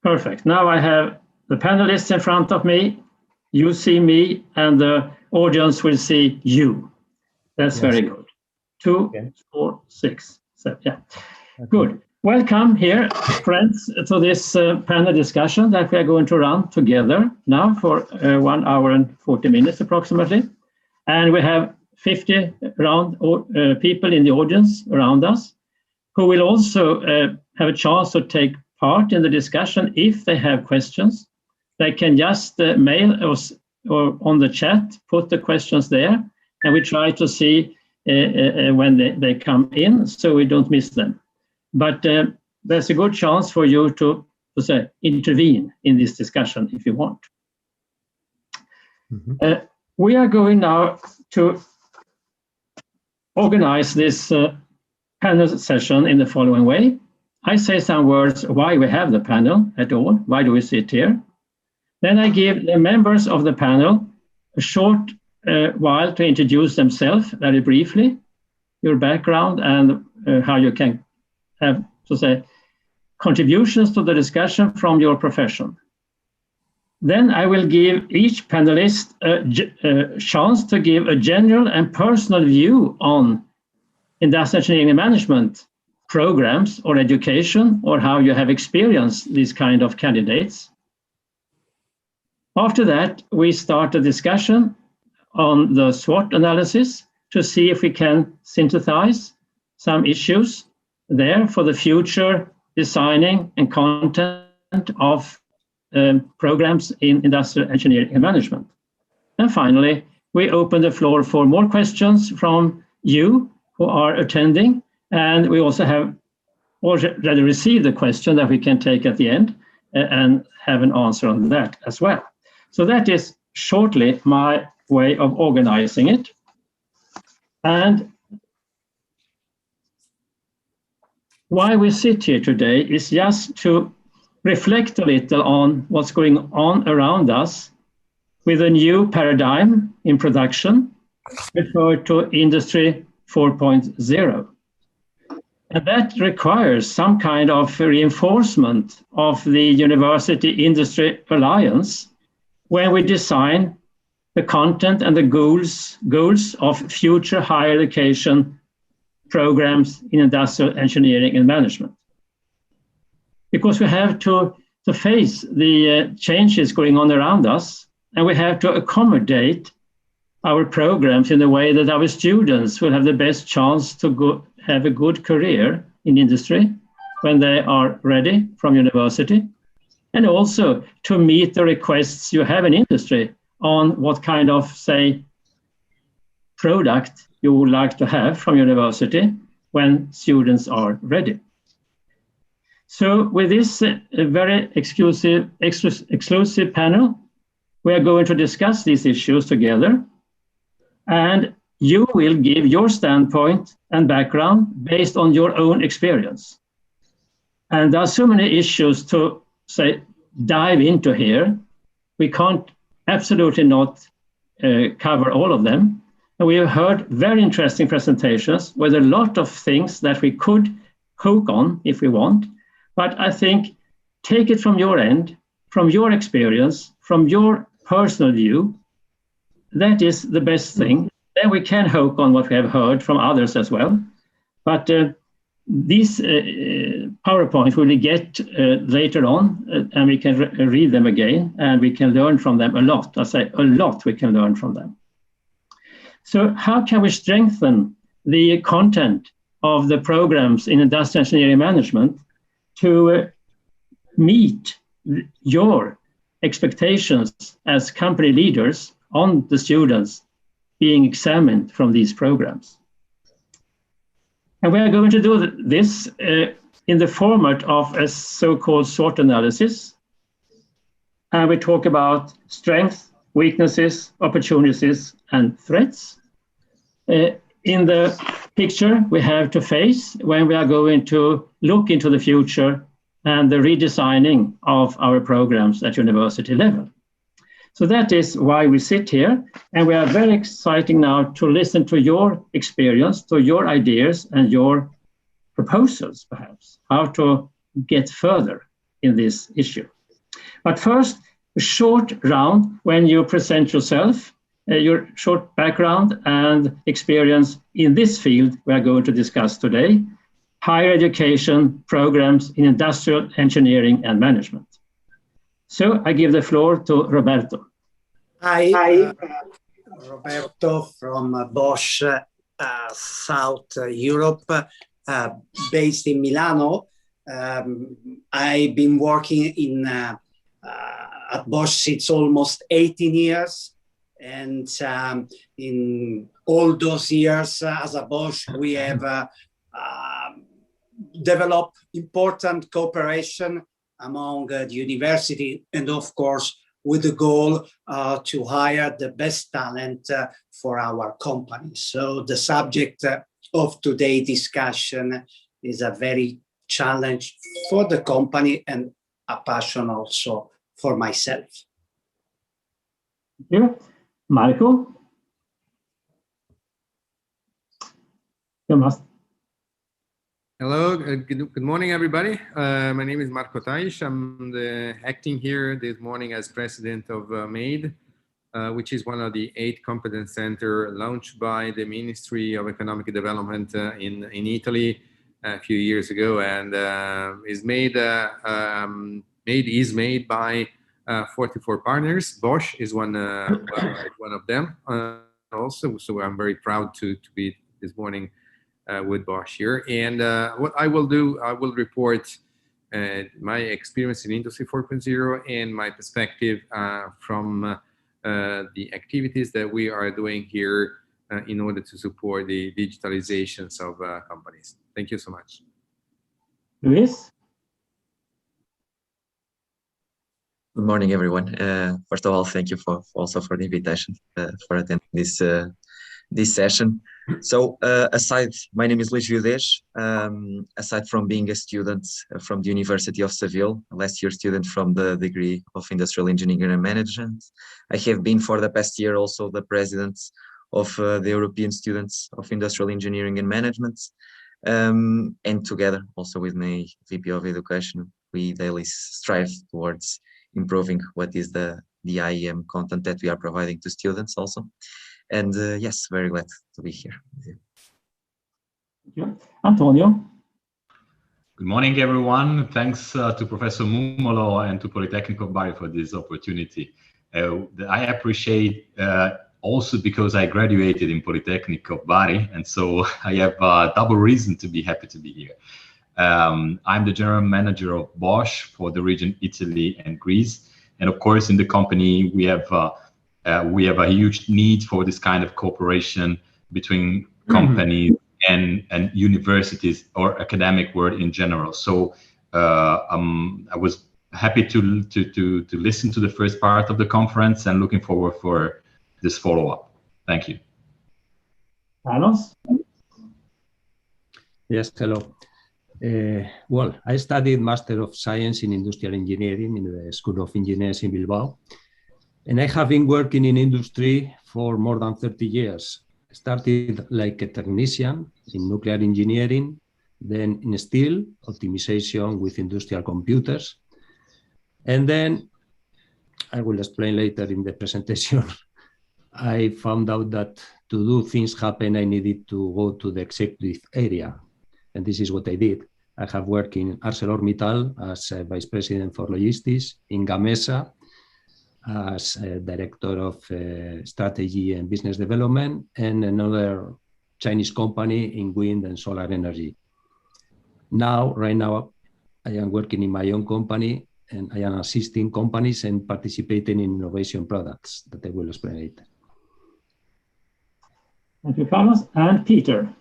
Perfect. Now I have the panelists in front of me. You see me, and the audience will see you. That's very good. 2, 4, 6, 7. Yeah, good. Welcome here, friends, to this panel discussion that we are going to run together now for 1 hour and 40 minutes approximately. And we have 50 people in the audience around us who will also have a chance to take part in the discussion if they have questions. They can just mail us or on the chat, put the questions there, and we try to see when they come in so we don't miss them. But there's a good chance for you to say, intervene in this discussion if you want. We are going now to organize this panel session in the following way. I say some words why we have the panel at all, why do we sit here. Then I give the members of the panel a short while to introduce themselves very briefly, your background and how you can have, to say, contributions to the discussion from your profession. Then I will give each panelist a chance to give a general and personal view on industrial engineering and management programs or education, or how you have experienced these kind of candidates. After that, we start a discussion on the SWOT analysis to see if we can synthesize some issues there for the future designing and content of programs in industrial engineering and management. And finally, we open the floor for more questions from you who are attending, and we also have already received a question that we can take at the end and have an answer on that as well. So that is shortly my way of organizing it. And why we sit here today is just to reflect a little on what's going on around us with a new paradigm in production referred to Industry 4.0. And that requires some kind of reinforcement of the University Industry Alliance when we design the content and the goals of future higher education programs in industrial engineering and management. Because we have to face the changes going on around us, and we have to accommodate our programs in a way that our students will have the best chance to have a good career in industry when they are ready from university, and also to meet the requests you have in industry on what kind of, say, product you would like to have from university when students are ready. So with this very exclusive panel, we are going to discuss these issues together, and you will give your standpoint and background based on your own experience. And there are so many issues to, say, dive into here. We can't absolutely not cover all of them. And we have heard very interesting presentations with a lot of things that we could hook on if we want. But I think take it from your end, from your experience, from your personal view. That is the best thing. Then we can hook on what we have heard from others as well. But these PowerPoints we will get later on, and we can read them again, and we can learn from them a lot. I say a lot we can learn from them. So how can we strengthen the content of the programs in industrial engineering management to meet your expectations as company leaders on the students being examined from these programs? And we are going to do this in the format of a so-called SWOT analysis. And we talk about strengths, weaknesses, opportunities, and threats. In the picture we have to face when we are going to look into the future and the redesigning of our programs at university level. So that is why we sit here, and we are very excited now to listen to your experience, to your ideas and your proposals, perhaps, how to get further in this issue. But first, a short round when you present yourself, your short background and experience in this field we are going to discuss today, higher education programs in industrial engineering and management. So I give the floor to Roberto. Hi, Roberto from Bosch, South Europe, based in Milano. I've been working at Bosch since almost 18 years. And in all those years as a Bosch, we have developed important cooperation among the university and, of course, with the goal to hire the best talent for our company. So the subject of today's discussion is a very challenge for the company and a passion also for myself. Thank you. Marco? You must. Hello, good morning, everybody. My name is Marco Taish. I'm acting here this morning as president of MADE, which is one of the 8 competence centers launched by the Ministry of Economic Development in Italy a few years ago, and is made by 44 partners. Bosch is one of them also. So I'm very proud to be this morning with Bosch here. And what I will do, I will report my experience in Industry 4.0 and my perspective from the activities that we are doing here in order to support the digitalizations of companies. Thank you so much. Luis? Good morning, everyone. First of all, thank you for the invitation for attending this session. So my name is Luis Viudes. Aside from being a student from the University of Seville, last year student from the degree of Industrial Engineering and Management, I have been for the past year also the president of the European Students of Industrial Engineering and Management. And together also with my VP of Education, we daily strive towards improving what is the IEM content that we are providing to students also. And yes, very glad to be here. Thank you. Antonio? Good morning, everyone. Thanks to Professor Mumolo and to Politecnico Bari for this opportunity. I appreciate also because I graduated in Politecnico Bari, and so I have a double reason to be happy to be here. I'm the general manager of Bosch for the region Italy and Greece, and of course in the company we have a huge need for this kind of cooperation between companies and universities or academic world in general. So I was happy to listen to the first part of the conference and looking forward for this follow-up. Thank you. Carlos? Yes, hello. Well, I studied Master of Science in Industrial Engineering in the School of Engineers in Bilbao. And I have been working in industry for more than 30 years. I started like a technician in nuclear engineering, then in steel optimization with industrial computers. And then, I will explain later in the presentation, I found out that to do things happen, I needed to go to the executive area. And this is what I did. I have worked in ArcelorMittal as Vice President for Logistics, in Gamesa as Director of Strategy and Business Development, and another Chinese company in wind and solar energy. Right now, I am working in my own company, and I am assisting companies and participating in innovation products that I will explain later. Thank you, Carlos. And Peter.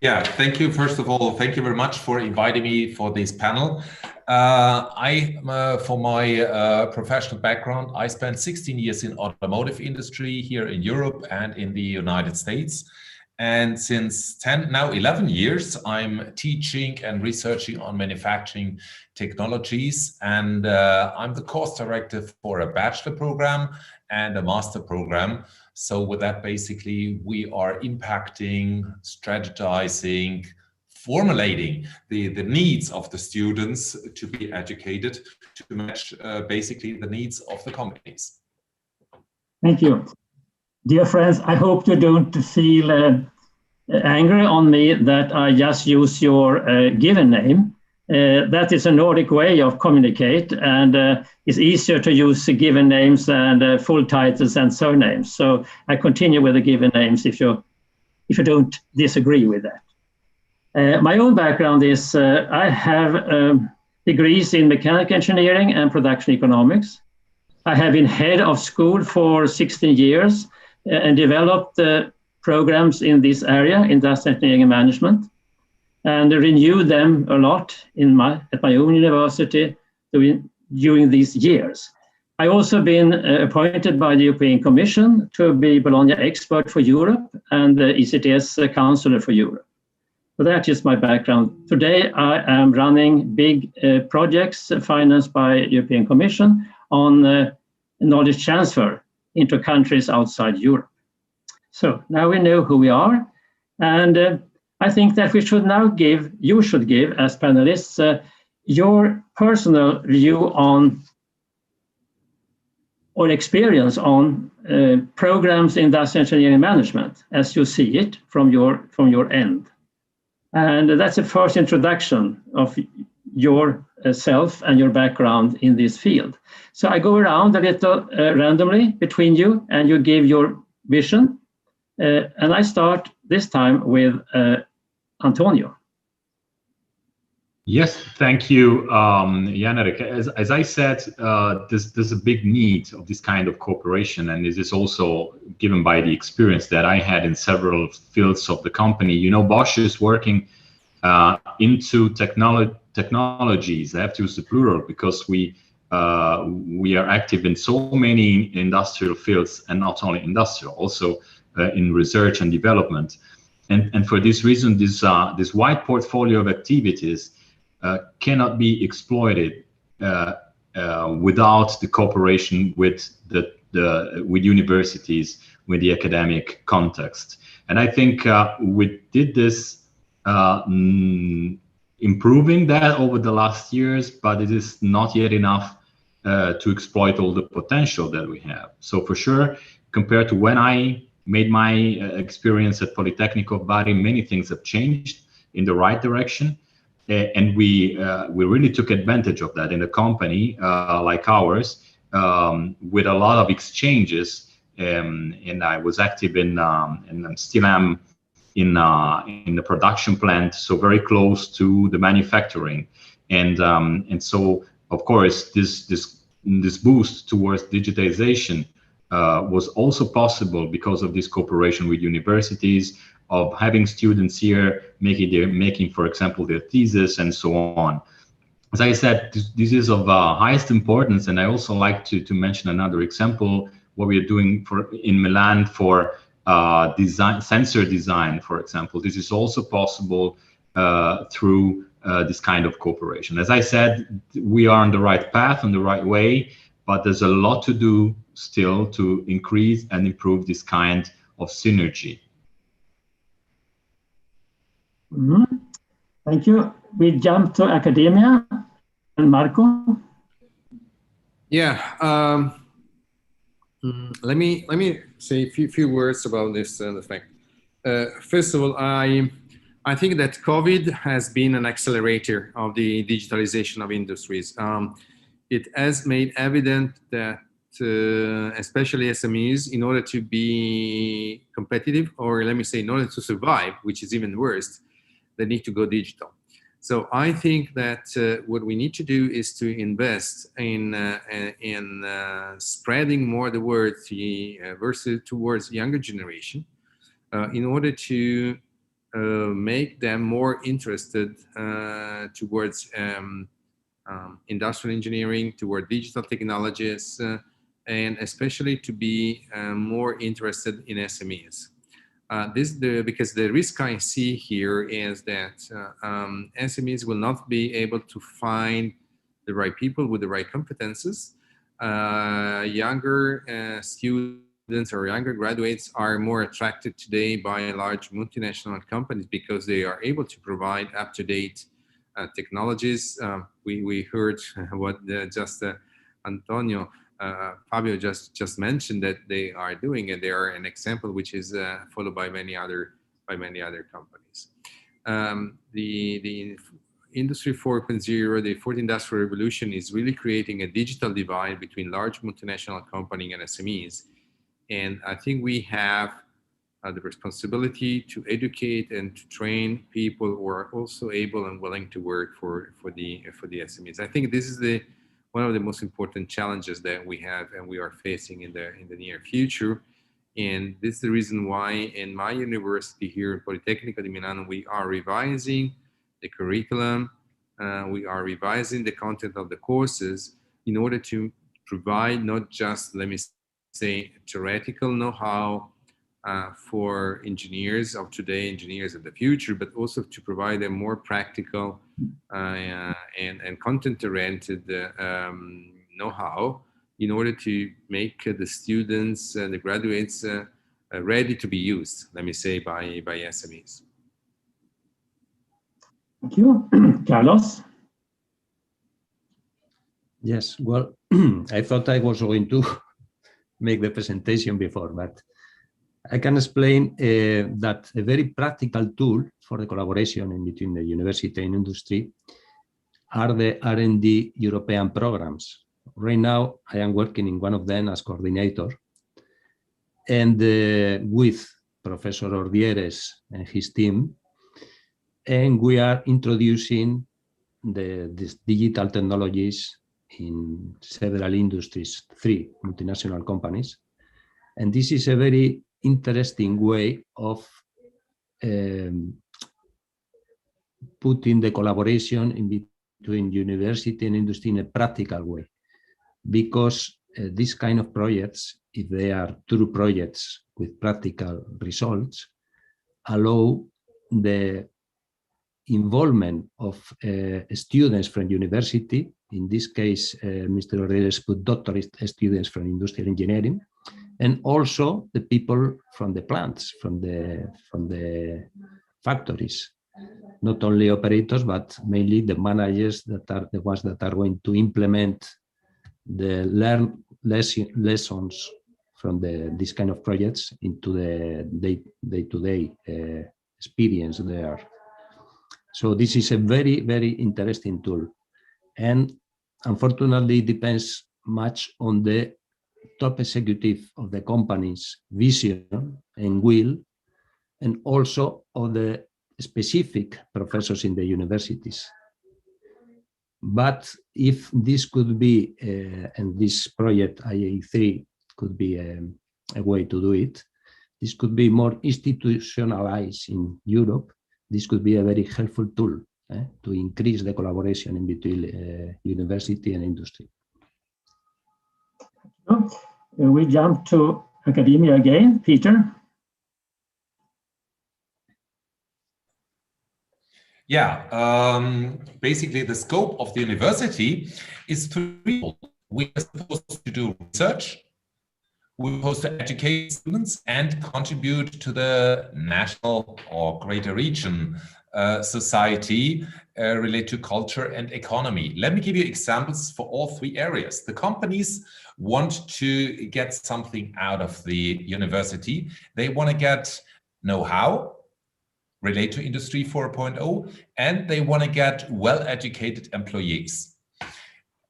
Yeah, thank you. First of all, thank you very much for inviting me for this panel. For my professional background, I spent 16 years in automotive industry here in Europe and in the United States. And since 11 years, I'm teaching and researching on manufacturing technologies. And I'm the course director for a bachelor program and a master program. So with that, basically, we are impacting, strategizing, formulating the needs of the students to be educated to match basically the needs of the companies. Thank you. Dear friends, I hope you don't feel angry on me that I just use your given name. That is a Nordic way of communicate, and it's easier to use given names and full titles and surnames. So I continue with the given names if you don't disagree with that. My own background is I have degrees in mechanical engineering and production economics. I have been head of school for 16 years and developed programs in this area, industrial engineering and management, and renew them a lot at my own university during these years. I also been appointed by the European Commission to be Bologna expert for Europe and the ECTS counselor for Europe. So that is my background. Today I am running big projects financed by European Commission on knowledge transfer into countries outside Europe. So now we know who we are, and I think that you should give as panelists your personal view on or experience on programs in industrial engineering management as you see it from your end. And that's the first introduction of yourself and your background in this field. So I go around a little randomly between you, and you give your vision. And I start this time with Antonio. Yes, thank you, Jan-Erik. As I said, there's a big need of this kind of cooperation, and this is also given by the experience that I had in several fields of the company. You know, Bosch is working into technologies. I have to use the plural because we are active in so many industrial fields, and not only industrial, also in research and development. And for this reason, this wide portfolio of activities cannot be exploited without the cooperation with with universities, with the academic context. And I think we did this improving that over the last years, but it is not yet enough to exploit all the potential that we have. So for sure, compared to when I made my experience at Politecnico of Bari, many things have changed in the right direction. And we really took advantage of that in a company like ours, with a lot of exchanges. And I was active in, and still am in the production plant, so very close to the manufacturing. And so, of course, this boost towards digitization was also possible because of this cooperation with universities, of having students here making, for example, their thesis and so on. As I said, this is of highest importance, and I also like to mention another example, what we are doing in Milan for sensor design, for example. This is also possible through this kind of cooperation. As I said, we are on the right path, on the right way, but there's a lot to do still to increase and improve this kind of synergy. Mm-hmm. Thank you. We jump to academia, and Marco. Yeah. Let me say a few words about this the fact. First of all, I think that COVID has been an accelerator of the digitalization of industries. It has made evident that especially SMEs, in order to be competitive, or let me say, in order to survive, which is even worse, they need to go digital. So I think that what we need to do is to invest in spreading more the word towards younger generation, in order to make them more interested towards industrial engineering, toward digital technologies, and especially to be more interested in SMEs. Because the risk I see here is that SMEs will not be able to find the right people with the right competences. Younger students or younger graduates are more attracted today by large multinational companies because they are able to provide up-to-date technologies. We heard what Antonio Fabio just mentioned that they are doing, and they are an example which is followed by many other companies. The Industry 4.0, the fourth industrial revolution, is really creating a digital divide between large multinational companies and SMEs, and I think we have the responsibility to educate and to train people who are also able and willing to work for the SMEs. I think this is one of the most important challenges that we have and we are facing in the near future. And this is the reason why in my university here in Politecnico di Milano, we are revising the curriculum, we are revising the content of the courses in order to provide not just, let me say, theoretical know-how for engineers of today, engineers of the future, but also to provide a more practical and content-oriented know-how in order to make the students and the graduates ready to be used, let me say, by SMEs. Thank you. Carlos? Yes, well, I thought I was going to make the presentation before, but I can explain that a very practical tool for the collaboration in between the university and industry are the R&D European programs. Right now, I am working in one of them as coordinator, and with Professor Ordieres and his team, and we are introducing these digital technologies in several industries, 3 multinational companies. And this is a very interesting way of putting the collaboration in between university and industry in a practical way. Because these kind of projects, if they are true projects with practical results, allow the involvement of students from university. In this case, Mr. Ordieres put doctorate students from industrial engineering, and also the people from the plants, from the factories, not only operators, but mainly the managers that are the ones that are going to implement the lessons from these kind of projects into the day-to-day experience there. So this is a very, very interesting tool. And unfortunately, it depends much on the top executive of the company's vision and will, and also of the specific professors in the universities. But if this could be, and this project IA3 could be a way to do it, this could be more institutionalized in Europe. This could be a very helpful tool to increase the collaboration in between university and industry. We jump to academia again, Peter. Yeah, basically the scope of the university is threefold. We are supposed to do research, we're supposed to educate students and contribute to the national or greater region society related to culture and economy. Let me give you examples for all 3 areas. The companies want to get something out of the university. They want to get know-how, relate to Industry 4.0, and they want to get well-educated employees.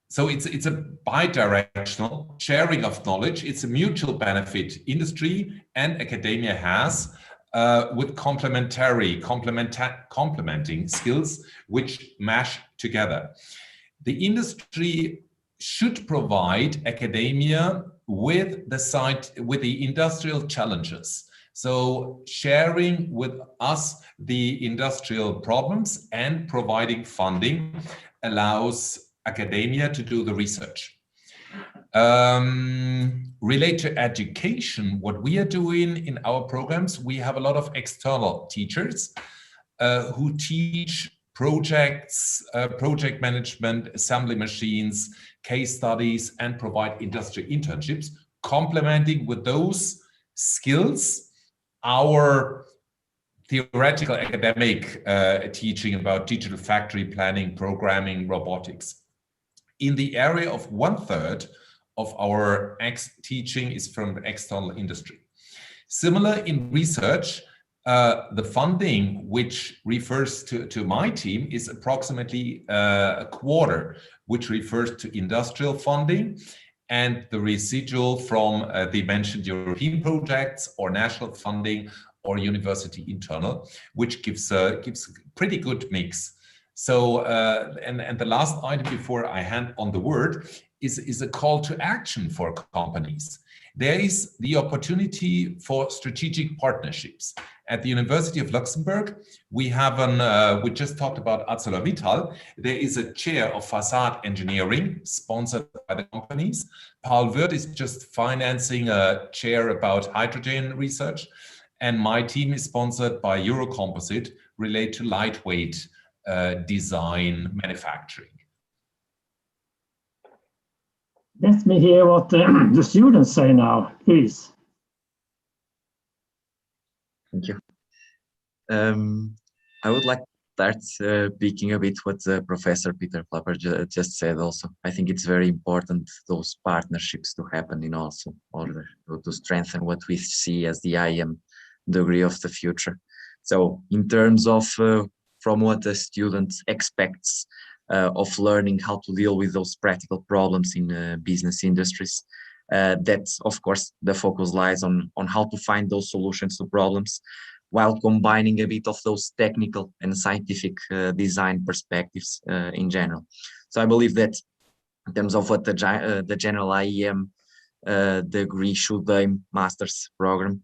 So it's a bi-directional sharing of knowledge. It's a mutual benefit industry and academia has with complementing skills which mesh together. The industry should provide academia with the industrial challenges. So sharing with us the industrial problems and providing funding allows academia to do the research. Relate to education, what we are doing in our programs, we have a lot of external teachers who teach projects, project management, assembly machines, case studies, and provide industry internships, complementing with those skills our theoretical academic teaching about digital factory planning, programming, robotics. In the area of 1/3 of our teaching is from the external industry. Similar in research, the funding which refers to my team is approximately a quarter, which refers to industrial funding, and the residual from the mentioned European projects or national funding or university internal, which gives a pretty good mix. So, and the last item before I hand on the word is a call to action for companies. There is the opportunity for strategic partnerships. At the University of Luxembourg, we have we just talked about ArcelorMittal. There is a chair of facade engineering sponsored by the companies. Paul Wirth is just financing a chair about hydrogen research. And my team is sponsored by Eurocomposite, related to lightweight design manufacturing. Let me hear what the students say now, please. Thank you. I would like to start picking a bit what Professor Peter Klapper just said also. I think it's very important those partnerships to happen in also order to strengthen what we see as the IEM degree of the future. So in terms of from what the student expects of learning how to deal with those practical problems in business industries, that of course the focus lies on how to find those solutions to problems while combining a bit of those technical and scientific design perspectives in general. So I believe that in terms of what the general IEM degree should aim master's program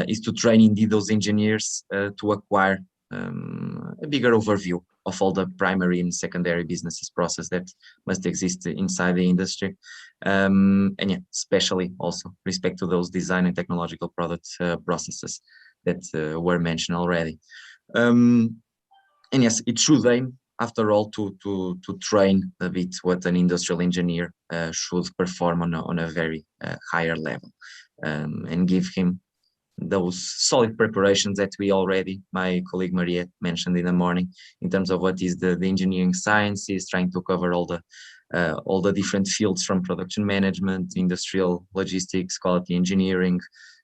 is to train indeed those engineers to acquire a bigger overview of all the primary and secondary businesses process that must exist inside the industry, and yeah, especially also respect to those design and technological product processes that were mentioned already. And yes, it should aim after all to train a bit what an industrial engineer should perform on a very higher level, and give him those solid preparations that we already, my colleague Maria mentioned in the morning, in terms of what is the engineering sciences, trying to cover all the different fields from production management, industrial logistics, quality engineering,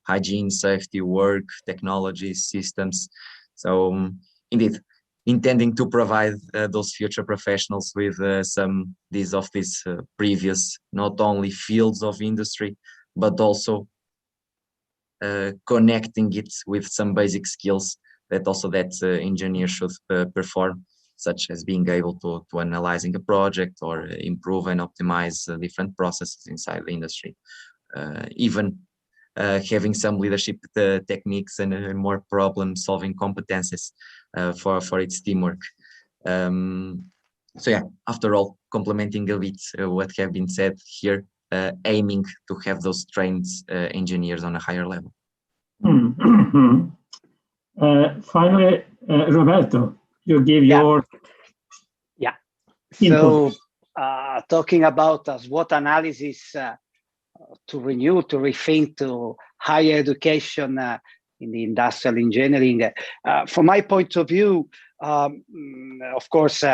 hygiene, safety, work, technology, systems. So indeed, intending to provide those future professionals with some of these previous, not only fields of industry, but also connecting it with some basic skills that also engineers should perform, such as being able to analyzing a project or improve and optimize different processes inside the industry. Even having some leadership techniques and more problem-solving competences for its teamwork. So yeah, after all, complementing a bit what have been said here, aiming to have those trained engineers on a higher level. Finally, Roberto, you give your input. So talking about SWOT analysis to renew, to rethink, to higher education in the industrial engineering, from my point of view, of course,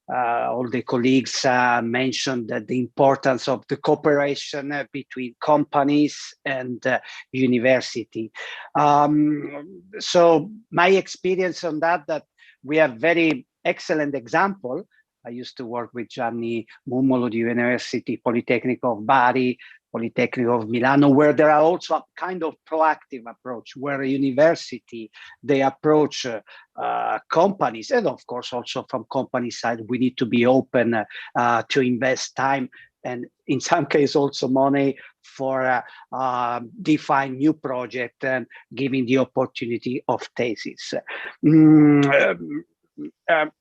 all the colleagues mentioned the importance of the cooperation between companies and university. So my experience on that we have very excellent example. I used to work with Gianni Mummolo, the University Polytechnic of Bari, Polytechnic of Milano, where there are also a kind of proactive approach, where a university, they approach companies, and of course also from company side, we need to be open to invest time and in some cases also money for define new project and giving the opportunity of thesis.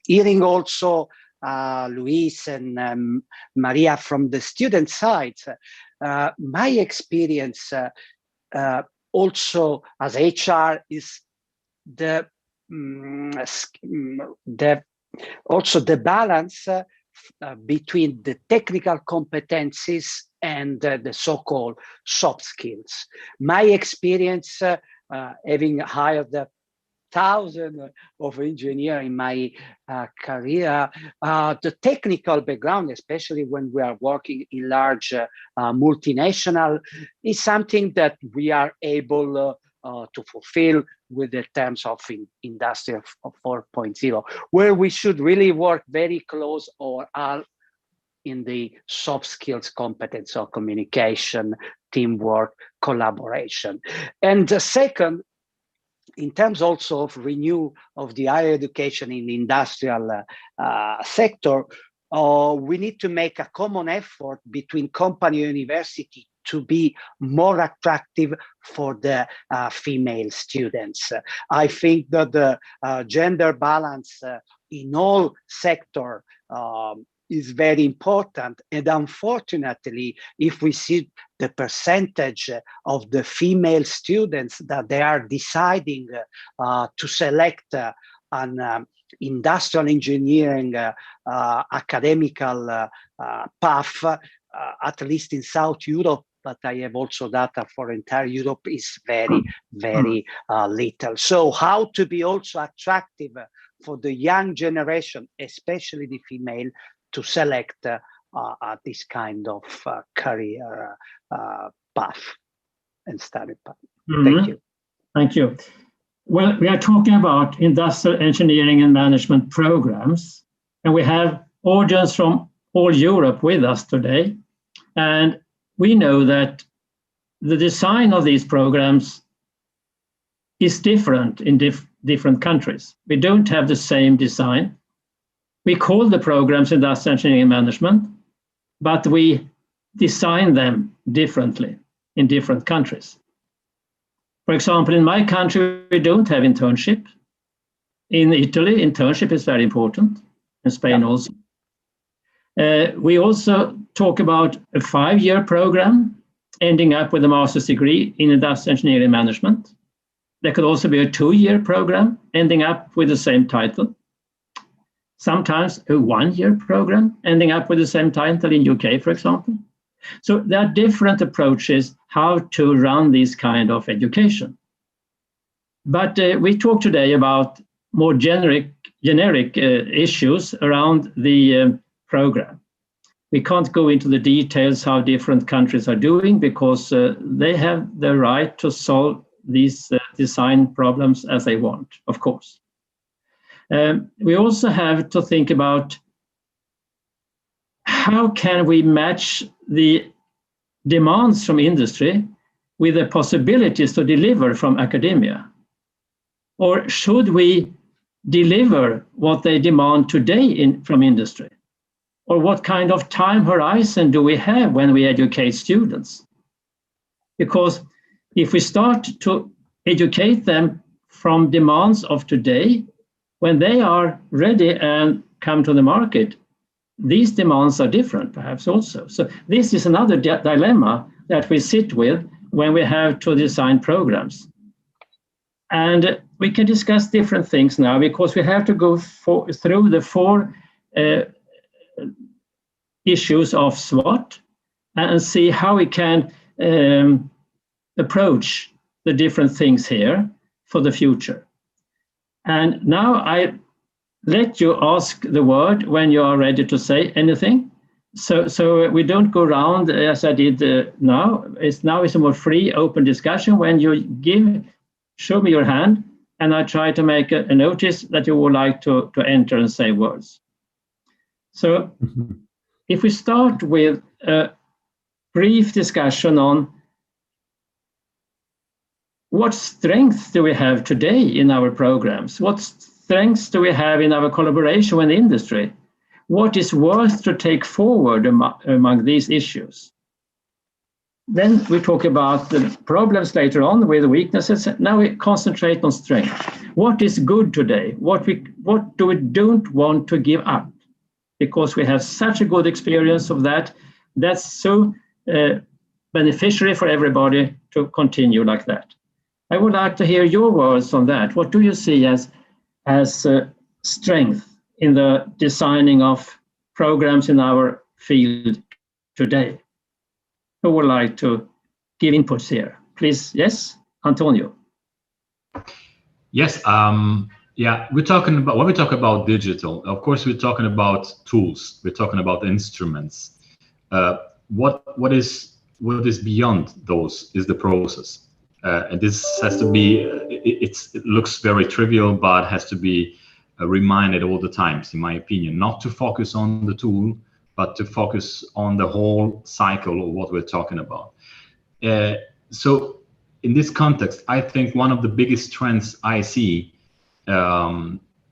Hearing also Luis and Maria from the student side, my experience also as HR is also the balance between the technical competencies and the so-called soft skills. My experience, having hired 1,000 of engineers in my career, the technical background, especially when we are working in large multinational, is something that we are able to fulfill with the terms of Industry 4.0, where we should really work very close or are in the soft skills competence of communication, teamwork, collaboration. And the second, in terms also of renew of the higher education in the industrial sector, we need to make a common effort between company and university to be more attractive for the female students. I think that the gender balance in all sector is very important. And unfortunately, if we see the percentage of the female students that they are deciding to select an industrial engineering academical path, at least in South Europe, but I have also data for entire Europe, is very, very little. So how to be also attractive for the young generation, especially the female, to select this kind of career path and study path. Thank you. Thank you. Well, we are talking about industrial engineering and management programs, and we have audience from all Europe with us today. And we know that the design of these programs is different in different countries. We don't have the same design. We call the programs industrial engineering and management, but we design them differently in different countries. For example, in my country, we don't have internship. In Italy, internship is very important. In Spain also. We also talk about a 5-year program ending up with a master's degree in industrial engineering and management. There could also be a 2-year program ending up with the same title. Sometimes a 1-year program ending up with the same title in UK, for example. So there are different approaches how to run this kind of education. But we talk today about more generic issues around the program. We can't go into the details how different countries are doing because they have the right to solve these design problems as they want, of course. We also have to think about how can we match the demands from industry with the possibilities to deliver from academia? Or should we deliver what they demand today from industry? Or what kind of time horizon do we have when we educate students? Because if we start to educate them from demands of today, when they are ready and come to the market, these demands are different perhaps also. So this is another dilemma that we sit with when we have to design programs. And we can discuss different things now because we have to go through the 4 issues of SWOT and see how we can approach the different things here for the future. And now I let you ask the word when you are ready to say anything. So we don't go around as I did now. It's a more free, open discussion. When you show me your hand, and I try to make a notice that you would like to enter and say words. So if we start with a brief discussion on what strengths do we have today in our programs? What strengths do we have in our collaboration with industry? What is worth to take forward among these issues? Then we talk about the problems later on with weaknesses. Now we concentrate on strength. What is good today? What do we don't want to give up? Because we have such a good experience of that. That's so beneficiary for everybody to continue like that. I would like to hear your words on that. What do you see as strength in the designing of programs in our field today? Who would like to give inputs here? Please, yes, Antonio. Yes, yeah, we're talking about, when we talk about digital, of course, we're talking about tools, we're talking about instruments. What is beyond those is the process. And this has to be, it looks very trivial, but has to be reminded all the times, in my opinion, not to focus on the tool, but to focus on the whole cycle of what we're talking about. So in this context, I think one of the biggest trends I see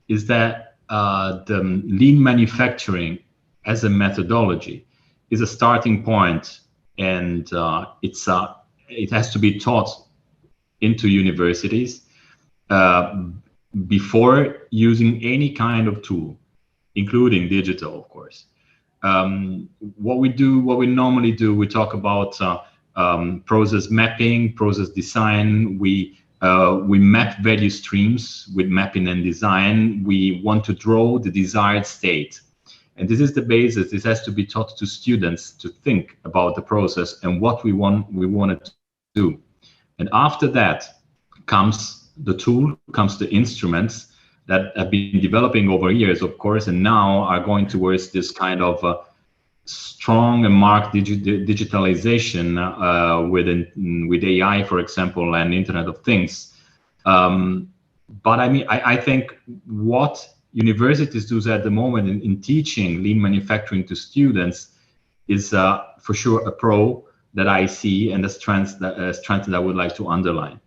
is that the lean manufacturing as a methodology is a starting point, and it has to be taught into universities before using any kind of tool, including digital, of course. What we normally do, we talk about process mapping, process design. We map value streams with mapping and design. We want to draw the desired state. And this is the basis. This has to be taught to students to think about the process and what we want it to do. And after that comes the tool, comes the instruments that have been developing over years, of course, and now are going towards this kind of strong and marked digitalization with AI, for example, and Internet of Things. But I mean, I think what universities do at the moment in teaching lean manufacturing to students is for sure a pro that I see, and a strength that I would like to underline.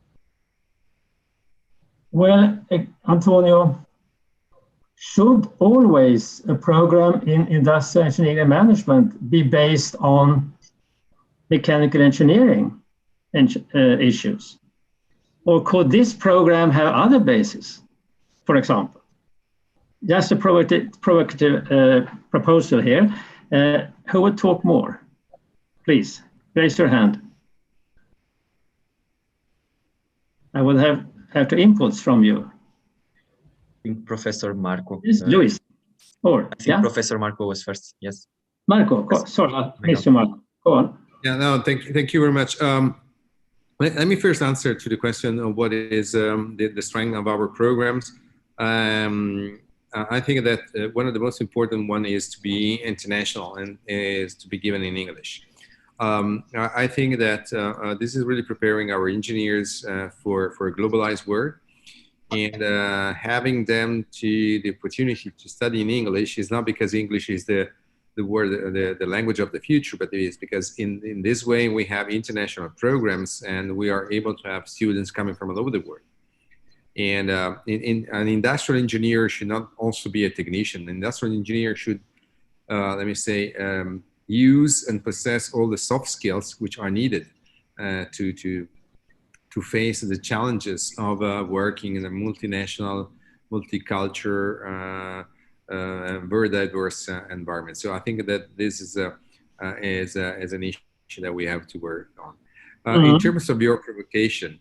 Well, Antonio, should always a program in industrial engineering and management be based on mechanical engineering issues? Or could this program have other bases, for example? Just a provocative proposal here. Who would talk more? Please, raise your hand. I will have to inputs from you. I think Professor Marco. Yes, Luis. Or I think Professor Marco was first. Yes. Marco, sorry, Mr. Marco. Go on. Yeah, no, thank you very much. Let me first answer to the question of what is the strength of our programs. I think that one of the most important one is to be international and is to be given in English. I think that this is really preparing our engineers for a globalized world, and having them to the opportunity to study in English is not because English is the language of the future, but it is because in this way we have international programs and we are able to have students coming from all over the world. And an industrial engineer should not also be a technician. An industrial engineer should, let me say, use and possess all the soft skills which are needed to face the challenges of working in a multinational, multicultural, very diverse environment. So I think that this is an issue that we have to work on. In terms of your provocation,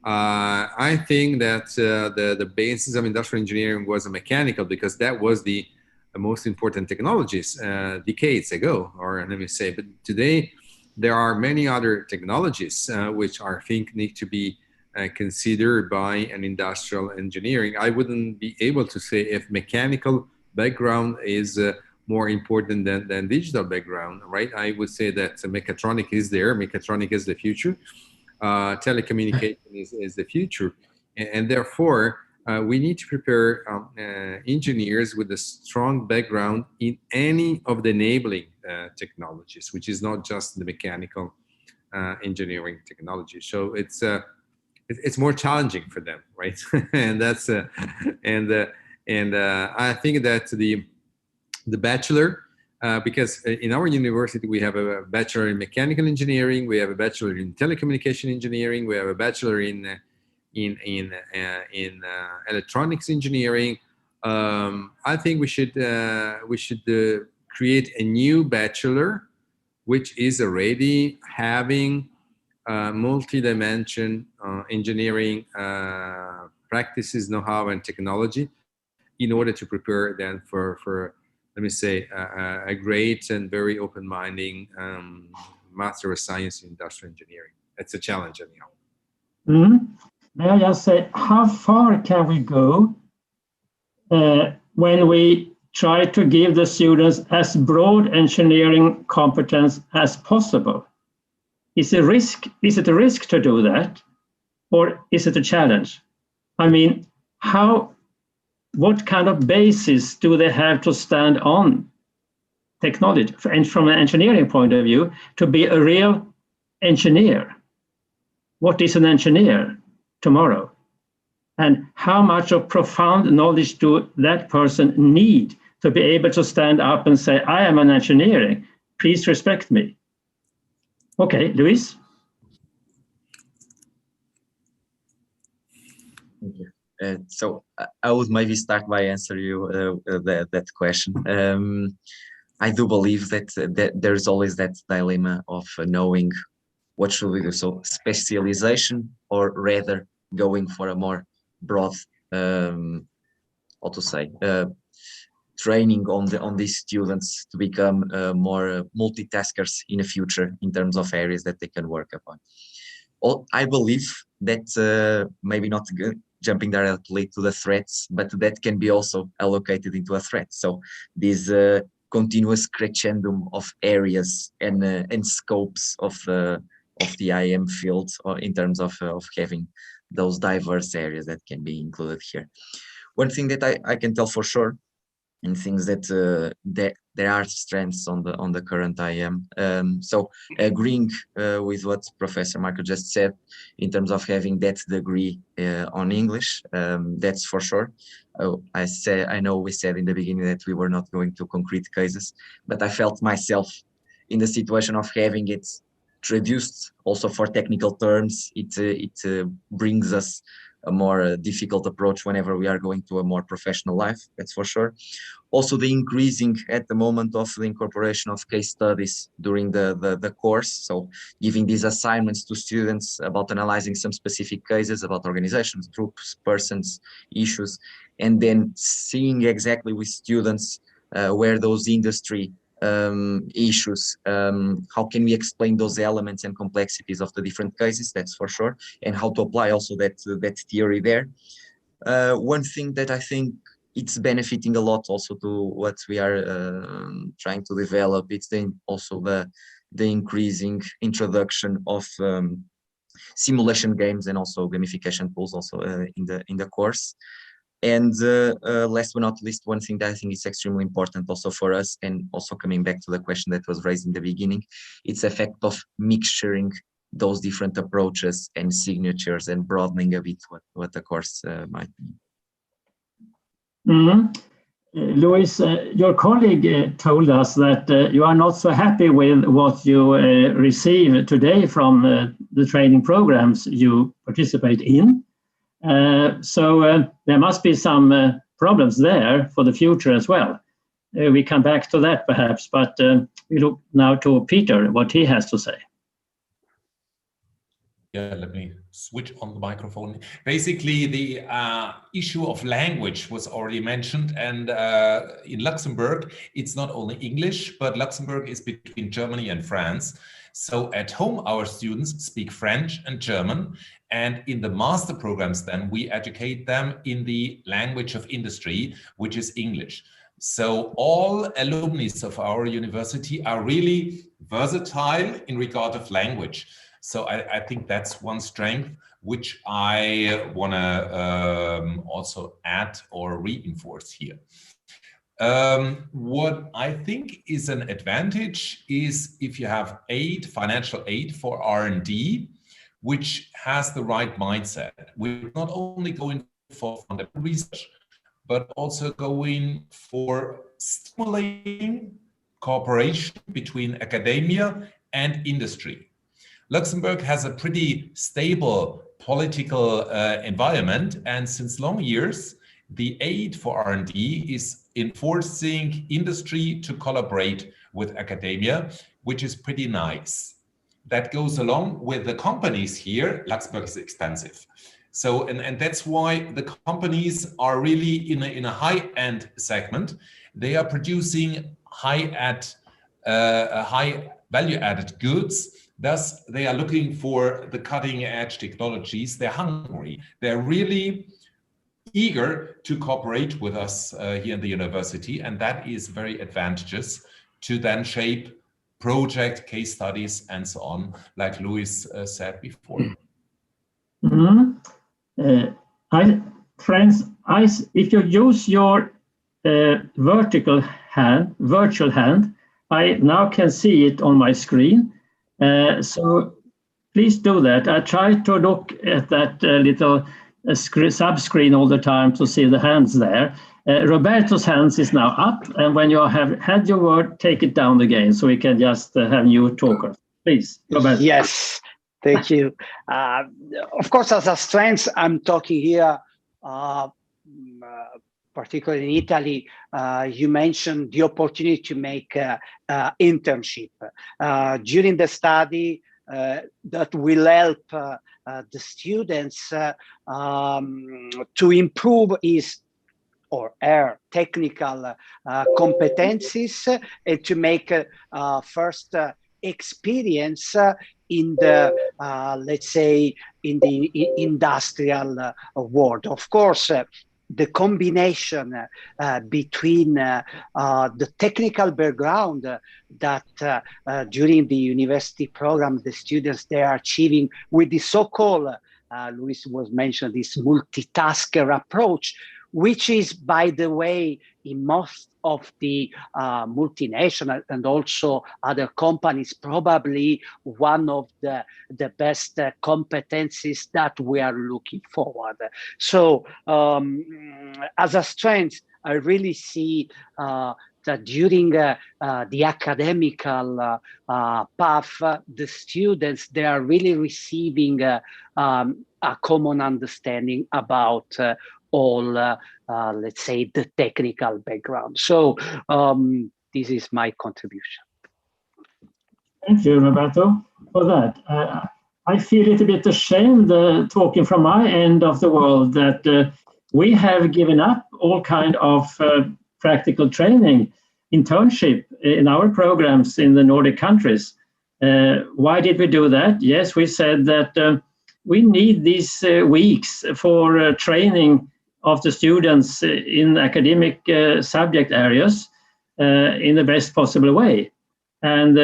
I think that the basis of industrial engineering was mechanical because that was the most important technologies decades ago, or let me say, but today there are many other technologies which I think need to be considered by an industrial engineering. I wouldn't be able to say if mechanical background is more important than digital background, right? I would say that mechatronic is there. Mechatronic is the future. Telecommunication is the future. And therefore, we need to prepare engineers with a strong background in any of the enabling technologies, which is not just the mechanical engineering technology. So it's more challenging for them, right? And that's I think that the bachelor, because in our university we have a bachelor in mechanical engineering, we have a bachelor in telecommunication engineering, we have a bachelor in electronics engineering. I think we should create a new bachelor which is already having multi-dimension engineering practices, know-how, and technology in order to prepare them for let me say, a great and very open-minded Master of Science in Industrial Engineering. It's a challenge, anyhow. May I just say, how far can we go when we try to give the students as broad engineering competence as possible? Is it a risk to do that, or is it a challenge? I mean, what kind of basis do they have to stand on technology, and from an engineering point of view, to be a real engineer? What is an engineer tomorrow? And how much of profound knowledge do that person need to be able to stand up and say, I am an engineer, please respect me? Okay, Luis? Thank you. So I would maybe start by answering you that question. I do believe that there's always that dilemma of knowing what should we do. So specialization, or rather going for a more broad, how to say, training on these students to become more multitaskers in the future in terms of areas that they can work upon. I believe that maybe not jumping directly to the threats, but that can be also allocated into a threat. So this continuous crescendo of areas and scopes of the IM field, or in terms of having those diverse areas that can be included here. One thing that I can tell for sure, and things that there are strengths on the current IM. So agreeing with what Professor Marco just said in terms of having that degree on English, that's for sure. I know we said in the beginning that we were not going to concrete cases, but I felt myself in the situation of having it traduced also for technical terms. It brings us a more difficult approach whenever we are going to a more professional life, that's for sure. Also the increasing at the moment of the incorporation of case studies during the course. So giving these assignments to students about analyzing some specific cases about organizations, groups, persons, issues, and then seeing exactly with students where those industry issues, how can we explain those elements and complexities of the different cases, that's for sure, and how to apply also that theory there. One thing that I think it's benefiting a lot also to what we are trying to develop, it's also the increasing introduction of simulation games and also gamification tools also in the course. And last but not least, one thing that I think is extremely important also for us, and also coming back to the question that was raised in the beginning, it's the effect of mixturing those different approaches and signatures and broadening a bit what the course might be. Luis, your colleague told us that you are not so happy with what you receive today from the training programs you participate in. So there must be some problems there for the future as well. We come back to that perhaps, but we look now to Peter, what he has to say. Yeah, let me switch on the microphone. Basically, the issue of language was already mentioned, and in Luxembourg, it's not only English, but Luxembourg is between Germany and France. So at home, our students speak French and German, and in the master programs, then we educate them in the language of industry, which is English. So all alumni of our university are really versatile in regard of language. So I think that's one strength which I want to also add or reinforce here. What I think is an advantage is if you have financial aid for R&D, which has the right mindset. We're not only going for fundamental research, but also going for stimulating cooperation between academia and industry. Luxembourg has a pretty stable political environment, and since long years, the aid for R&D is enforcing industry to collaborate with academia, which is pretty nice. That goes along with the companies here. Luxembourg is expensive. So, and that's why the companies are really in a high-end segment. They are producing high value-added goods. Thus, they are looking for the cutting-edge technologies. They're hungry. They're really eager to cooperate with us here in the university, and that is very advantageous to then shape project case studies and so on, like Luis said before. Friends, if you use your virtual hand, I now can see it on my screen. So please do that. I try to look at that little sub-screen all the time to see the hands there. Roberto's hands is now up, and when you have had your word, take it down again so we can just have new talkers. Please, Roberto. Yes, thank you. Of course, as a strength, I'm talking here, particularly in Italy. You mentioned the opportunity to make internship during the study that will help the students to improve his or her technical competencies and to make first experience in the, let's say, in the industrial world. Of course, the combination between the technical background that during the university program, the students, they are achieving with the so-called, Luis was mentioned, this multitasker approach, which is, by the way, in most of the multinational and also other companies, probably one of the best competencies that we are looking forward. So as a strength, I really see that during the academical path, the students, they are really receiving a common understanding about all, let's say, the technical background. So this is my contribution. Thank you, Roberto, for that. I feel a little bit ashamed talking from my end of the world that we have given up all kind of practical training, internship in our programs in the Nordic countries. Why did we do that? Yes, we said that we need these weeks for training of the students in academic subject areas in the best possible way. And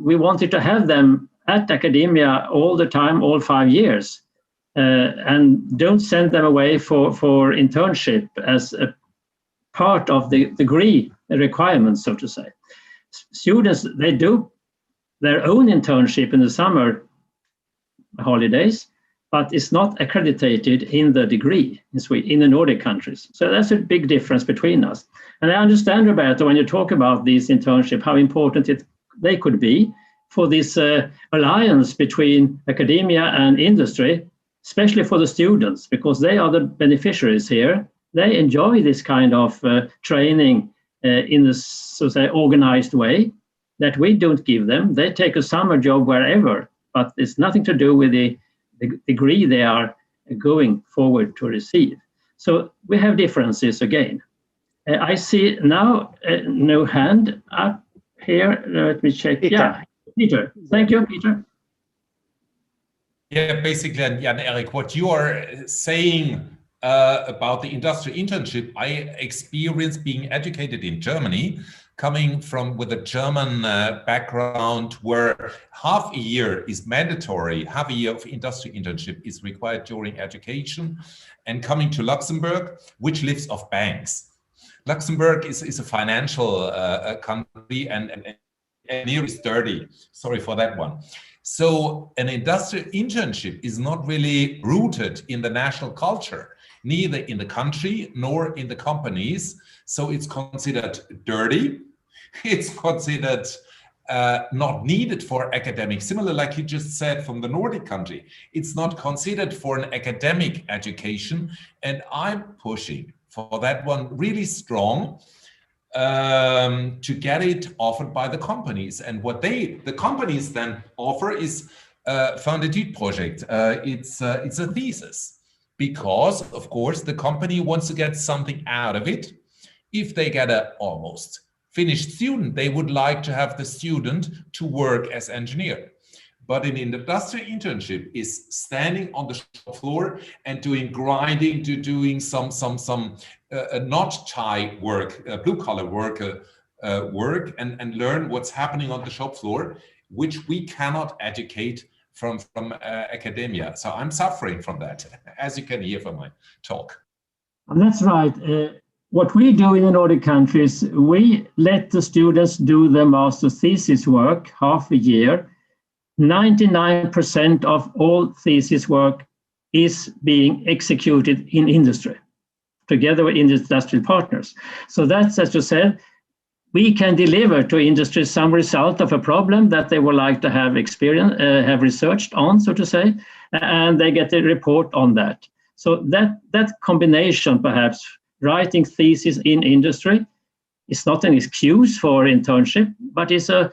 we wanted to have them at academia all the time, all 5 years, and don't send them away for internship as a part of the degree requirements, so to say. Students, they do their own internship in the summer holidays, but it's not accredited in the degree in the Nordic countries. So that's a big difference between us. And I understand, Roberto, when you talk about these internships, how important they could be for this alliance between academia and industry, especially for the students, because they are the beneficiaries here. They enjoy this kind of training in a, so to say, organized way that we don't give them. They take a summer job wherever, but it's nothing to do with the degree they are going forward to receive. So we have differences again. I see now no hand up here. Let me check. Peter. Yeah, Peter. Thank you, Peter. Yeah, basically, and Eric, what you are saying about the industrial internship, I experienced being educated in Germany, coming from with a German background where half a year is mandatory, half a year of industrial internship is required during education, and coming to Luxembourg, which lives off banks. Luxembourg is a financial country and near is dirty. Sorry for that one. So an industrial internship is not really rooted in the national culture, neither in the country nor in the companies. So it's considered dirty. It's considered not needed for academic. Similar, like you just said, from the Nordic country, it's not considered for an academic education. And I'm pushing for that one really strong to get it offered by the companies. And what the companies then offer is fin d'études project. It's a thesis, because of course the company wants to get something out of it. If they get a almost finished student, they would like to have the student to work as engineer. But an industrial internship is standing on the shop floor and doing grinding, doing some not tie work, blue collar work, and learn what's happening on the shop floor, which we cannot educate from academia. So I'm suffering from that, as you can hear from my talk. And that's right. What we do in the Nordic countries, we let the students do the master thesis work half a year. 99% of all thesis work is being executed in industry, together with industrial partners. So that's, as you said, we can deliver to industry some result of a problem that they would like to have experience, have researched on, so to say, and they get a report on that. So that combination, perhaps, writing thesis in industry is not an excuse for internship, but it's a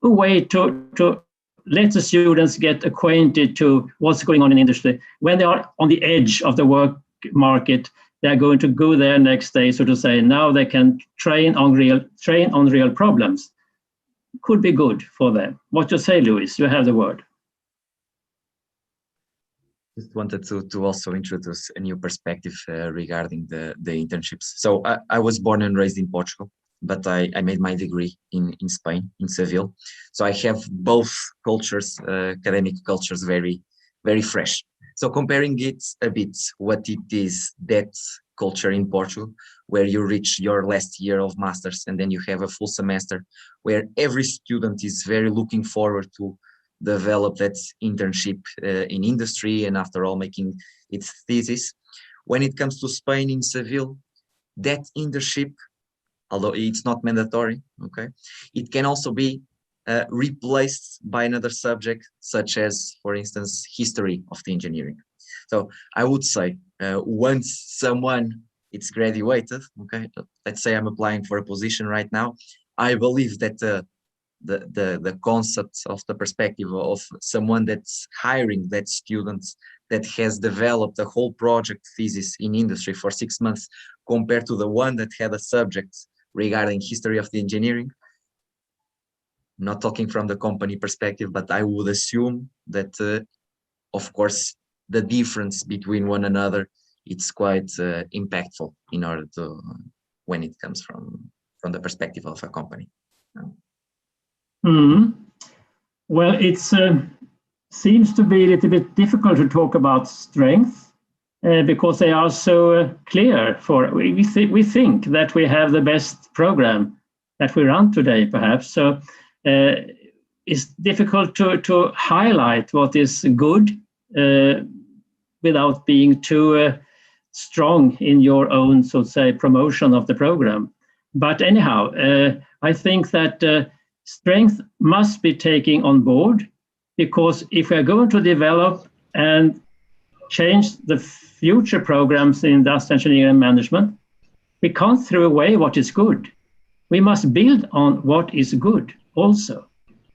way to let the students get acquainted to what's going on in industry. When they are on the edge of the work market, they're going to go there next day, so to say. Now they can train on real problems. Could be good for them. What you say, Luis? You have the word. Just wanted to also introduce a new perspective regarding the internships. So I was born and raised in Portugal, but I made my degree in Spain, in Seville. So I have both cultures, academic cultures, very, very fresh. So comparing it a bit, what it is, that culture in Portugal, where you reach your last year of masters and then you have a full semester where every student is very looking forward to develop that internship in industry and after all making its thesis. When it comes to Spain, in Seville, that internship, although it's not mandatory, okay, it can also be replaced by another subject, such as, for instance, history of the engineering. So I would say once someone is graduated, okay, let's say I'm applying for a position right now, I believe that the concept of the perspective of someone that's hiring that student that has developed a whole project thesis in industry for 6 months compared to the one that had a subject regarding history of the engineering. Not talking from the company perspective, but I would assume that, of course, the difference between one another, it's quite impactful in order to, when it comes from the perspective of a company. Well, it seems to be a little bit difficult to talk about strength because they are so clear. We think that we have the best program that we run today, perhaps. So it's difficult to highlight what is good without being too strong in your own, so to say, promotion of the program. But anyhow, I think that strength must be taken on board, because if we are going to develop and change the future programs in industrial engineering and management, we can't throw away what is good. We must build on what is good also,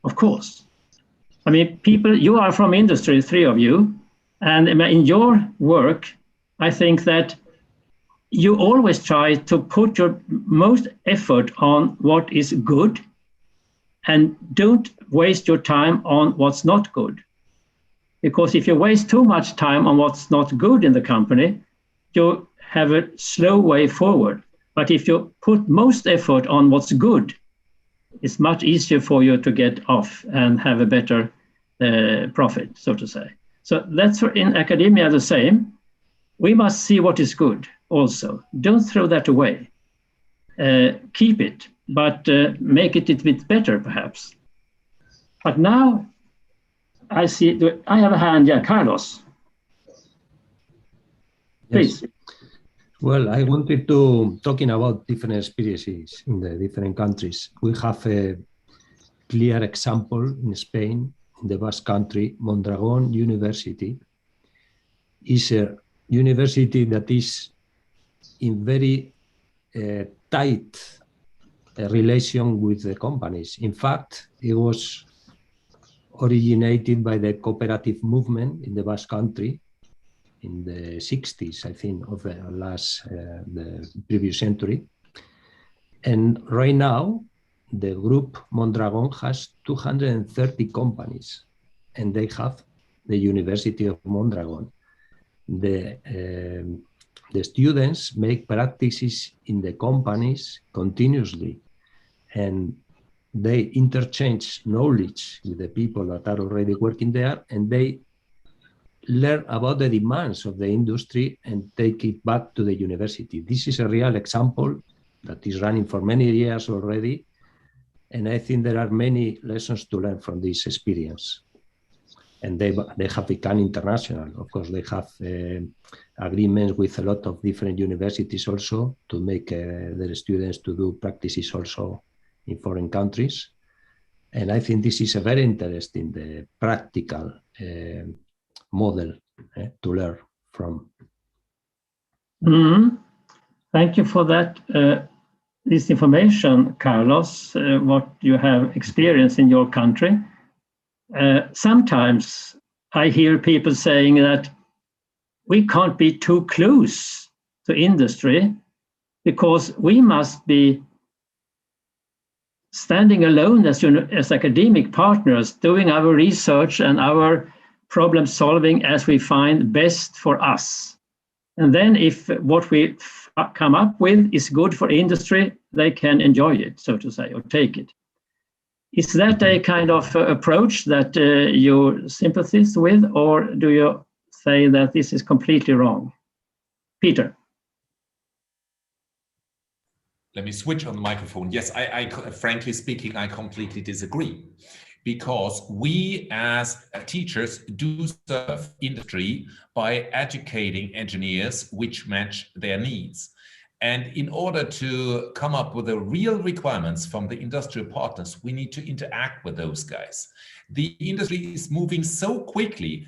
of course. I mean, people, you are from industry, 3 of you, and in your work, I think that you always try to put your most effort on what is good and don't waste your time on what's not good. Because if you waste too much time on what's not good in the company, you have a slow way forward. But if you put most effort on what's good, it's much easier for you to get off and have a better profit, so to say. So that's in academia the same. We must see what is good also. Don't throw that away. Keep it, but make it a bit better, perhaps. But now I see, I have a hand, yeah, Carlos. Please. Yes. Well, I wanted to, talking about different experiences in the different countries. We have a clear example in Spain, in the Basque Country. Mondragon University is a university that is in very tight relation with the companies. In fact, it was originated by the cooperative movement in the Basque Country in the 60s, I think, of the previous century. And right now, the group Mondragon has 230 companies, and they have the University of Mondragon. The students make practices in the companies continuously, and they interchange knowledge with the people that are already working there, and they learn about the demands of the industry and take it back to the university. This is a real example that is running for many years already, and I think there are many lessons to learn from this experience. And they have become international. Of course, they have agreements with a lot of different universities also to make their students to do practices also in foreign countries. And I think this is a very interesting, the practical model to learn from. Thank you for that, this information, Carlos, what you have experienced in your country. Sometimes I hear people saying that we can't be too close to industry because we must be standing alone as academic partners, doing our research and our problem solving as we find best for us. And then if what we come up with is good for industry, they can enjoy it, so to say, or take it. Is that a kind of approach that you sympathize with, or do you say that this is completely wrong? Peter. Let me switch on the microphone. Yes, I frankly speaking, I completely disagree, because we as teachers do serve industry by educating engineers which match their needs. And in order to come up with the real requirements from the industrial partners, we need to interact with those guys. The industry is moving so quickly,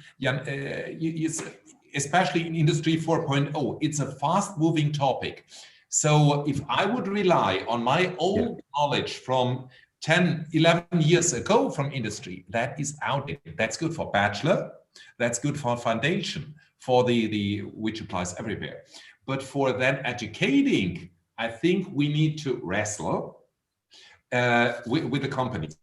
especially in Industry 4.0. It's a fast-moving topic. So if I would rely on my old knowledge from 10, 11 years ago from industry, that is outdated. That's good for bachelor, that's good for foundation, for the which applies everywhere. But for then educating, I think we need to wrestle with the companies.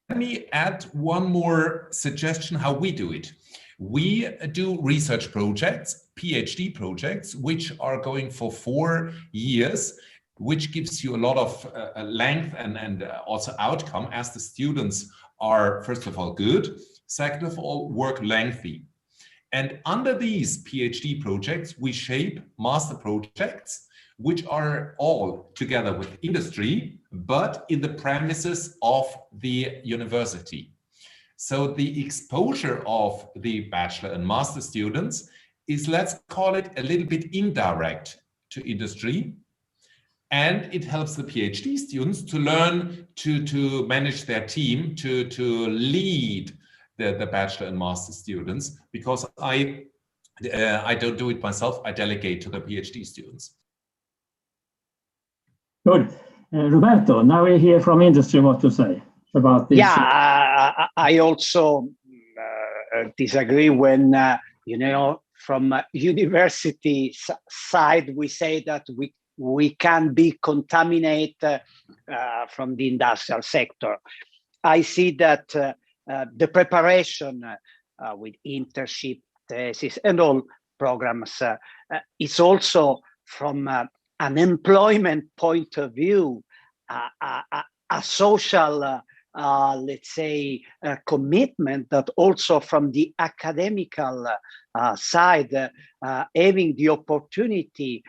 Let me add one more suggestion how we do it. We do research projects, PhD projects, which are going for 4 years, which gives you a lot of length and also outcome, as the students are, first of all, good, second of all, work lengthy. And under these PhD projects, we shape master projects, which are all together with industry, but in the premises of the university. So the exposure of the bachelor and master students is, let's call it, a little bit indirect to industry. And it helps the PhD students to learn to manage their team, to lead the bachelor and master students, because I don't do it myself, I delegate to the PhD students. Good. Roberto, now we hear from industry what to say about this. Yeah, I also disagree when, from university side, we say that we can be contaminated from the industrial sector. I see that the preparation with internship, thesis, and all programs is also from an employment point of view, a social, let's say, commitment, that also from the academical side, having the opportunity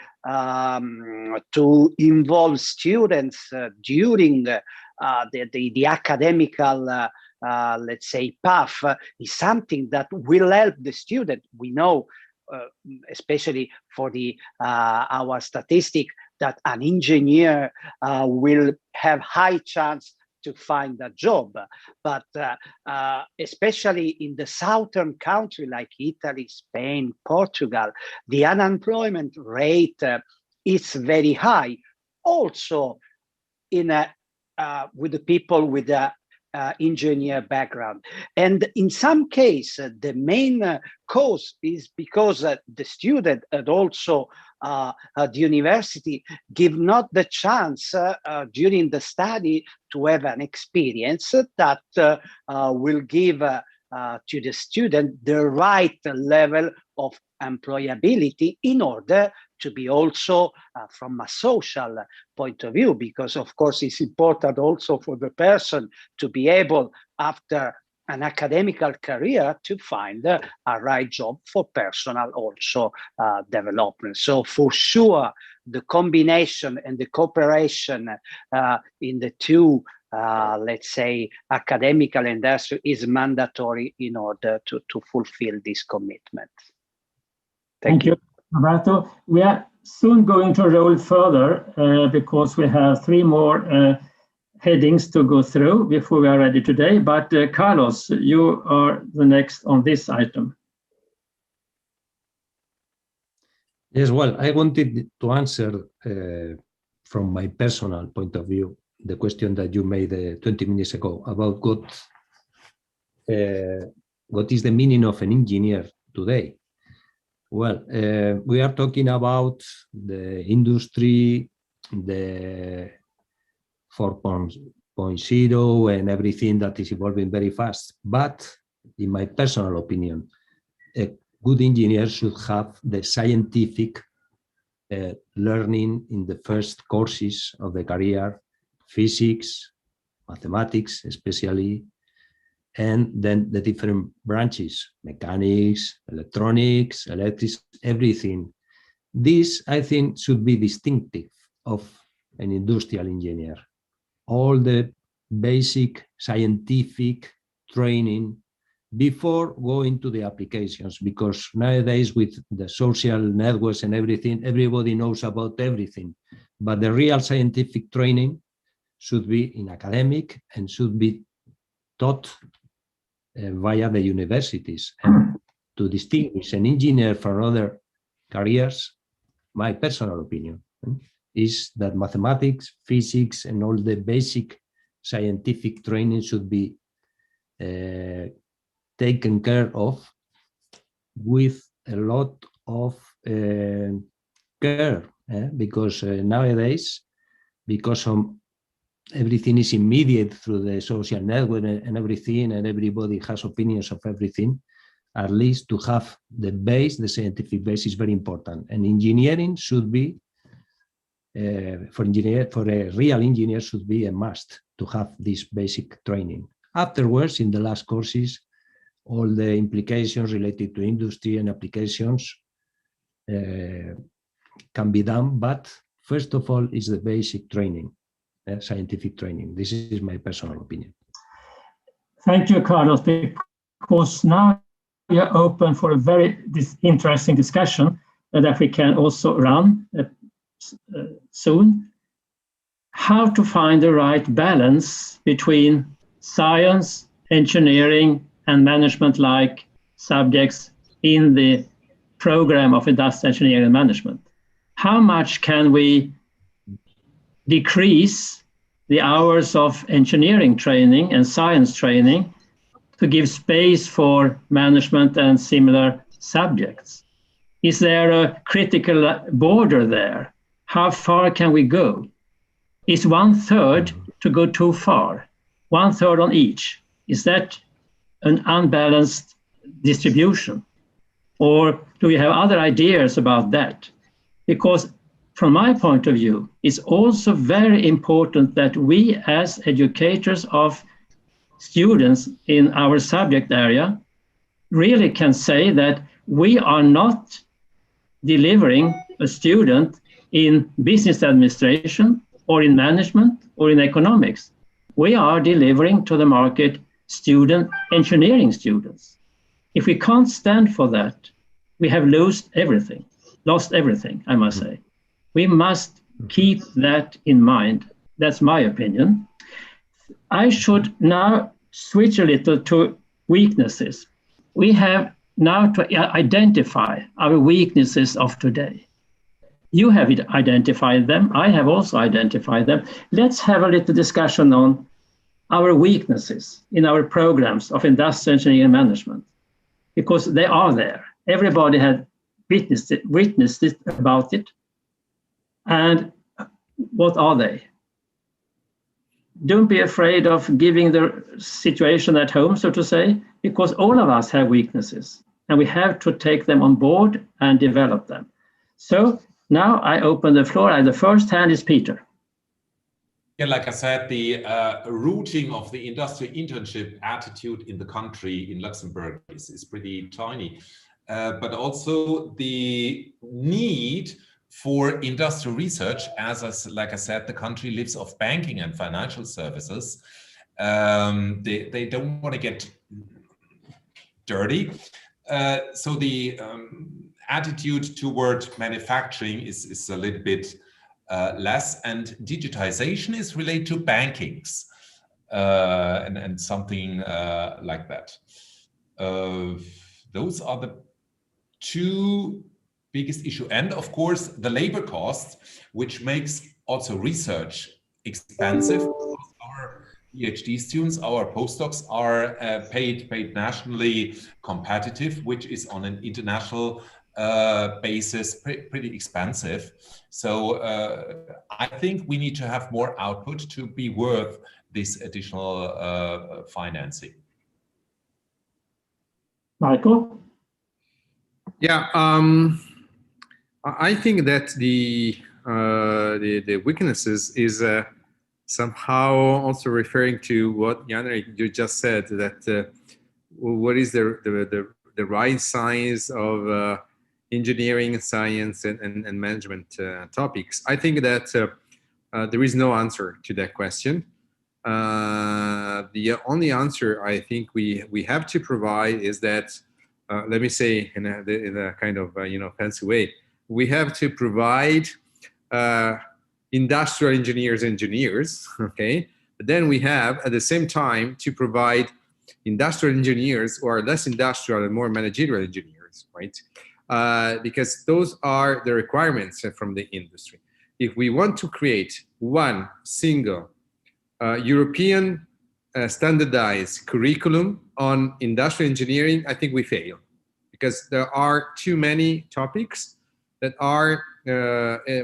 to involve students during the academical let's say, path is something that will help the student. We know, especially for our statistic, that an engineer will have high chance to find a job. But especially in the southern country like Italy, Spain, Portugal, the unemployment rate it's very high. Also, with the people with the engineer background. And in some cases, the main cause is because the student and also the university give not the chance during the study to have an experience that will give to the student the right level of employability in order to be also from a social point of view, because of course it's important also for the person to be able, after an academical career, to find a right job for personal also development. So for sure, the combination and the cooperation in the two let's say, academical industry is mandatory in order to fulfill this commitment. Thank you, Roberto. We are soon going to roll further because we have 3 more headings to go through before we are ready today. But Carlos, you are the next on this item. Yes, well, I wanted to answer from my personal point of view the question that you made 20 minutes ago about what is the meaning of an engineer today. Well, we are talking about the industry, the 4.0 and everything that is evolving very fast. But in my personal opinion, a good engineer should have the scientific learning in the first courses of the career, physics, mathematics especially, and then the different branches, mechanics, electronics, electrics, everything. This, I think, should be distinctive of an industrial engineer. All the basic scientific training before going to the applications, because nowadays with the social networks and everything, everybody knows about everything. But the real scientific training should be in academic and should be taught via the universities. And to distinguish an engineer from other careers, my personal opinion is that mathematics, physics, and all the basic scientific training should be taken care of with a lot of care, because nowadays, because everything is immediate through the social network and everything, and everybody has opinions of everything, at least to have the base, the scientific base is very important. And engineering should be, for a real engineer, should be a must to have this basic training. Afterwards, in the last courses, all the implications related to industry and applications can be done, but first of all is the basic training, scientific training. This is my personal opinion. Thank you, Carlos, because now we are open for a very interesting discussion that we can also run soon. How to find the right balance between science, engineering, and management-like subjects in the program of industrial engineering and management. How much can we decrease the hours of engineering training and science training to give space for management and similar subjects? Is there a critical border there? How far can we go? Is 1/3 to go too far? 1/3 on each. Is that an unbalanced distribution? Or do we have other ideas about that? Because from my point of view, it's also very important that we as educators of students in our subject area really can say that we are not delivering a student in business administration or in management or in economics. We are delivering to the market engineering students. If we can't stand for that, we have lost everything, I must say. We must keep that in mind. That's my opinion. I should now switch a little to weaknesses. We have now to identify our weaknesses of today. You have identified them. I have also identified them. Let's have a little discussion on our weaknesses in our programs of industrial engineering and management, because they are there. Everybody had witnessed it about it. And what are they? Don't be afraid of giving the situation at home, so to say, because all of us have weaknesses and we have to take them on board and develop them. So now I open the floor, and the first hand is Peter. Yeah, like I said, the routing of the industrial internship attitude in the country in Luxembourg is pretty tiny, but also the need for industrial research, like I said, the country lives off banking and financial services. They don't want to get dirty. So the attitude toward manufacturing is a little bit less, and digitization is related to bankings and something like that. Those are the two biggest issue. And of course, the labor cost, which makes also research expensive. Our PhD students, our postdocs are paid nationally competitive, which is on an international basis pretty expensive. So I think we need to have more output to be worth this additional financing. Michael? Yeah, I think that the weaknesses is somehow also referring to what Jan-Erik you just said, that what is the right size of engineering, science, and management topics. I think that there is no answer to that question. The only answer I think we have to provide is that, let me say in a kind of fancy way, we have to provide industrial engineers, okay? But then we have at the same time to provide industrial engineers who are less industrial and more managerial engineers, right? Because those are the requirements from the industry. If we want to create one single European standardized curriculum on industrial engineering, I think we fail, because there are too many topics that are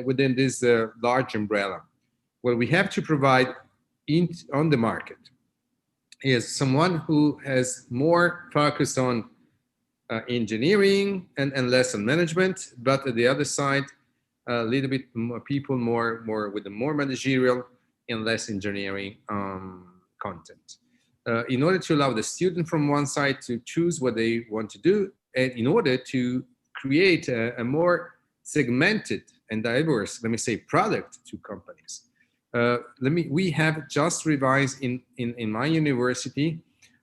within this large umbrella. What we have to provide on the market is someone who has more focus on engineering and less on management, but at the other side, a little bit more people more with the more managerial and less engineering content. In order to allow the student from one side to choose what they want to do, and in order to create a more segmented and diverse, let me say, product to companies. We have just revised in my university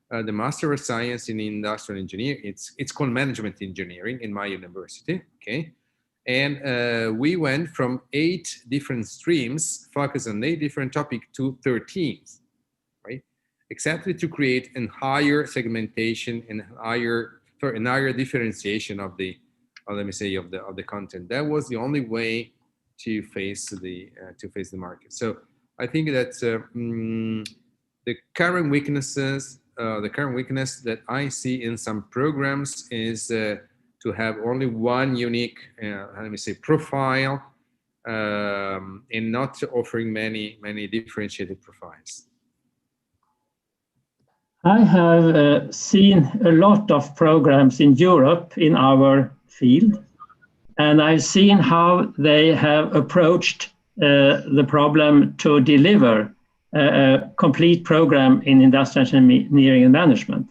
the Master of Science in Industrial Engineering. It's called Management Engineering in my university, okay? And we went from 8 different streams, focused on 8 different topics, to 13, right? Exactly to create a higher segmentation and higher differentiation of the, let me say, of the content. That was the only way to face the market. So I think that the current weakness that I see in some programs is to have only one unique, let me say, profile, and not offering many differentiated profiles. I have seen a lot of programs in Europe in our field, and I've seen how they have approached the problem to deliver a complete program in industrial engineering and management.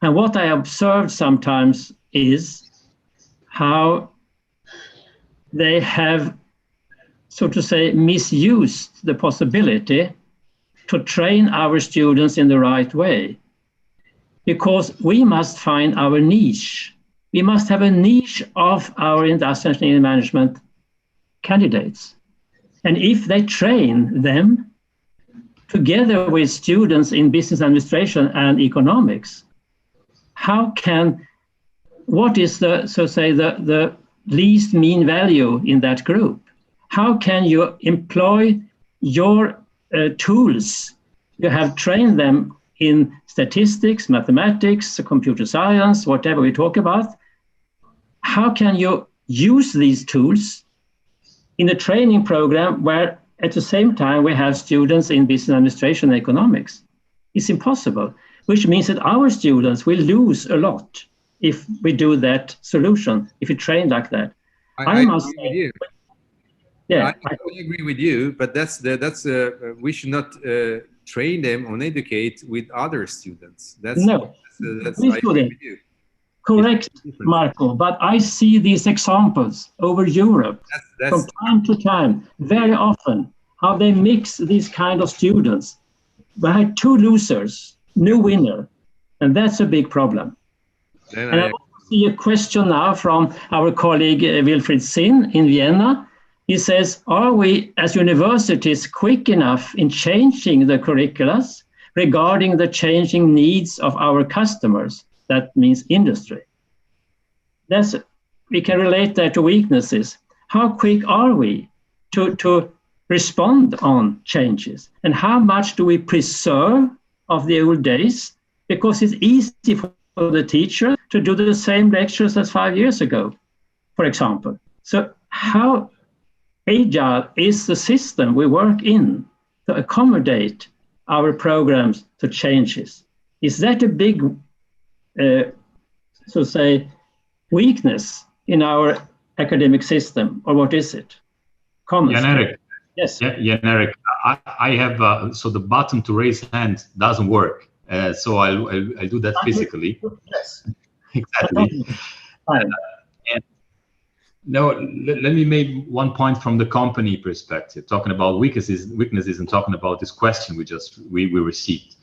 And what I observed sometimes is how they have, so to say, misused the possibility to train our students in the right way. Because we must find our niche. We must have a niche of our industrial engineering management candidates. And if they train them together with students in business administration and economics, what is the, so to say, the least mean value in that group? How can you employ your tools? You have trained them in statistics, mathematics, computer science, whatever we talk about. How can you use these tools in a training program where at the same time we have students in business administration and economics? It's impossible, which means that our students will lose a lot if we do that solution, if we train like that. I agree with you. Yeah, I totally agree with you, but we should not train them or educate with other students. I agree with you. Correct, Marco, but I see these examples over Europe from time to time, very often, how they mix these kind of students. We had two losers, no winner, and that's a big problem. And I also see a question now from our colleague Wilfried Sinn in Vienna. He says, are we as universities quick enough in changing the curricula regarding the changing needs of our customers? That means industry. We can relate that to weaknesses. How quick are we to respond on changes? And how much do we preserve of the old days? Because it's easy for the teacher to do the same lectures as 5 years ago, for example. So how agile is the system we work in to accommodate our programs to changes? Is that a big, so say, weakness in our academic system, or what is it? Comments? Jan-Erik. Yes. Jan-Erik, I have, so the button to raise hand doesn't work. So I'll do that physically. Yes. Exactly. No, let me make one point from the company perspective, talking about weaknesses and talking about this question we received.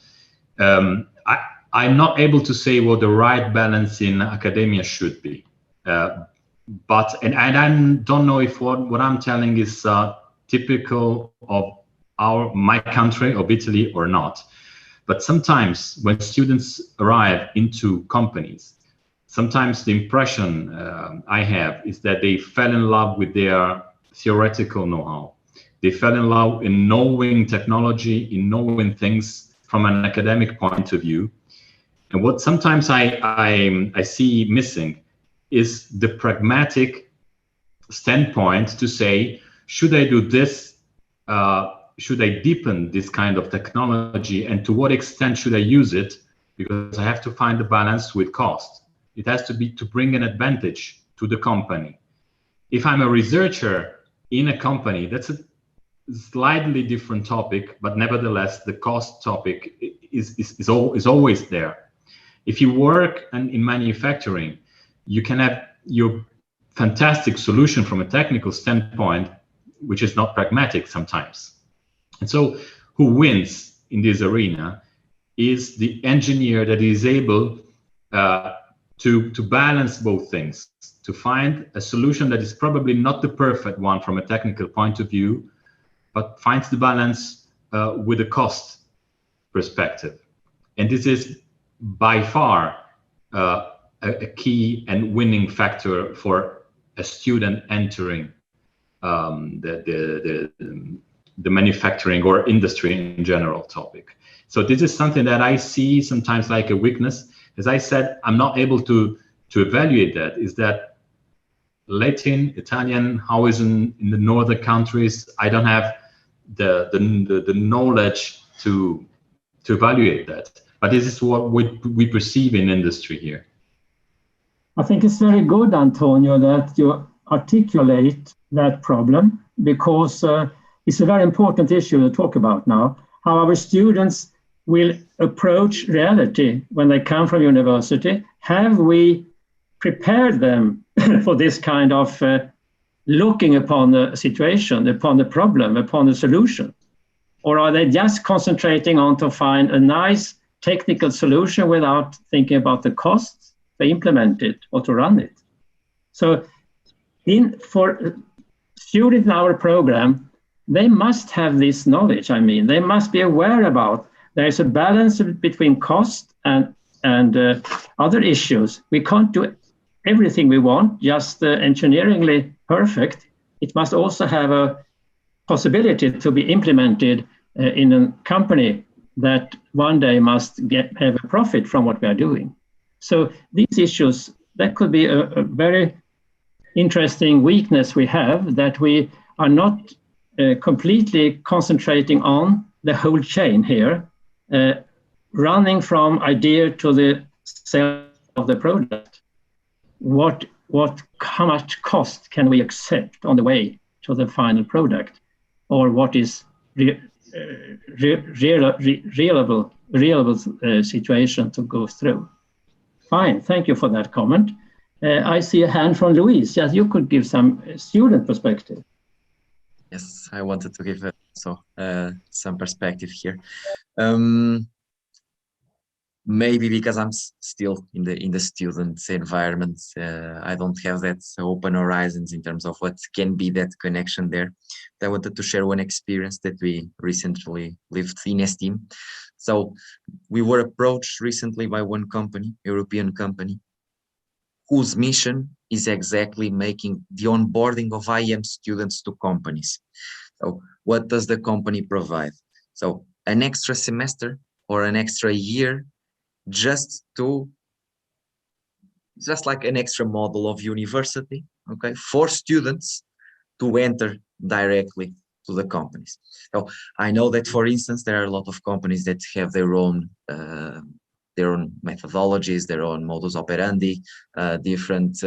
I'm not able to say what the right balance in academia should be, but I don't know if what I'm telling is typical of my country, of Italy, or not. But sometimes when students arrive into companies, sometimes the impression I have is that they fell in love with their theoretical know-how. They fell in love in knowing technology, in knowing things from an academic point of view. And what sometimes I see missing is the pragmatic standpoint to say, should I do this? Should I deepen this kind of technology? And to what extent should I use it? Because I have to find the balance with cost. It has to be to bring an advantage to the company. If I'm a researcher in a company, that's a slightly different topic, but nevertheless, the cost topic is always there. If you work in manufacturing, you can have your fantastic solution from a technical standpoint, which is not pragmatic sometimes. And so who wins in this arena is the engineer that is able to balance both things, to find a solution that is probably not the perfect one from a technical point of view, but finds the balance with a cost perspective. And this is by far a key and winning factor for a student entering the manufacturing or industry in general topic. So this is something that I see sometimes like a weakness. As I said, I'm not able to evaluate that. Is that Latin, Italian, how is in the northern countries? I don't have the knowledge to evaluate that. But this is what we perceive in industry here. I think it's very good, Antonio, that you articulate that problem, because it's a very important issue to talk about now, how our students will approach reality when they come from university. Have we prepared them for this kind of looking upon the situation, upon the problem, upon the solution? Or are they just concentrating on to find a nice technical solution without thinking about the costs to implement it or to run it? So for students in our program, they must have this knowledge. I mean, they must be aware about there's a balance between cost and other issues. We can't do everything we want, just engineeringly perfect. It must also have a possibility to be implemented in a company that one day must have a profit from what we are doing. So these issues, that could be a very interesting weakness we have, that we are not completely concentrating on the whole chain here, running from idea to the sale of the product. How much cost can we accept on the way to the final product, or what is reliable situation to go through? Fine, thank you for that comment. I see a hand from Louise. Yes, you could give some student perspective. Yes, I wanted to give some perspective here. Maybe because I'm still in the student environment, I don't have that open horizons in terms of what can be that connection there. I wanted to share one experience that we recently lived in Esteem. So we were approached recently by one company, European company, whose mission is exactly making the onboarding of IM students to companies. So what does the company provide? So an extra semester or an extra year, just like an extra model of university, okay, for students to enter directly to the companies. So I know that, for instance, there are a lot of companies that have their own methodologies, their own modus operandi, different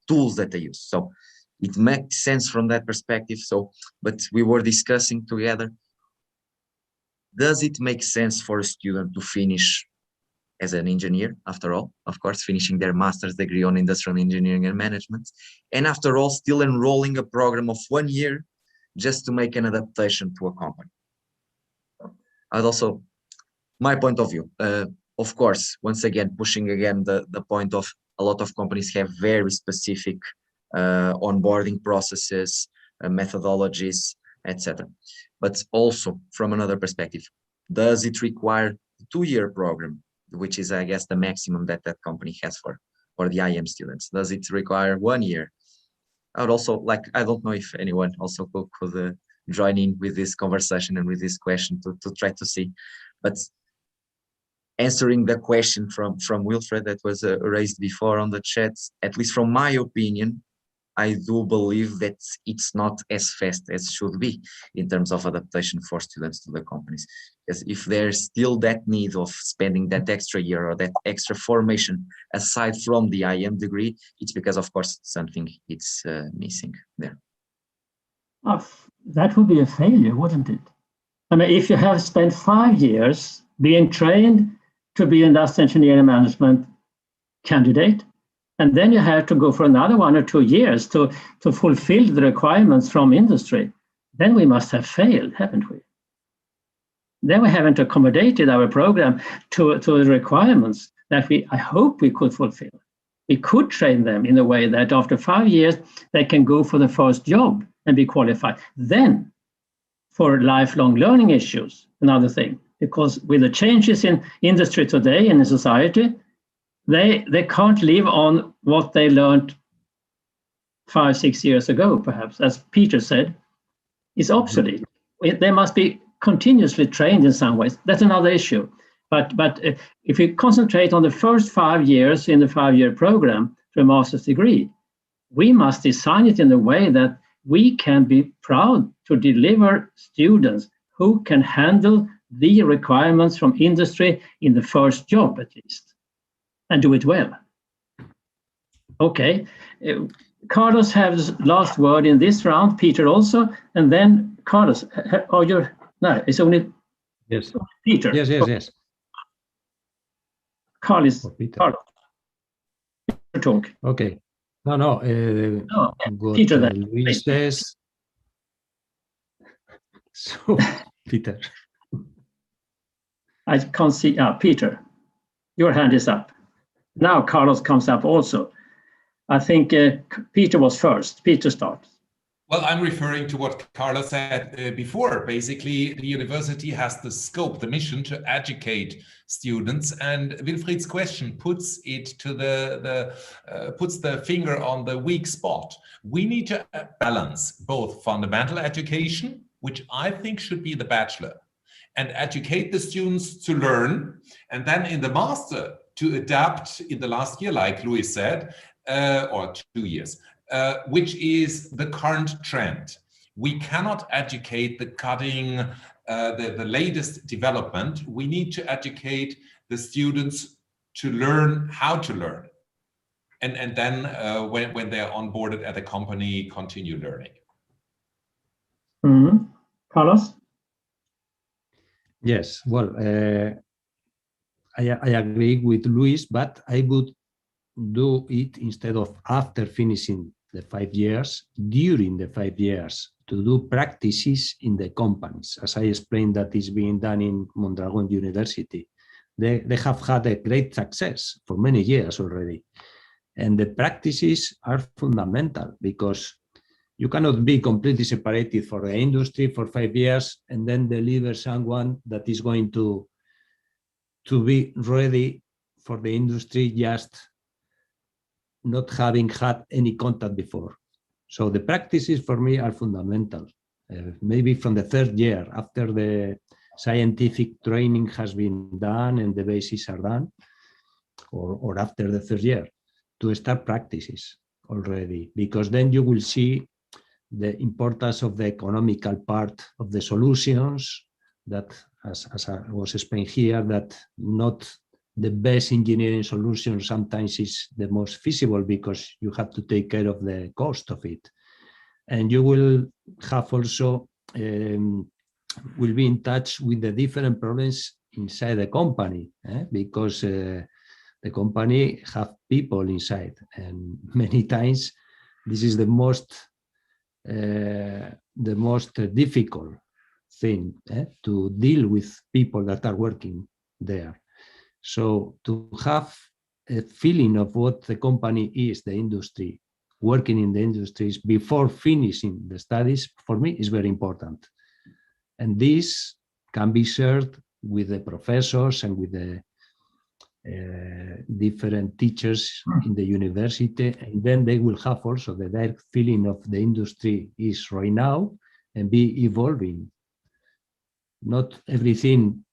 tools that they use. So it makes sense from that perspective. So, but we were discussing together, does it make sense for a student to finish as an engineer, after all, of course, finishing their master's degree on industrial engineering and management, and after all, still enrolling a program of 1 year just to make an adaptation to a company? And also, my point of view, of course, once again, pushing again the point of a lot of companies have very specific onboarding processes, methodologies, etc. But also from another perspective, does it require a 2-year program, which is, I guess, the maximum that that company has for the IM students? Does it require 1 year? I would also like, I don't know if anyone also could join in with this conversation and with this question to try to see, but answering the question from Wilfred that was raised before on the chat, at least from my opinion, I do believe that it's not as fast as should be in terms of adaptation for students to the companies. Because if there's still that need of spending that extra year or that extra formation aside from the IM degree, it's because, of course, something it's missing there. That would be a failure, wouldn't it? I mean, if you have spent 5 years being trained to be an industrial engineering management candidate, and then you have to go for another 1 or 2 years to fulfill the requirements from industry, then we must have failed, haven't we? Then we haven't accommodated our program to the requirements that I hope we could fulfill. We could train them in a way that after 5 years, they can go for the first job and be qualified. Then, for lifelong learning issues, another thing, because with the changes in industry today and in society, they can't live on what they learned 5, 6 years ago, perhaps, as Peter said, is obsolete. They must be continuously trained in some ways. That's another issue. But if we concentrate on the first 5 years in the 5-year program for a master's degree, we must design it in a way that we can be proud to deliver students who can handle the requirements from industry in the first job, at least, and do it well. Okay, Carlos has the last word in this round, Peter also, and then Carlos, no, it's only yes. Peter. Yes. Carlos, talk. Okay. No. Peter then. Luis says. So, Peter. I can't see. Peter, your hand is up. Now Carlos comes up also. I think Peter was first. Peter starts. Well, I'm referring to what Carlos said before. Basically, the university has the scope, the mission to educate students, and Wilfried's question puts it to puts the finger on the weak spot. We need to balance both fundamental education, which I think should be the bachelor, and educate the students to learn, and then in the master to adapt in the last year, like Luis said, or 2 years. Which is the current trend. We cannot educate the cutting, the latest development. We need to educate the students to learn how to learn. And then when they're onboarded at a company, continue learning. Mm-hmm. Carlos? Yes, well, I agree with Luis, but I would do it instead of after finishing the 5 years, during the 5 years, to do practices in the companies, as I explained that is being done in Mondragon University. They have had a great success for many years already. And the practices are fundamental because you cannot be completely separated for the industry for 5 years and then deliver someone that is going to be ready for the industry just not having had any contact before. So the practices for me are fundamental. Maybe from the 3rd year, after the scientific training has been done and the bases are done, or after the 3rd year, to start practices already, because then you will see the importance of the economical part of the solutions that, as I was explained here, that not the best engineering solution sometimes is the most feasible because you have to take care of the cost of it. And you will have also, will be in touch with the different problems inside the company, because the company have people inside. And many times this is the most difficult thing, to deal with people that are working there. So to have a feeling of what the company is, the industry, working in the industries before finishing the studies, for me is very important. And this can be shared with the professors and with the different teachers in the university, and then they will have also the direct feeling of the industry is right now and be evolving. Not everything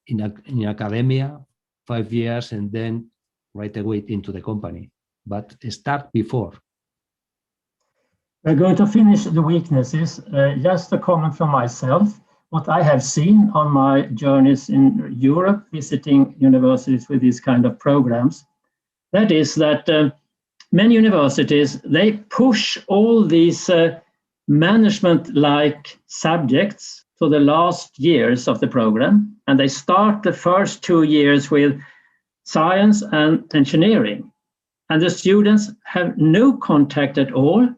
in academia, 5 years, and then right away into the company, but start before. We're going to finish the weaknesses. Just a comment from myself. What I have seen on my journeys in Europe, visiting universities with these kind of programs, that is that many universities, they push all these management-like subjects to the last years of the program, and they start the first 2 years with science and engineering. And the students have no contact at all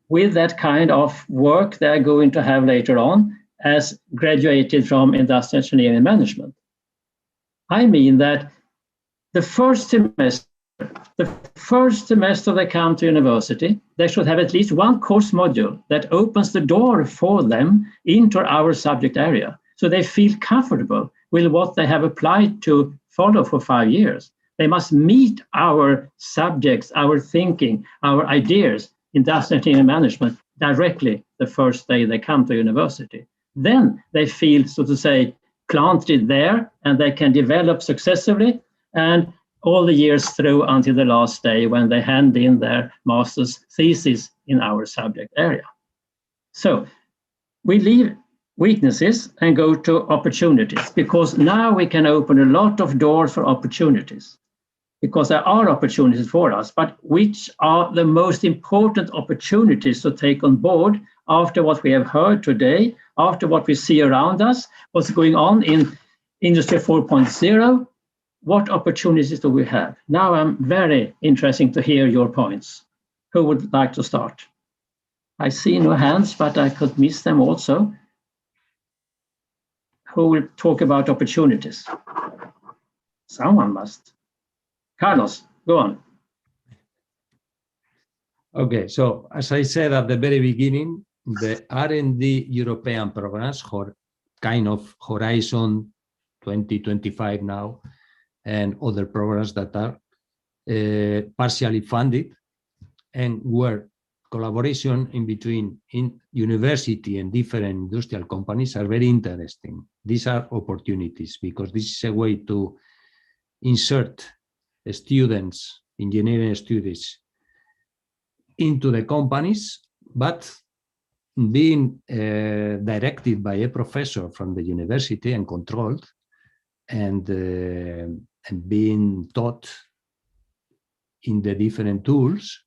with that kind of work they're going to have later on as graduated from industrial engineering and management. I mean that the first semester they come to university, they should have at least one course module that opens the door for them into our subject area. So they feel comfortable with what they have applied to follow for 5 years. They must meet our subjects, our thinking, our ideas, industrial engineering and management directly the first day they come to university. Then they feel, so to say, planted there, and they can develop successively and all the years through until the last day when they hand in their master's thesis in our subject area. So we leave weaknesses and go to opportunities, because now we can open a lot of doors for opportunities, because there are opportunities for us, but which are the most important opportunities to take on board after what we have heard today, after what we see around us, what's going on in Industry 4.0, what opportunities do we have? Now I'm very interested to hear your points. Who would like to start? I see no hands, but I could miss them also. Who will talk about opportunities? Someone must. Carlos, go on. Okay, so as I said at the very beginning, the R&D European programs, kind of Horizon 2025 now, and other programs that are partially funded, and where collaboration in between university and different industrial companies are very interesting. These are opportunities because this is a way to insert students, engineering students, into the companies, but being directed by a professor from the university and controlled, and being taught in the different tools,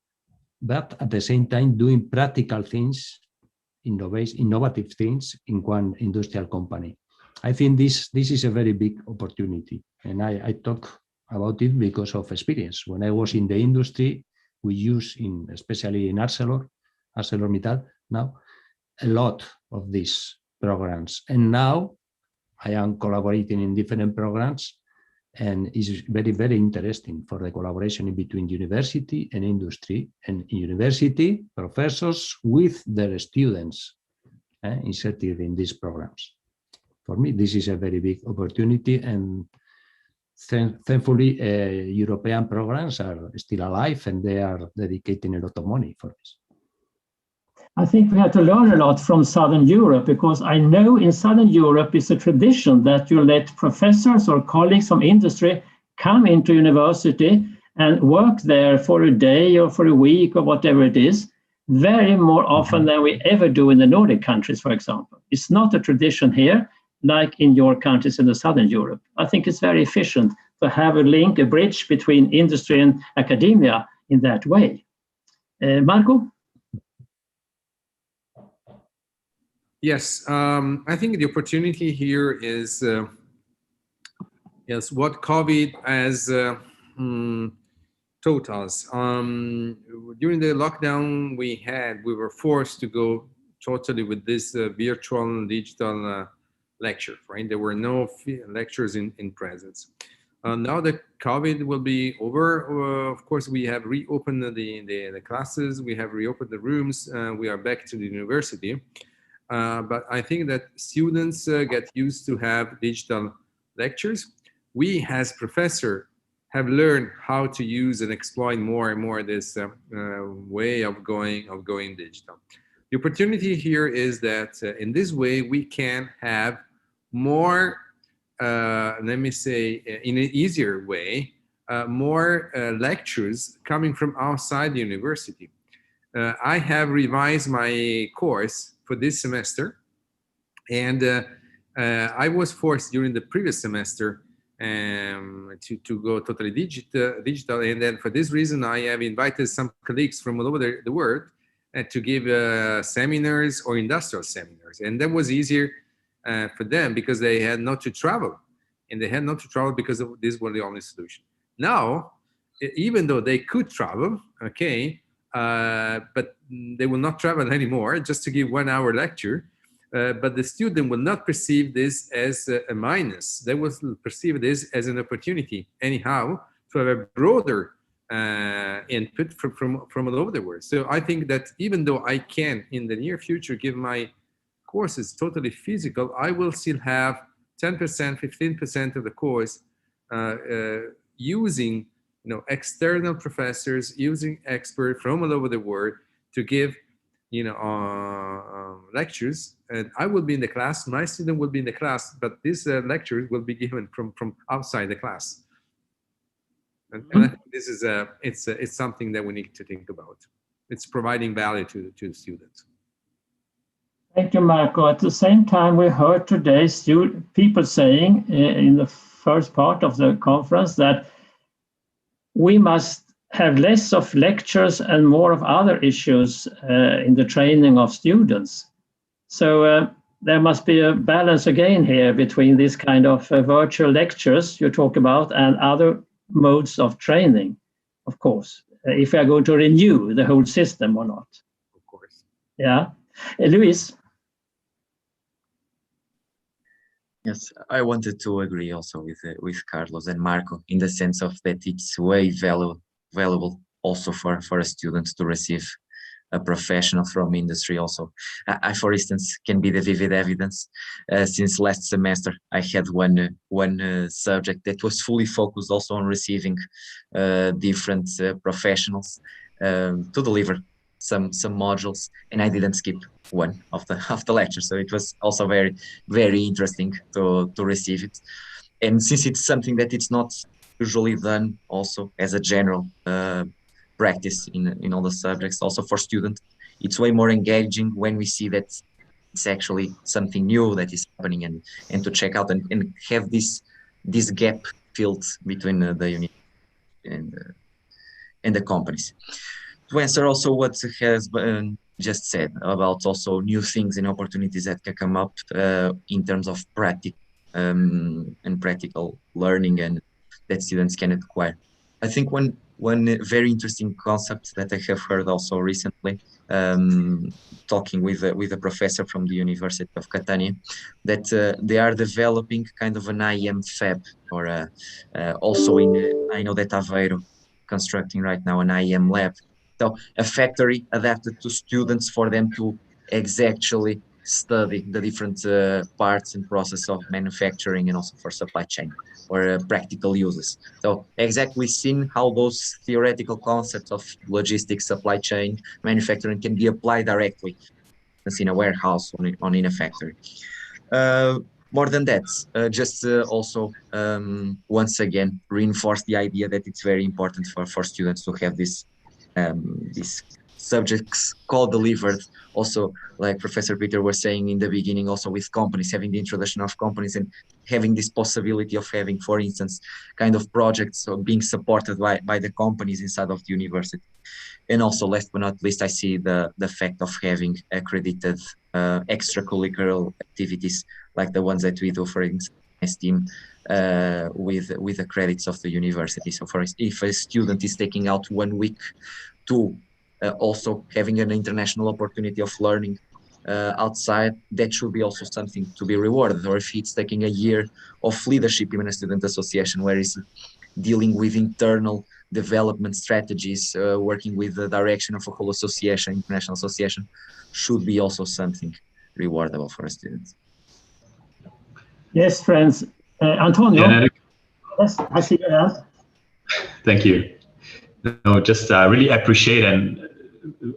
but at the same time doing practical things, innovative things in one industrial company. I think this is a very big opportunity, and I talk about it because of experience. When I was in the industry, we use, especially in ArcelorMittal now, a lot of these programs. And now I am collaborating in different programs, and it's very, very interesting for the collaboration in between university and industry, and university professors with their students inserted in these programs. For me, this is a very big opportunity, and thankfully, European programs are still alive, and they are dedicating a lot of money for this. I think we have to learn a lot from Southern Europe, because I know in Southern Europe it's a tradition that you let professors or colleagues from industry come into university and work there for a day or for a week or whatever it is, very more often than we ever do in the Nordic countries, for example. It's not a tradition here, like in your countries in the Southern Europe. I think it's very efficient to have a link, a bridge between industry and academia in that way. Marco? Yes, I think the opportunity here is what COVID has taught us. During the lockdown we were forced to go totally with this virtual and digital lecture, right? There were no lectures in presence. Now that COVID will be over, of course, we have reopened the classes, we have reopened the rooms, we are back to the university. But I think that students get used to have digital lectures. We, as professors, have learned how to use and exploit more and more this way of going digital. The opportunity here is that in this way we can have more, let me say, in an easier way, more lectures coming from outside the university. I have revised my course for this semester, and I was forced during the previous semester to go totally digital, and then for this reason I have invited some colleagues from all over the world to give seminars or industrial seminars, and that was easier for them because they had not to travel, and they had not to travel because this was the only solution. Now, even though they could travel, okay, but they will not travel anymore just to give 1 hour lecture, but the student will not perceive this as a minus. They will perceive this as an opportunity anyhow to have a broader input from all over the world. So I think that even though I can in the near future give my courses totally physical, I will still have 10%, 15% of the course using external professors, using experts from all over the world to give, lectures. And I will be in the class, my student will be in the class, but these lectures will be given from outside the class. And I think this is it's something that we need to think about. It's providing value to the students. Thank you, Marco. At the same time, we heard today people saying in the first part of the conference that we must have less of lectures and more of other issues in the training of students. So there must be a balance again here between this kind of virtual lectures you talk about and other modes of training, of course, if we are going to renew the whole system or not. Of course. Yeah. Luis? Yes, I wanted to agree also with Carlos and Marco in the sense of that it's way valuable also for a student to receive a professional from industry also. I, for instance, can be the vivid evidence. Since last semester, I had one subject that was fully focused also on receiving different professionals to deliver some modules, and I didn't skip one of the lectures. So it was also very, very interesting to receive it. And since it's something that it's not usually done also as a general practice in all the subjects, also for students, it's way more engaging when we see that it's actually something new that is happening, and to check out and have this gap filled between the unit and the companies. To answer also what has been just said about also new things and opportunities that can come up in terms of practice and practical learning and that students can acquire. I think one very interesting concept that I have heard also recently, talking with a professor from the University of Catania, that they are developing kind of an IM fab, or also I know that Aveiro constructing right now an IM lab. So a factory adapted to students for them to exactly study the different parts and process of manufacturing, and also for supply chain or practical uses. So exactly seeing how those theoretical concepts of logistics, supply chain, manufacturing can be applied directly as in a warehouse or in a factory. More than that, just also once again reinforce the idea that it's very important for students to have these subjects co-delivered, also like Professor Peter was saying in the beginning, also with companies, having the introduction of companies and having this possibility of having, for instance, kind of projects being supported by the companies inside of the university. And also, last but not least, I see the fact of having accredited extracurricular activities like the ones that we do, for instance, STEAM, with the credits of the university. So for if a student is taking out 1 week to also having an international opportunity of learning outside, that should be also something to be rewarded. Or if it's taking a year of leadership in a student association where he's dealing with internal development strategies, working with the direction of a whole association, international association, should be also something rewardable for a student. Yes, friends. Antonio, yes, I see your hand. Thank you. No, just really appreciate, and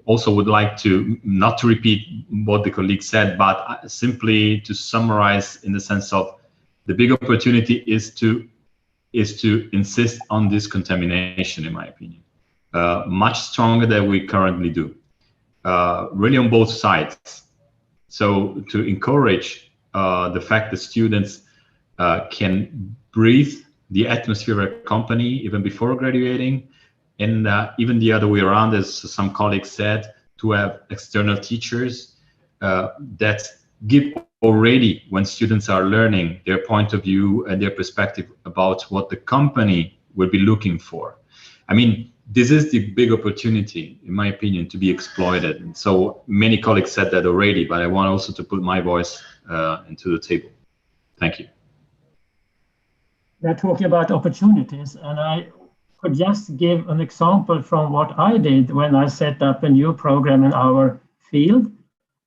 also would like to not to repeat what the colleague said, but simply to summarize in the sense of the big opportunity is to insist on discontamination, in my opinion, much stronger than we currently do, really on both sides. So to encourage the fact that students can breathe the atmosphere of a company even before graduating, and even the other way around, as some colleagues said, to have external teachers that give already, when students are learning, their point of view and their perspective about what the company will be looking for. I mean, this is the big opportunity, in my opinion, to be exploited. And so many colleagues said that already, but I want also to put my voice into the table. Thank you. We're talking about opportunities, and I could just give an example from what I did when I set up a new program in our field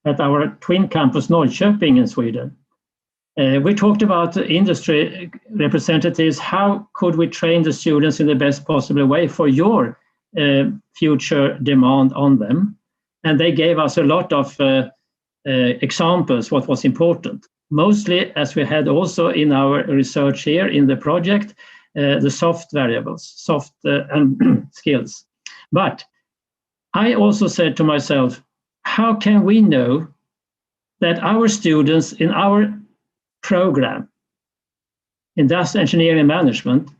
at our twin campus Norrköping in Sweden. We talked about industry representatives. How could we train the students in the best possible way for your future demand on them? And they gave us a lot of examples what was important. Mostly, as we had also in our research here in the project, the soft variables, soft and skills. But I also said to myself, how can we know that our students in our program, Industrial Engineering and Management,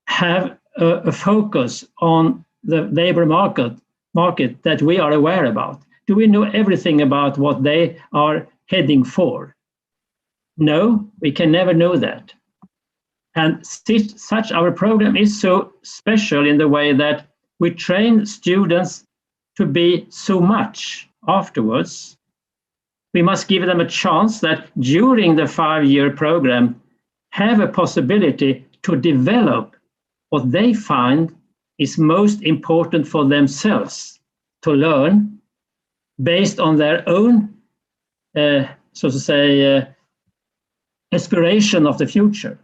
have a focus on the labor market that we are aware about? Do we know everything about what they are heading for? No, we can never know that. And such our program is so special in the way that we train students to be so much afterwards. We must give them a chance that during the 5-year program have a possibility to develop what they find is most important for themselves to learn based on their own, so to say, aspiration of the future.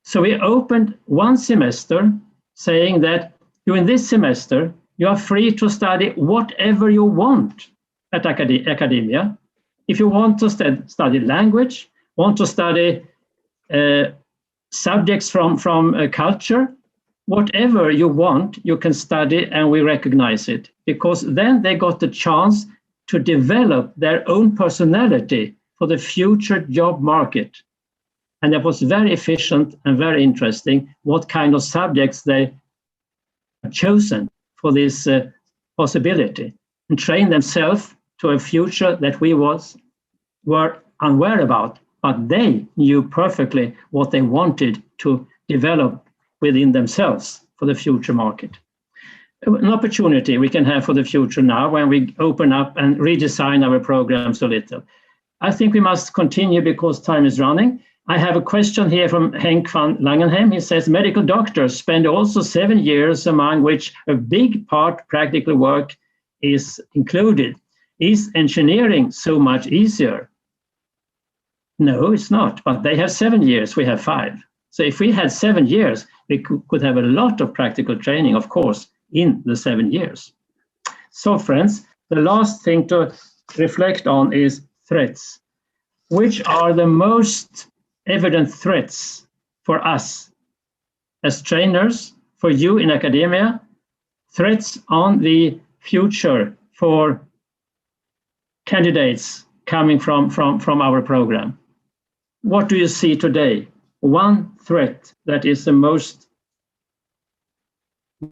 So we opened one semester saying that during this semester, you are free to study whatever you want at academia. If you want to study language, want to study subjects from culture, whatever you want, you can study, and we recognize it, because then they got the chance to develop their own personality for the future job market. And that was very efficient and very interesting what kind of subjects they chosen for this possibility, and train themselves to a future that we were unaware about, but they knew perfectly what they wanted to develop within themselves for the future market. An opportunity we can have for the future now when we open up and redesign our programs a little. I think we must continue because time is running. I have a question here from Henk van Langenheim. He says, medical doctors spend also 7 years, among which a big part practical work is included. Is engineering so much easier? No, it's not, but they have 7 years, we have 5. So if we had 7 years, we could have a lot of practical training, of course, in the 7 years. So friends, the last thing to reflect on is threats. Which are the most evident threats for us as trainers, for you in academia, threats on the future for candidates coming from our program? What do you see today? One threat that is the most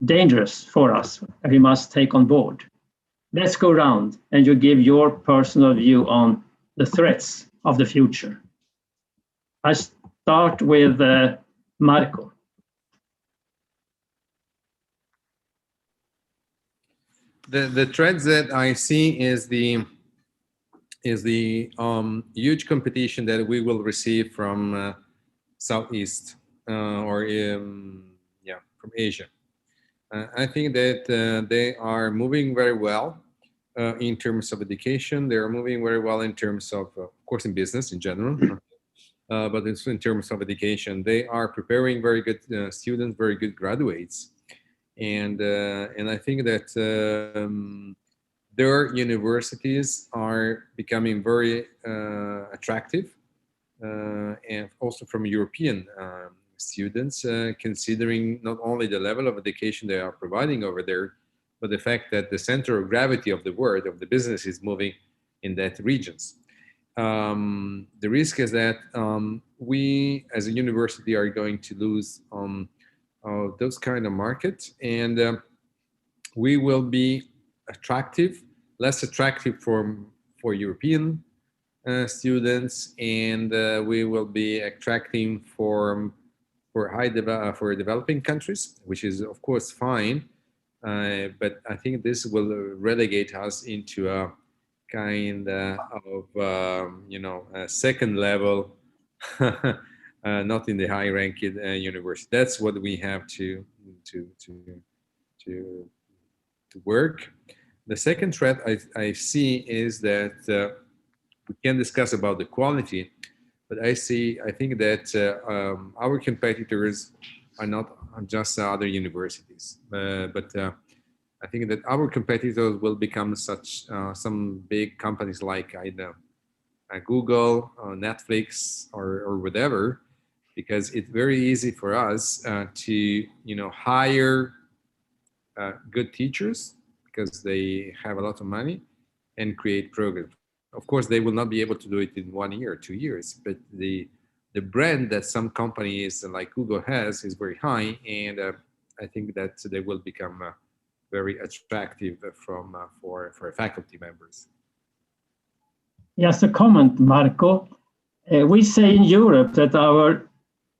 dangerous for us that we must take on board. Let's go around and you give your personal view on the threats of the future. I start with Marco. The threats that I see is the huge competition that we will receive from Southeast from Asia. I think that they are moving very well in terms of education. They are moving very well in terms of course, in business in general, but also in terms of education. They are preparing very good students, very good graduates, and I think that their universities are becoming very attractive, and also from European students, considering not only the level of education they are providing over there, but the fact that the center of gravity of the world, of the business, is moving in that regions. The risk is that we as a university are going to lose those kind of markets, and we will be less attractive for European students, and we will be attracting for developing countries, which is of course fine, but I think this will relegate us into a kind of a second level, not in the high-ranked university. That's what we have to work. The second threat I see is that we can discuss about the quality, but I think that our competitors are not just other universities, but I think that our competitors will become some big companies like Google, Netflix, or whatever, because it's very easy for us to hire good teachers because they have a lot of money and create programs. Of course, they will not be able to do it in 1 year, 2 years, but the brand that some companies like Google has is very high, and I think that they will become very attractive for faculty members. Yes, a comment, Marco. We say in Europe that our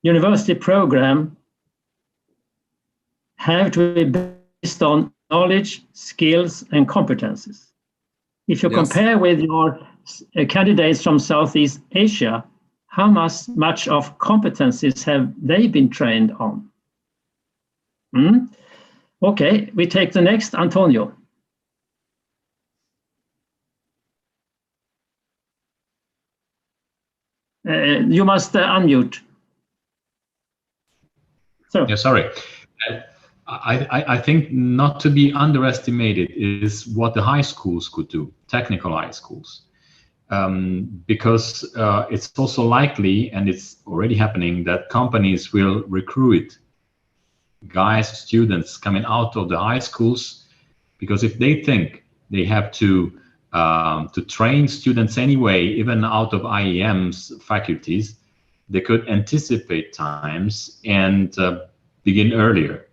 university program have to be based on knowledge, skills, and competencies. If you compare with your candidates from Southeast Asia, how much of competencies have they been trained on? Okay, we take the next, Antonio. You must unmute. So. Yeah, sorry. I think not to be underestimated is what the high schools could do, technical high schools. Because it's also likely, and it's already happening, that companies will recruit guys, students coming out of the high schools, because if they think they have to train students anyway, even out of IEM's faculties, they could anticipate times and begin earlier.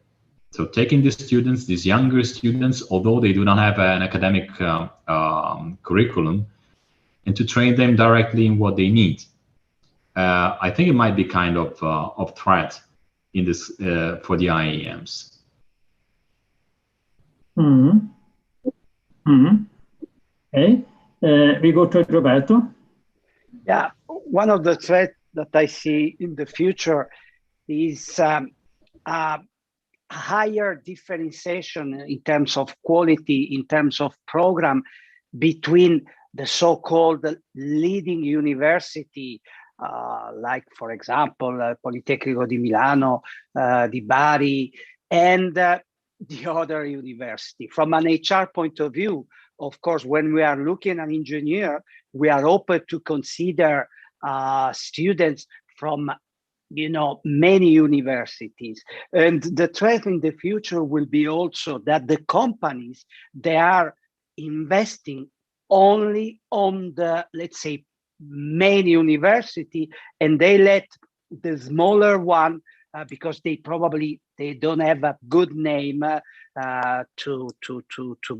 So taking these students, these younger students, although they do not have an academic curriculum, and to train them directly in what they need. I think it might be kind of threat in this for the IEMs. Okay, we go to Roberto. Yeah, one of the threats that I see in the future is higher differentiation in terms of quality, in terms of program between the so-called leading university, like, for example, Politecnico di Milano, di Bari, and the other university. From an HR point of view, of course, when we are looking at an engineer, we are open to consider students from many universities. And the threat in the future will be also that the companies, they are investing only on the, let's say, main university, and they let the smaller one, because they don't have a good name to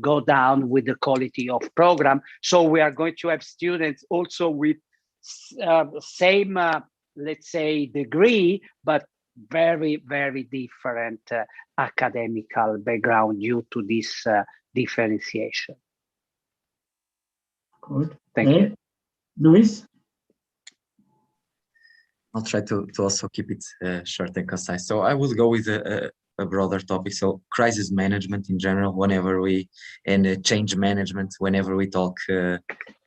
go down with the quality of program. So we are going to have students also with same let's say degree, but very, very different academical background due to this differentiation. Good. Thank you. Luis? I'll try to also keep it short and concise. So I will go with a broader topic. So crisis management in general, and change management, whenever we talk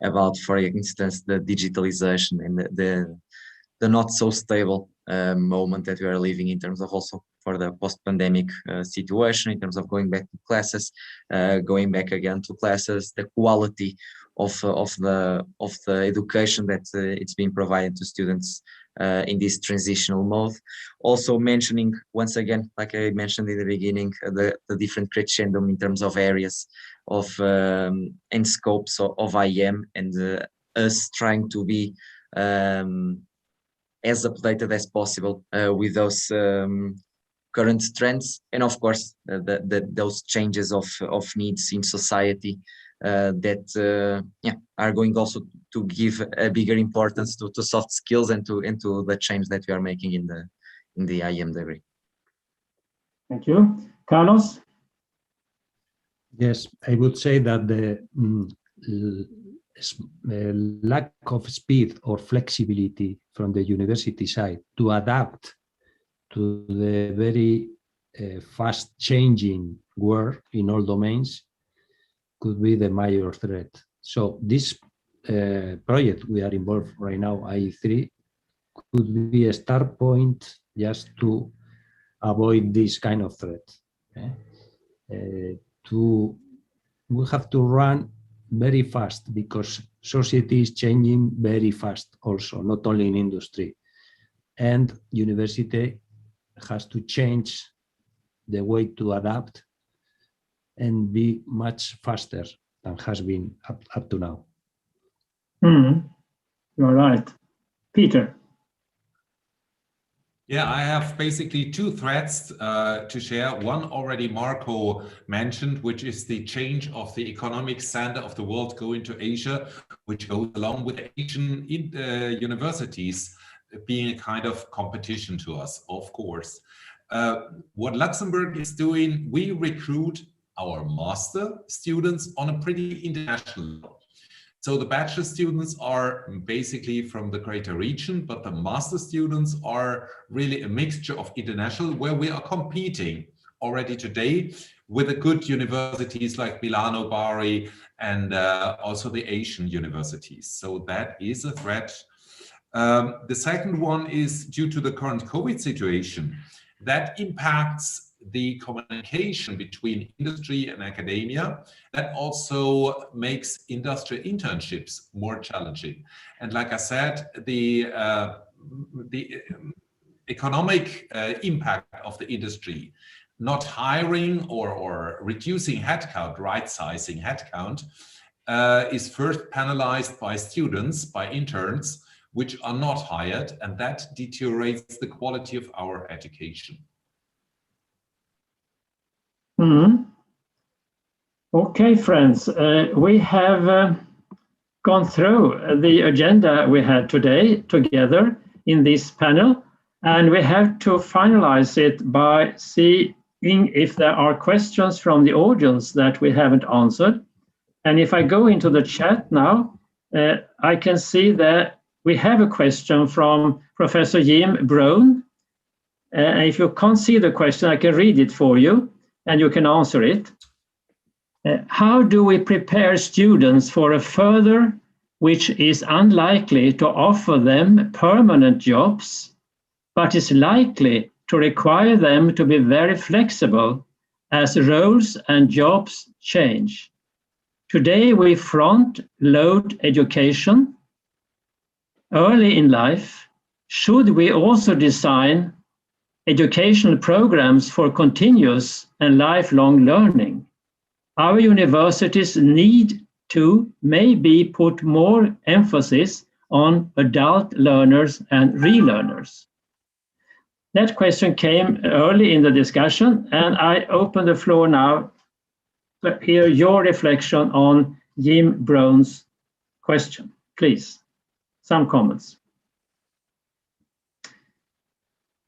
about, for instance, the digitalization and the not so stable moment that we are living in terms of also for the post-pandemic situation, in terms of going back to classes, going back again to classes, the quality of the education that it's being provided to students in this transitional mode. Also mentioning once again, like I mentioned in the beginning, the different crescendo in terms of areas of and scopes of IEM, and us trying to be as updated as possible with those current trends, and of course those changes of needs in society that are going also to give a bigger importance to soft skills and to the change that we are making in the IEM degree. Thank you. Carlos? Yes, I would say that the lack of speed or flexibility from the university side to adapt to the very fast changing world in all domains could be the major threat. So this project we are involved right now, IE3, could be a start point just to avoid this kind of threat. Okay? We have to run very fast because society is changing very fast also, not only in industry. And university has to change the way to adapt and be much faster than has been up to now. You're right. Peter. Yeah, I have basically two threats to share. One already Marco mentioned, which is the change of the economic center of the world going to Asia, which goes along with Asian universities being a kind of competition to us, of course. What Luxembourg is doing, we recruit our master students on a pretty international level. So the bachelor students are basically from the greater region, but the master students are really a mixture of international, where we are competing already today with the good universities like Milano, Bari, and also the Asian universities. So that is a threat. The second one is due to the current COVID situation. That impacts the communication between industry and academia. That also makes industrial internships more challenging. And like I said, the economic impact of the industry, not hiring or reducing headcount, right-sizing headcount, is first penalized by students, by interns, which are not hired, and that deteriorates the quality of our education. Okay, friends, we have gone through the agenda we had today together in this panel, and we have to finalize it by seeing if there are questions from the audience that we haven't answered. And if I go into the chat now, I can see that we have a question from Professor Jim Brown. If you can't see the question, I can read it for you and you can answer it. How do we prepare students for a further, which is unlikely to offer them permanent jobs, but is likely to require them to be very flexible as roles and jobs change? Today we front load education early in life. Should we also design educational programs for continuous and lifelong learning? Our universities need to maybe put more emphasis on adult learners and relearners. That question came early in the discussion, and I open the floor now to hear your reflection on Jim Brown's question. Please, some comments.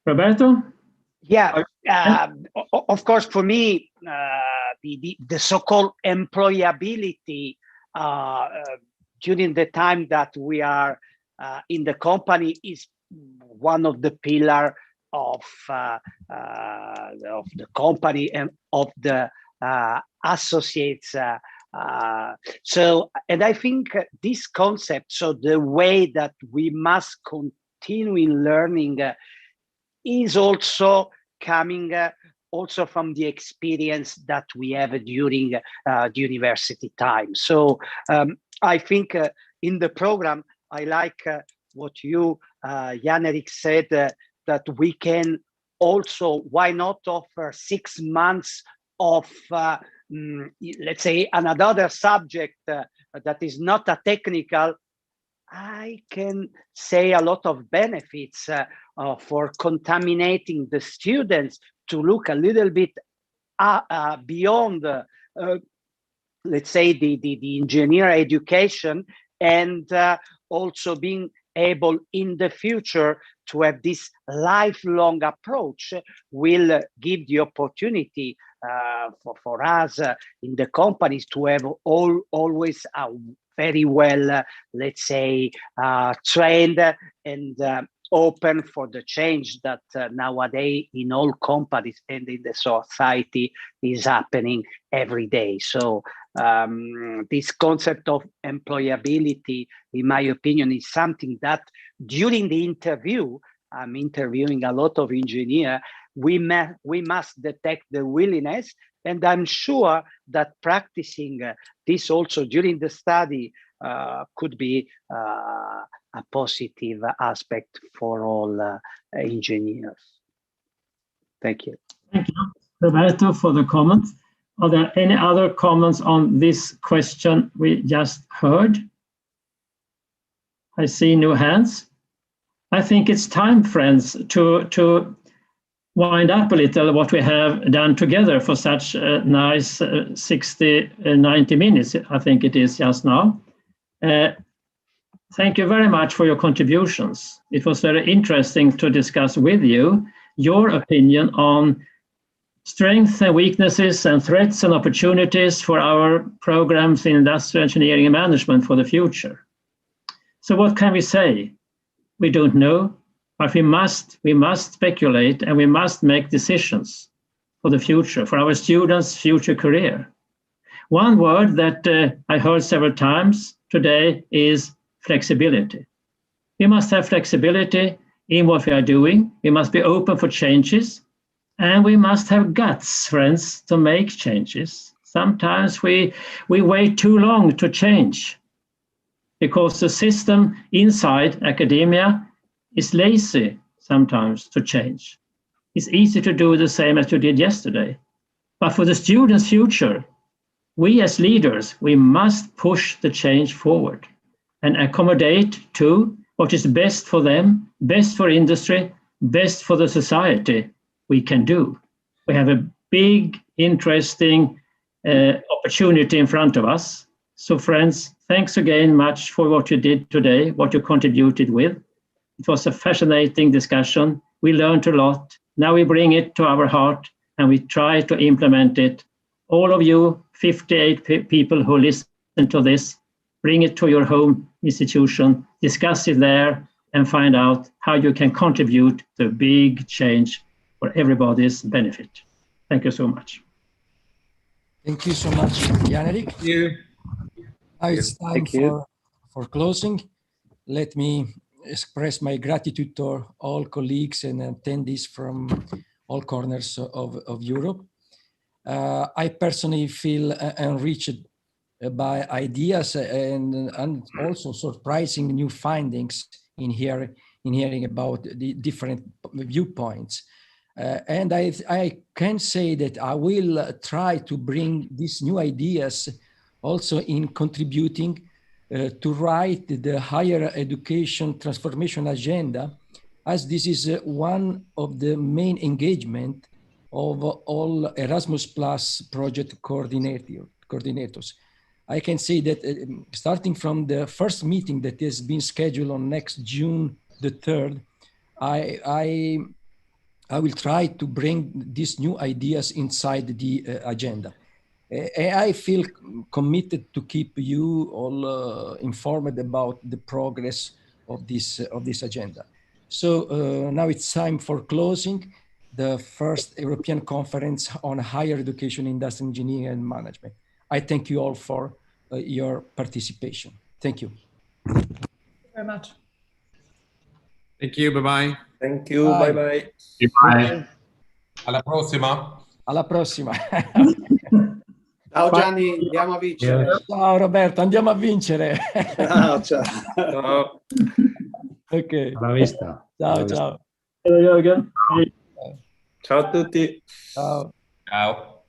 Roberto? Yeah, of course, for me, the so-called employability during the time that we are in the company is one of the pillars of the company and of the associates. And I think this concept, so the way that we must continue in learning is also coming also from the experience that we have during the university time. So I think in the program, I like what you, Jan-Erik, said, that we can also, why not offer 6 months of, let's say, another subject that is not a technical. I can say a lot of benefits for contaminating the students to look a little bit beyond, let's say, the engineer education, and also being able in the future to have this lifelong approach will give the opportunity for us in the companies to have always a very well, let's say, trained and open for the change that nowadays in all companies and in the society is happening every day. So this concept of employability, in my opinion, is something that during the interview, I'm interviewing a lot of engineers, we must detect the willingness, and I'm sure that practicing this also during the study could be a positive aspect for all engineers. Thank you. Thank you, Roberto, for the comment. Are there any other comments on this question we just heard? I see no hands. I think it's time, friends, to wind up a little what we have done together for such a nice 90 minutes, I think it is just now. Thank you very much for your contributions. It was very interesting to discuss with you your opinion on strengths and weaknesses and threats and opportunities for our programs in industrial engineering and management for the future. So what can we say? We don't know, but we must speculate and we must make decisions. for the future, for our students' future career. One word that I heard several times today is flexibility. We must have flexibility in what we are doing. We must be open for changes, and we must have guts, friends, to make changes. Sometimes we wait too long to change because the system inside academia is lazy sometimes to change. It's easy to do the same as you did yesterday. But for the students' future, we as leaders, we must push the change forward and accommodate to what is best for them, best for industry, best for the society we can do. We have a big, interesting opportunity in front of us. So friends, thanks again much for what you did today, what you contributed with. It was a fascinating discussion. We learned a lot. Now we bring it to our heart and we try to implement it. All of you, 58 people who listen to this, bring it to your home institution, discuss it there, and find out how you can contribute to a big change for everybody's benefit. Thank you so much. Thank you so much, Jan-Erik. Thank you. Now it's time for closing. Let me express my gratitude to all colleagues and attendees from all corners of Europe. I personally feel enriched by ideas and also surprising new findings in hearing about the different viewpoints. And I can say that I will try to bring these new ideas also in contributing to write the higher education transformation agenda, as this is one of the main engagement of all Erasmus Plus project coordinators. I can say that starting from the first meeting that has been scheduled on next June the 3rd, I will try to bring these new ideas inside the agenda. I feel committed to keep you all informed about the progress of this agenda. So now it's time for closing the first European Conference on Higher Education, Industry, Engineering and Management. I thank you all for your participation. Thank you. Thank you very much. Thank you. Bye-bye. Thank you. Bye-bye. Bye. Alla prossima. Alla prossima. Ciao Gianni, andiamo a vincere. Ciao Roberto, andiamo a vincere. Ciao, ciao. Ciao. Ok. Alla vista. Ciao, ciao. Ciao a tutti. Ciao. Ciao.